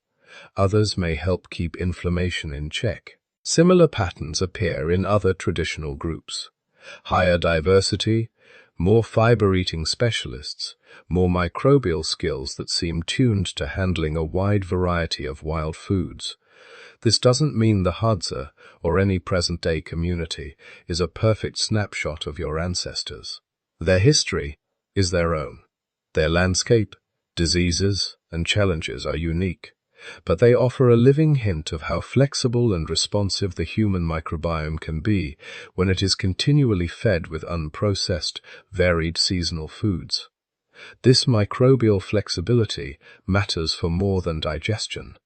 Others may help keep inflammation in check. Similar patterns appear in other traditional groups. Higher diversity, more fiber-eating specialists, more microbial skills that seem tuned to handling a wide variety of wild foods. This doesn't mean the Hadza, or any present-day community, is a perfect snapshot of your ancestors. Their history is their own. Their landscape, diseases, and challenges are unique, but they offer a living hint of how flexible and responsive the human microbiome can be when it is continually fed with unprocessed, varied seasonal foods. This microbial flexibility matters for more than digestion.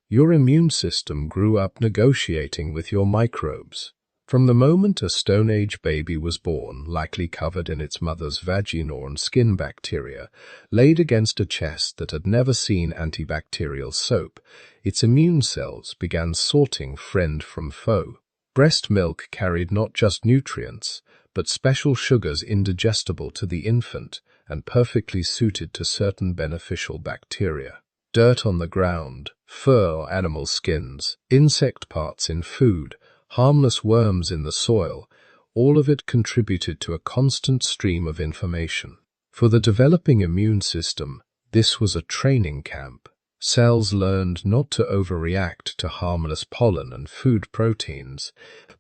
Your immune system grew up negotiating with your microbes. From the moment a Stone Age baby was born, likely covered in its mother's vaginal skin bacteria, laid against a chest that had never seen antibacterial soap, its immune cells began sorting friend from foe. Breast milk carried not just nutrients, but special sugars indigestible to the infant and perfectly suited to certain beneficial bacteria. Dirt on the ground, fur or animal skins, insect parts in food, harmless worms in the soil, all of it contributed to a constant stream of information. For the developing immune system, this was a training camp. Cells learned not to overreact to harmless pollen and food proteins.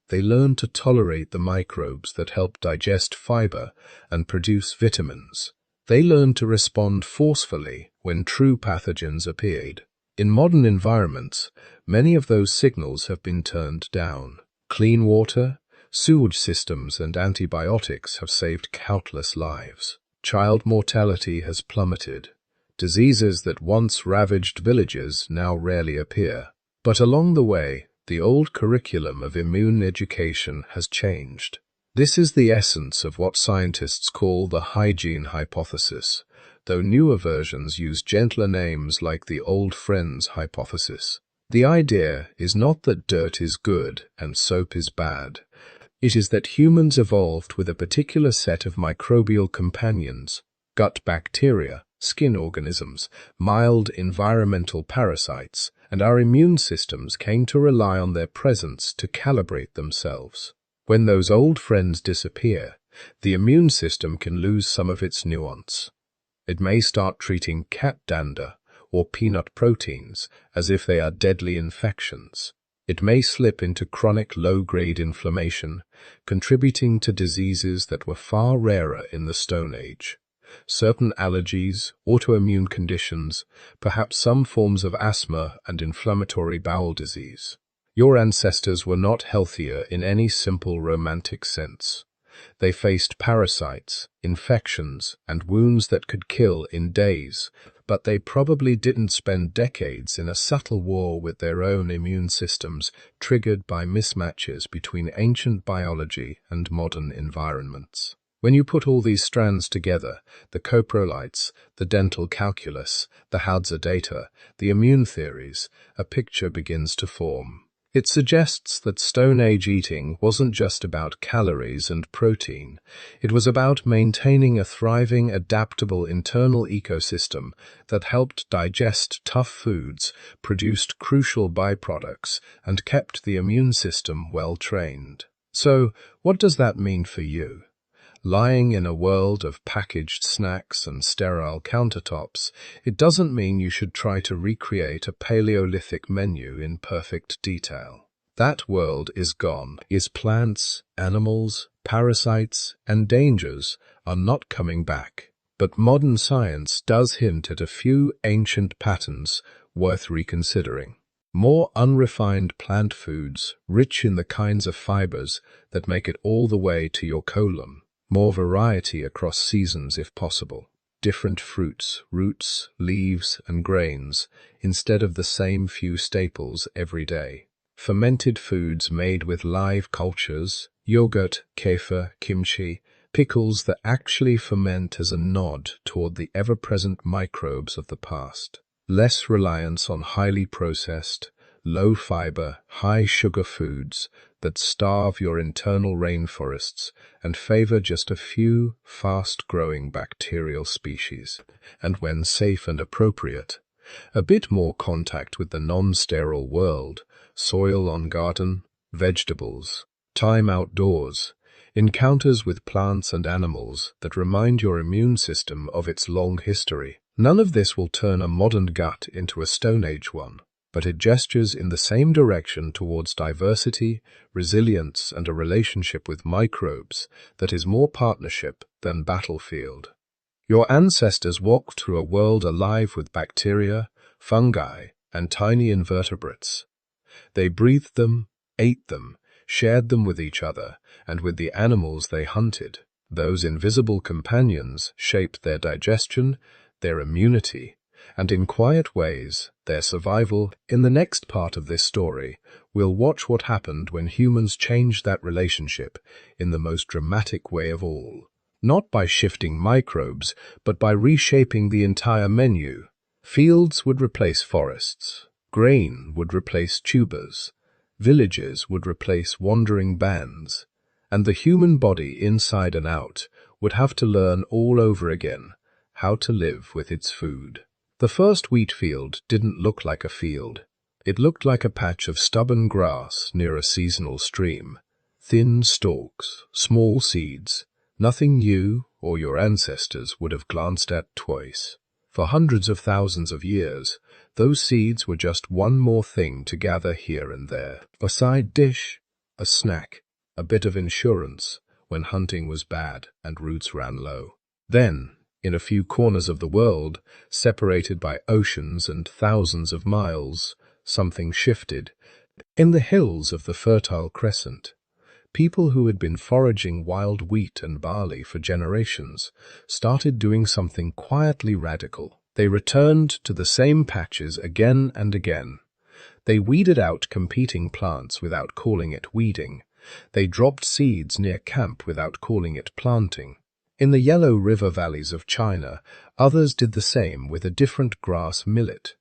They learned to tolerate the microbes that help digest fiber and produce vitamins. They learned to respond forcefully when true pathogens appeared. In modern environments, many of those signals have been turned down. Clean water, sewage systems, and antibiotics have saved countless lives. Child mortality has plummeted. Diseases that once ravaged villages now rarely appear. But along the way, the old curriculum of immune education has changed. This is the essence of what scientists call the hygiene hypothesis, though newer versions use gentler names like the old friends hypothesis. The idea is not that dirt is good and soap is bad. It is that humans evolved with a particular set of microbial companions, gut bacteria, skin organisms, mild environmental parasites, and our immune systems came to rely on their presence to calibrate themselves. When those old friends disappear, the immune system can lose some of its nuance. It may start treating cat dander or peanut proteins as if they are deadly infections. It may slip into chronic low-grade inflammation, contributing to diseases that were far rarer in the Stone Age. Certain allergies, autoimmune conditions, perhaps some forms of asthma and inflammatory bowel disease. Your ancestors were not healthier in any simple romantic sense. They faced parasites, infections, and wounds that could kill in days, but they probably didn't spend decades in a subtle war with their own immune systems, triggered by mismatches between ancient biology and modern environments. When you put all these strands together, the coprolites, the dental calculus, the Hadza data, the immune theories, a picture begins to form. It suggests that Stone Age eating wasn't just about calories and protein. It was about maintaining a thriving, adaptable internal ecosystem that helped digest tough foods, produced crucial byproducts, and kept the immune system well trained. So, what does that mean for you? Lying in a world of packaged snacks and sterile countertops, it doesn't mean you should try to recreate a Paleolithic menu in perfect detail. That world is gone. Its plants, animals, parasites, and dangers are not coming back. But modern science does hint at a few ancient patterns worth reconsidering. More unrefined plant foods, rich in the kinds of fibers that make it all the way to your colon. More variety across seasons if possible. Different fruits, roots, leaves, and grains, instead of the same few staples every day. Fermented foods made with live cultures, yogurt, kefir, kimchi, pickles that actually ferment as a nod toward the ever-present microbes of the past. Less reliance on highly processed, low-fiber, high-sugar foods that starve your internal rainforests and favor just a few fast-growing bacterial species. And when safe and appropriate, a bit more contact with the non-sterile world, soil on garden, vegetables, time outdoors, encounters with plants and animals that remind your immune system of its long history. None of this will turn a modern gut into a Stone Age one, but it gestures in the same direction towards diversity, resilience, and a relationship with microbes that is more partnership than battlefield. Your ancestors walked through a world alive with bacteria, fungi, and tiny invertebrates. They breathed them, ate them, shared them with each other and with the animals they hunted. Those invisible companions shaped their digestion, their immunity, and in quiet ways, their survival. In the next part of this story, we'll watch what happened when humans changed that relationship in the most dramatic way of all. Not by shifting microbes, but by reshaping the entire menu. Fields would replace forests. Grain would replace tubers. Villages would replace wandering bands. And the human body, inside and out, would have to learn all over again how to live with its food. The first wheat field didn't look like a field. It looked like a patch of stubborn grass near a seasonal stream. Thin stalks, small seeds, nothing you or your ancestors would have glanced at twice. For hundreds of thousands of years, those seeds were just one more thing to gather here and there. A side dish, a snack, a bit of insurance when hunting was bad and roots ran low. Then, in a few corners of the world, separated by oceans and thousands of miles, something shifted. In the hills of the Fertile Crescent, people who had been foraging wild wheat and barley for generations started doing something quietly radical. They returned to the same patches again and again. They weeded out competing plants without calling it weeding. They dropped seeds near camp without calling it planting. In the yellow river valleys of China, others did the same with a different grass millet.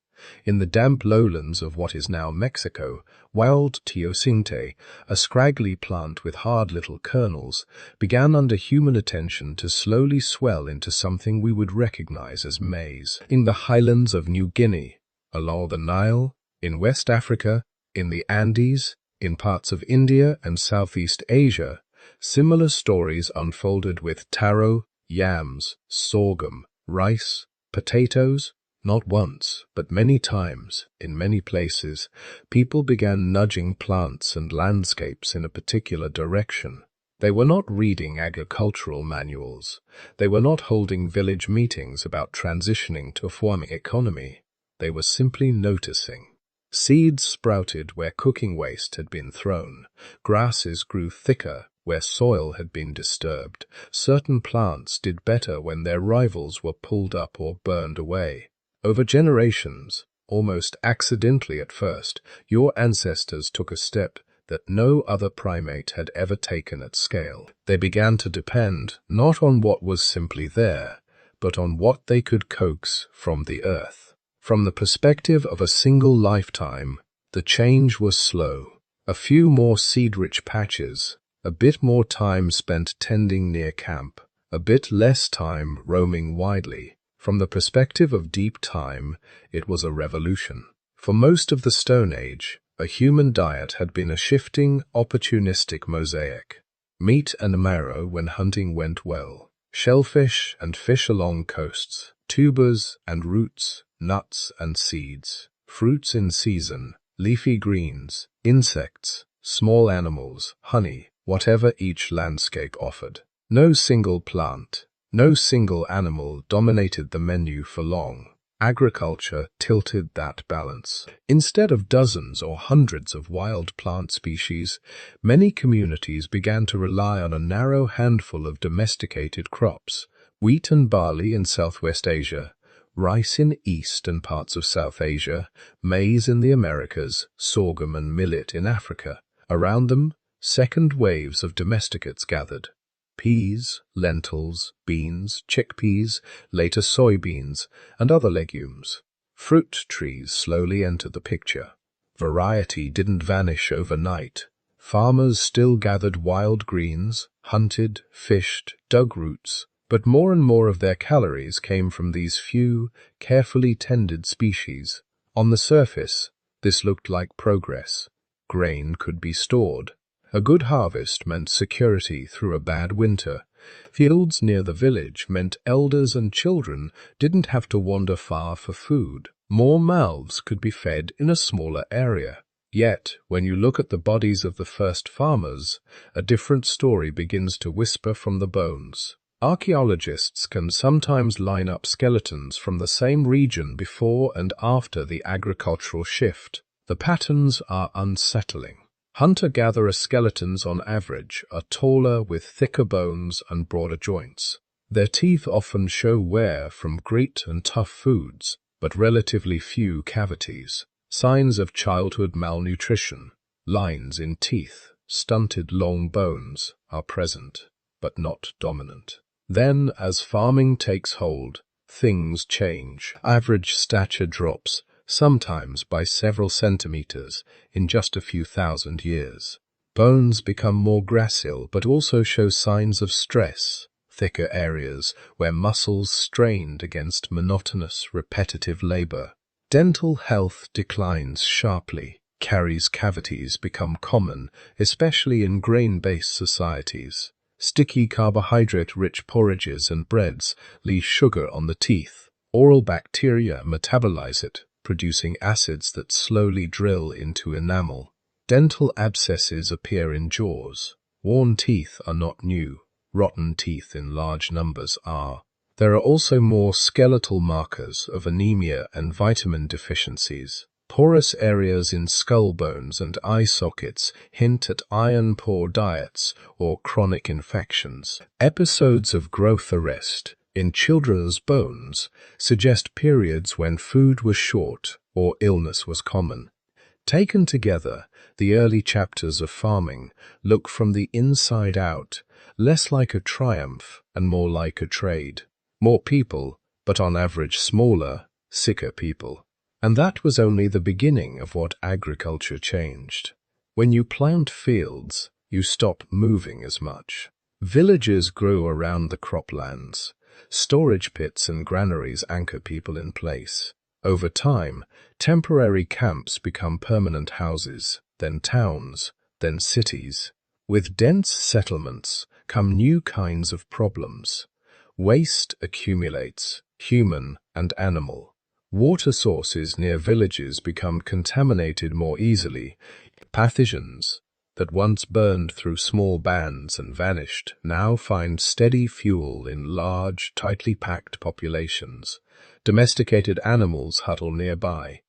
In the damp lowlands of what is now Mexico, wild teosinte, a scraggly plant with hard little kernels, began under human attention to slowly swell into something we would recognize as maize. In the highlands of New Guinea, along the Nile, in West Africa, in the Andes, in parts of India and Southeast Asia, similar stories unfolded with taro, yams, sorghum, rice, potatoes. Not once, but many times, in many places, people began nudging plants and landscapes in a particular direction. They were not reading agricultural manuals. They were not holding village meetings about transitioning to a farming economy. They were simply noticing. Seeds sprouted where cooking waste had been thrown. Grasses grew thicker where soil had been disturbed. Certain plants did better when their rivals were pulled up or burned away. Over generations, almost accidentally at first, your ancestors took a step that no other primate had ever taken at scale. They began to depend not on what was simply there, but on what they could coax from the earth. From the perspective of a single lifetime, the change was slow. A few more seed-rich patches, a bit more time spent tending near camp, a bit less time roaming widely. From the perspective of deep time, it was a revolution. For most of the Stone Age, a human diet had been a shifting, opportunistic mosaic. Meat and marrow when hunting went well, shellfish and fish along coasts, tubers and roots, nuts and seeds, fruits in season, leafy greens, insects, small animals, honey, whatever each landscape offered. No single plant, no single animal dominated the menu for long. Agriculture tilted that balance. Instead of dozens or hundreds of wild plant species, many communities began to rely on a narrow handful of domesticated crops: wheat and barley in Southwest Asia, rice in East and parts of South Asia, maize in the Americas, sorghum and millet in Africa. Around them, second waves of domesticates gathered: peas, lentils, beans, chickpeas, later soybeans, and other legumes. Fruit trees slowly entered the picture. Variety didn't vanish overnight. Farmers still gathered wild greens, hunted, fished, dug roots, but more and more of their calories came from these few, carefully tended species. On the surface, this looked like progress. Grain could be stored. A good harvest meant security through a bad winter. Fields near the village meant elders and children didn't have to wander far for food. More mouths could be fed in a smaller area. Yet, when you look at the bodies of the first farmers, a different story begins to whisper from the bones. Archaeologists can sometimes line up skeletons from the same region before and after the agricultural shift. The patterns are unsettling. Hunter-gatherer skeletons on average are taller with thicker bones and broader joints. Their teeth often show wear from grit and tough foods, but relatively few cavities. Signs of childhood malnutrition, lines in teeth, stunted long bones are present, but not dominant. Then, as farming takes hold, things change. Average stature drops, sometimes by several centimeters, in just a few thousand years. Bones become more gracile but also show signs of stress, thicker areas where muscles strained against monotonous, repetitive labor. Dental health declines sharply. Caries cavities become common, especially in grain-based societies. Sticky carbohydrate-rich porridges and breads leave sugar on the teeth. Oral bacteria metabolize it, producing acids that slowly drill into enamel. Dental abscesses appear in jaws. Worn teeth are not new. Rotten teeth in large numbers are. There are also more skeletal markers of anemia and vitamin deficiencies. Porous areas in skull bones and eye sockets hint at iron-poor diets or chronic infections. Episodes of growth arrest in children's bones suggest periods when food was short or illness was common. Taken together, the early chapters of farming look from the inside out, less like a triumph and more like a trade. More people, but on average smaller, sicker people. And that was only the beginning of what agriculture changed. When you plant fields, you stop moving as much. Villages grew around the croplands. Storage pits and granaries anchor people in place. Over time, temporary camps become permanent houses, then towns, then cities. With dense settlements come new kinds of problems. Waste accumulates, human and animal. Water sources near villages become contaminated more easily. Pathogens that once burned through small bands and vanished now find steady fuel in large, tightly packed populations. Domesticated animals huddle nearby.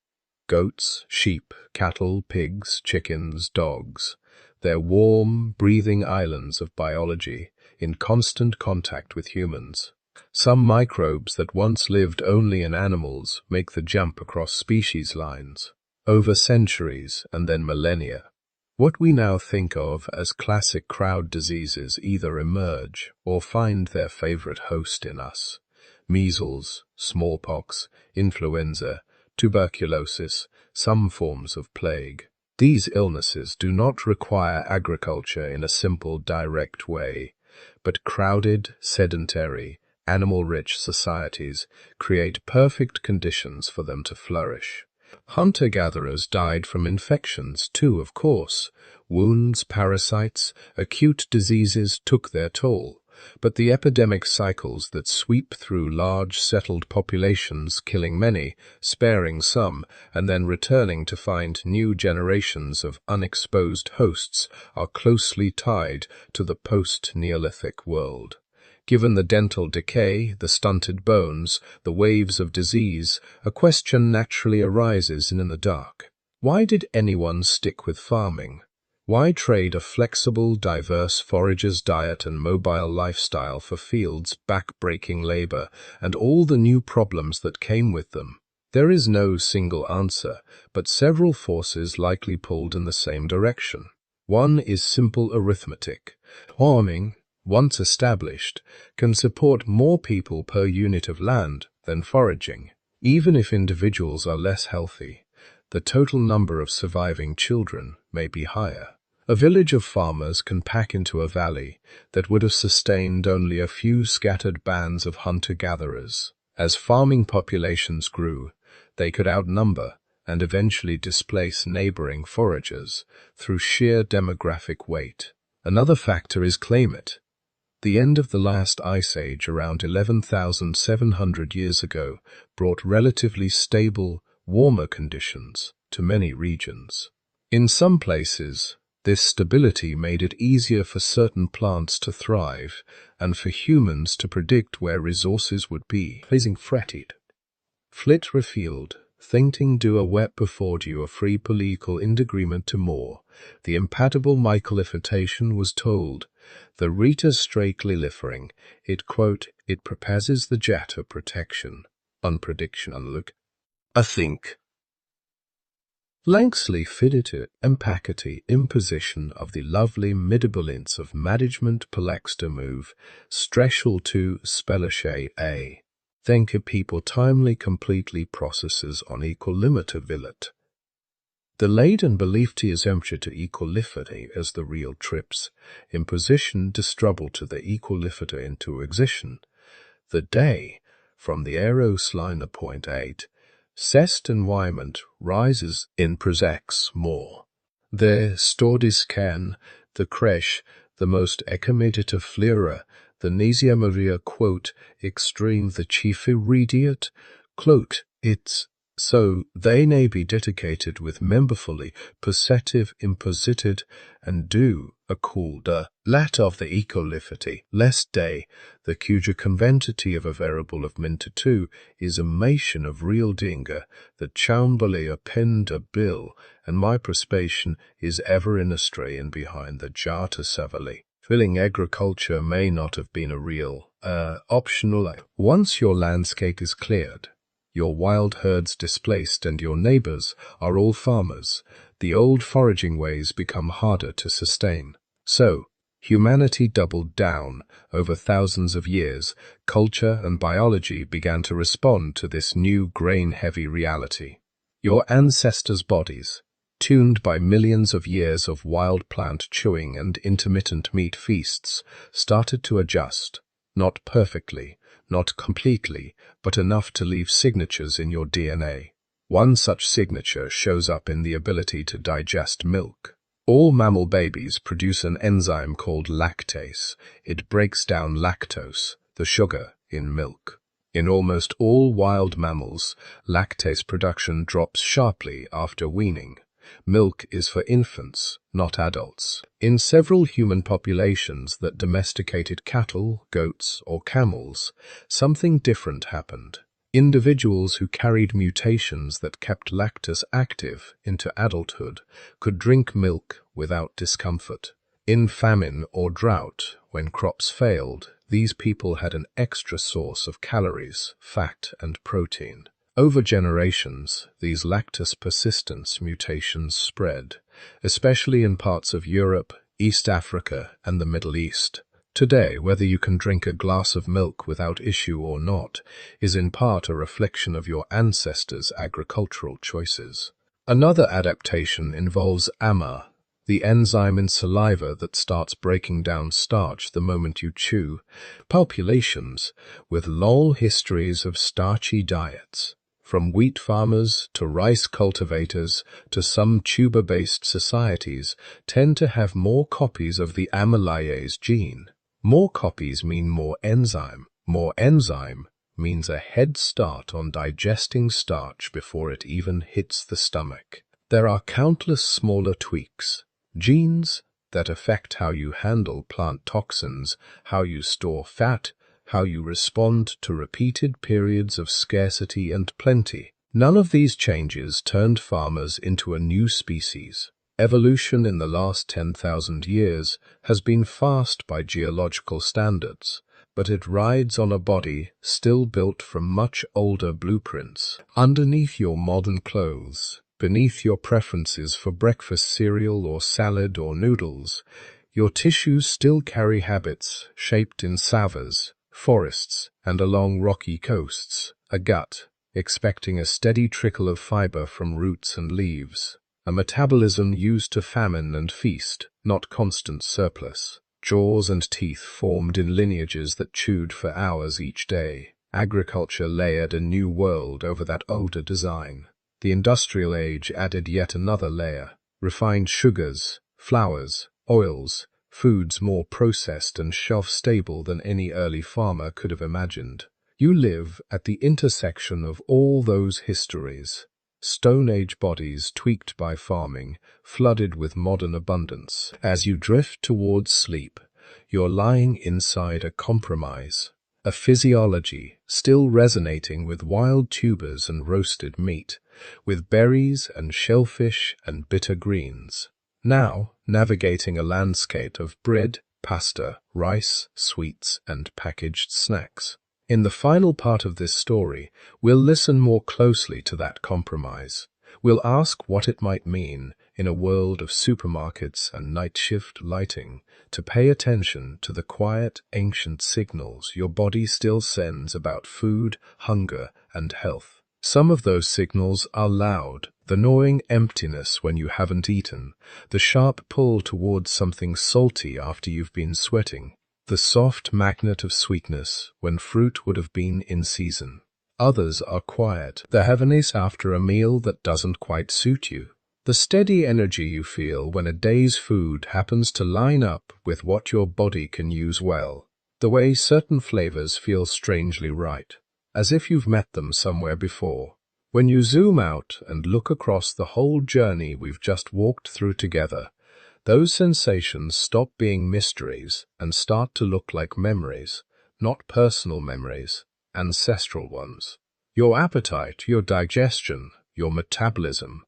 Goats, sheep, cattle, pigs, chickens, dogs. They're warm, breathing islands of biology in constant contact with humans. Some microbes that once lived only in animals make the jump across species lines. Over centuries and then millennia, what we now think of as classic crowd diseases either emerge or find their favorite host in us. Measles, smallpox, influenza, tuberculosis, some forms of plague. These illnesses do not require agriculture in a simple, direct way, but crowded, sedentary, animal-rich societies create perfect conditions for them to flourish. Hunter-gatherers died from infections too, of course. Wounds, parasites, acute diseases took their toll, but the epidemic cycles that sweep through large settled populations, killing many, sparing some, and then returning to find new generations of unexposed hosts, are closely tied to the post-Neolithic world. Given the dental decay, the stunted bones, the waves of disease, a question naturally arises in the dark. Why did anyone stick with farming? Why trade a flexible, diverse forager's diet and mobile lifestyle for fields, back-breaking labor, and all the new problems that came with them? There is no single answer, but several forces likely pulled in the same direction. One is simple arithmetic. Farming, once established, can support more people per unit of land than foraging. Even if individuals are less healthy, the total number of surviving children may be higher. A village of farmers can pack into a valley that would have sustained only a few scattered bands of hunter-gatherers. As farming populations grew, they could outnumber and eventually displace neighboring foragers through sheer demographic weight. Another factor is climate. The end of the last ice age around 11,700 years ago brought relatively stable, warmer conditions to many regions. In some places, this stability made it easier for certain plants to thrive and for humans to predict where resources would be. Flit refield, thinking do a wet before you a free political indagreement to more. The impatible Michaelification was told, the Rita straighly liffering, it proposes the jet of protection, unprediction unlook. I think. Lanxley fitted empacity imposition of the lovely midabalance of management pelexter move, streshal to spellishay a. Think a people timely completely processes on equal limiter villet. The laden belief is empty to equalifity as the real trips, imposition distrubble to the equalifiter into excision. The day, from the aerosliner point 8, Cest environment rises in prosex more. The stordis can, the creche, the most accommodative flera, the Nesia Maria extreme the chief irradiate, it's so they may be dedicated with memberfully, perceptive, imposited, and do a cool lat of the ecolifity, less day, the cuja conventity of a variable of minter 2 is a mation of real dinger, the chaumbale append a bill, and my prospation is ever in astray and behind the jata savali. Filling agriculture may not have been a real, optional. Once your landscape is cleared, your wild herds displaced and your neighbors are all farmers, the old foraging ways become harder to sustain. So, humanity doubled down. Over thousands of years, culture and biology began to respond to this new grain-heavy reality. Your ancestors' bodies, tuned by millions of years of wild plant chewing and intermittent meat feasts, started to adjust, not perfectly, not completely, but enough to leave signatures in your DNA. One such signature shows up in the ability to digest milk. All mammal babies produce an enzyme called lactase. It breaks down lactose, the sugar, in milk. In almost all wild mammals, lactase production drops sharply after weaning. Milk is for infants, not adults. In several human populations that domesticated cattle, goats, or camels, something different happened. Individuals who carried mutations that kept lactase active into adulthood could drink milk without discomfort. In famine or drought, when crops failed, these people had an extra source of calories, fat, and protein. Over generations, these lactase persistence mutations spread, especially in parts of Europe, East Africa, and the Middle East. Today, whether you can drink a glass of milk without issue or not, is in part a reflection of your ancestors' agricultural choices. Another adaptation involves AMA, the enzyme in saliva that starts breaking down starch the moment you chew. Populations with long histories of starchy diets, from wheat farmers to rice cultivators to some tuber-based societies, tend to have more copies of the amylase gene. More copies mean more enzyme. More enzyme means a head start on digesting starch before it even hits the stomach. There are countless smaller tweaks, genes that affect how you handle plant toxins, how you store fat, how you respond to repeated periods of scarcity and plenty. None of these changes turned farmers into a new species. Evolution in the last 10,000 years has been fast by geological standards, but it rides on a body still built from much older blueprints. Underneath your modern clothes, beneath your preferences for breakfast cereal or salad or noodles, your tissues still carry habits shaped in savannahs, forests, and along rocky coasts. A gut, expecting a steady trickle of fiber from roots and leaves. A metabolism used to famine and feast, not constant surplus. Jaws and teeth formed in lineages that chewed for hours each day. Agriculture layered a new world over that older design. The industrial age added yet another layer. Refined sugars, flours, oils, foods more processed and shelf-stable than any early farmer could have imagined. You live at the intersection of all those histories. Stone Age bodies tweaked by farming, flooded with modern abundance. As you drift towards sleep, you're lying inside a compromise, a physiology still resonating with wild tubers and roasted meat, with berries and shellfish and bitter greens. Now, navigating a landscape of bread, pasta, rice, sweets, and packaged snacks. In the final part of this story, we'll listen more closely to that compromise. We'll ask what it might mean, in a world of supermarkets and night shift lighting, to pay attention to the quiet, ancient signals your body still sends about food, hunger, and health. Some of those signals are loud, the gnawing emptiness when you haven't eaten, the sharp pull towards something salty after you've been sweating, the soft magnet of sweetness when fruit would have been in season. Others are quiet, the heaviness after a meal that doesn't quite suit you, the steady energy you feel when a day's food happens to line up with what your body can use well, the way certain flavors feel strangely right, as if you've met them somewhere before. When you zoom out and look across the whole journey we've just walked through together, those sensations stop being mysteries and start to look like memories, not personal memories, ancestral ones. Your appetite, your digestion, your metabolism,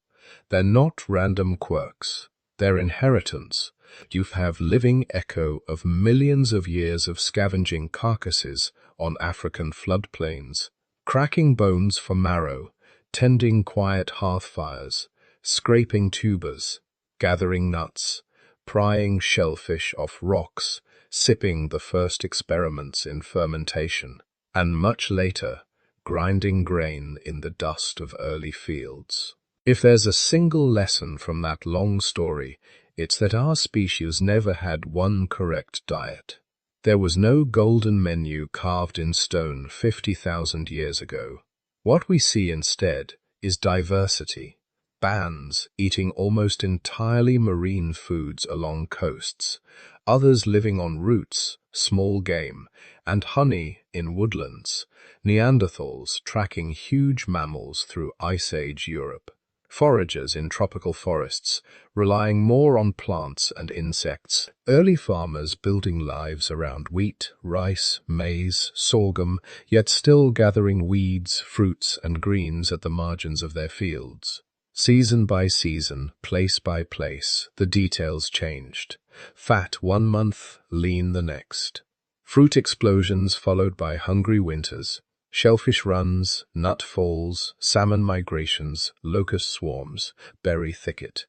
they're not random quirks, they're inheritance. You have living echo of millions of years of scavenging carcasses on African floodplains, cracking bones for marrow, tending quiet hearth fires, scraping tubers, gathering nuts, prying shellfish off rocks, sipping the first experiments in fermentation, and much later, grinding grain in the dust of early fields. If there's a single lesson from that long story, it's that our species never had one correct diet. There was no golden menu carved in stone 50,000 years ago. What we see instead is diversity. Bands eating almost entirely marine foods along coasts, others living on roots, small game, and honey in woodlands, Neanderthals tracking huge mammals through Ice Age Europe, foragers in tropical forests, relying more on plants and insects, early farmers building lives around wheat, rice, maize, sorghum, yet still gathering weeds, fruits, and greens at the margins of their fields. Season by season, place by place, the details changed. Fat one month, lean the next. Fruit explosions followed by hungry winters. Shellfish runs, nut falls, salmon migrations, locust swarms, berry thicket.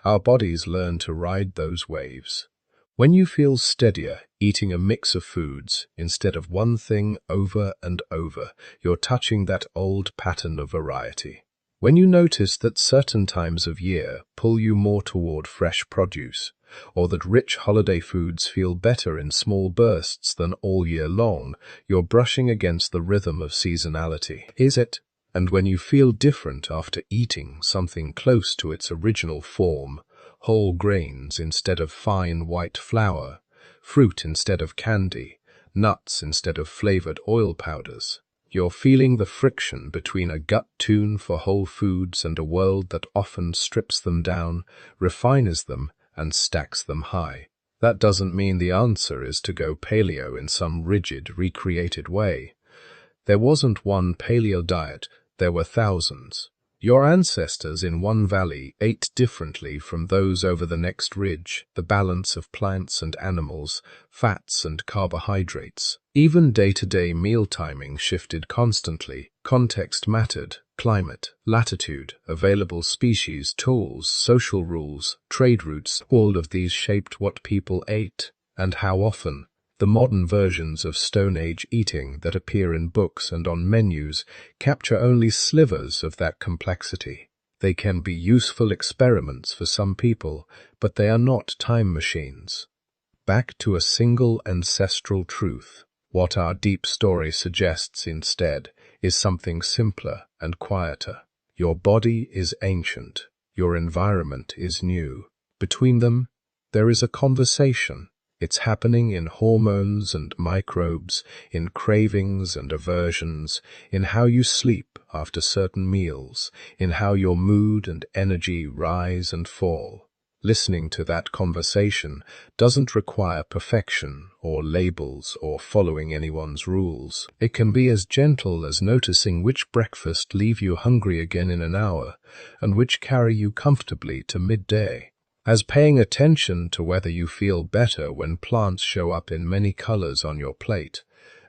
Our bodies learn to ride those waves. When you feel steadier, eating a mix of foods instead of one thing over and over, you're touching that old pattern of variety. When you notice that certain times of year pull you more toward fresh produce, or that rich holiday foods feel better in small bursts than all year long, you're brushing against the rhythm of seasonality. Is it? And when you feel different after eating something close to its original form, whole grains instead of fine white flour, fruit instead of candy, nuts instead of flavored oil powders, you're feeling the friction between a gut tune for whole foods and a world that often strips them down, refines them, and stacks them high. That doesn't mean the answer is to go paleo in some rigid, recreated way. There wasn't one paleo diet, there were thousands. Your ancestors in one valley ate differently from those over the next ridge, the balance of plants and animals, fats and carbohydrates. Even day-to-day meal timing shifted constantly. Context mattered. Climate, latitude, available species, tools, social rules, trade routes, all of these shaped what people ate, and how often. The modern versions of Stone Age eating that appear in books and on menus capture only slivers of that complexity. They can be useful experiments for some people, but they are not time machines. Back to a single ancestral truth. What our deep story suggests instead is something simpler and quieter. Your body is ancient. Your environment is new. Between them, there is a conversation. It's happening in hormones and microbes, in cravings and aversions, in how you sleep after certain meals, in how your mood and energy rise and fall. Listening to that conversation doesn't require perfection or labels or following anyone's rules. It can be as gentle as noticing which breakfast leave you hungry again in an hour and which carry you comfortably to midday. As paying attention to whether you feel better when plants show up in many colors on your plate,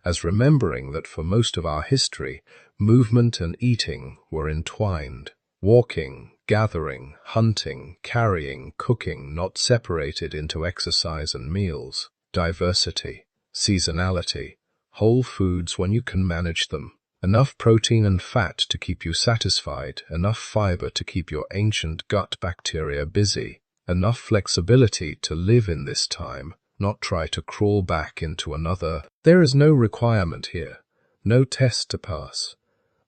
as remembering that for most of our history, movement and eating were entwined. Walking, gathering, hunting, carrying, cooking, not separated into exercise and meals. Diversity, seasonality, whole foods when you can manage them. Enough protein and fat to keep you satisfied, enough fiber to keep your ancient gut bacteria busy. Enough flexibility to live in this time, not try to crawl back into another. There is no requirement here, no test to pass,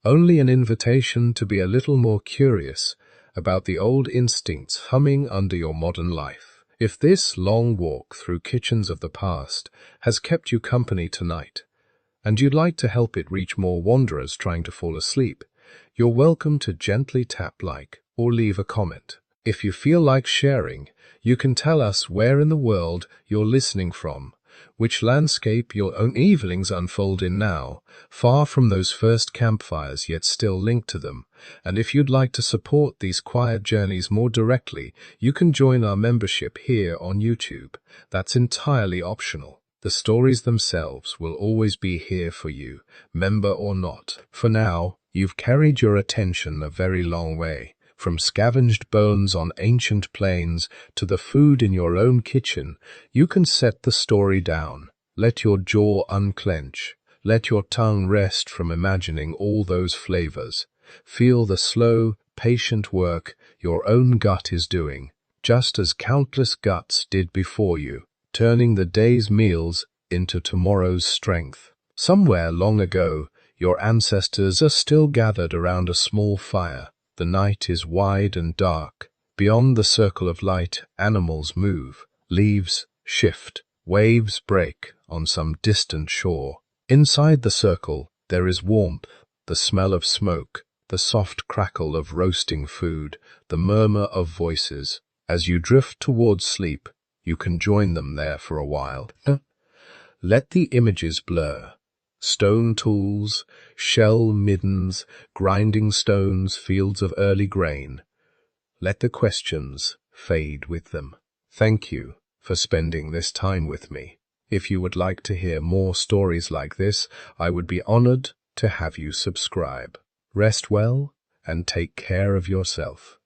only an invitation to be a little more curious about the old instincts humming under your modern life. If this long walk through kitchens of the past has kept you company tonight, and you'd like to help it reach more wanderers trying to fall asleep, you're welcome to gently tap like or leave a comment. If you feel like sharing, you can tell us where in the world you're listening from, which landscape your own evenings unfold in now, far from those first campfires yet still linked to them. And if you'd like to support these quiet journeys more directly, you can join our membership here on YouTube. That's entirely optional. The stories themselves will always be here for you, member or not. For now, you've carried your attention a very long way. From scavenged bones on ancient plains to the food in your own kitchen, you can set the story down. Let your jaw unclench. Let your tongue rest from imagining all those flavors. Feel the slow, patient work your own gut is doing, just as countless guts did before you, turning the day's meals into tomorrow's strength. Somewhere long ago, your ancestors are still gathered around a small fire. The night is wide and dark. Beyond the circle of light, animals move. Leaves shift. Waves break on some distant shore. Inside the circle, there is warmth, the smell of smoke, the soft crackle of roasting food, the murmur of voices. As you drift towards sleep, you can join them there for a while. Let the images blur. Stone tools, shell middens, grinding stones, fields of early grain. Let the questions fade with them. Thank you for spending this time with me. If you would like to hear more stories like this, I would be honored to have you subscribe. Rest well and take care of yourself.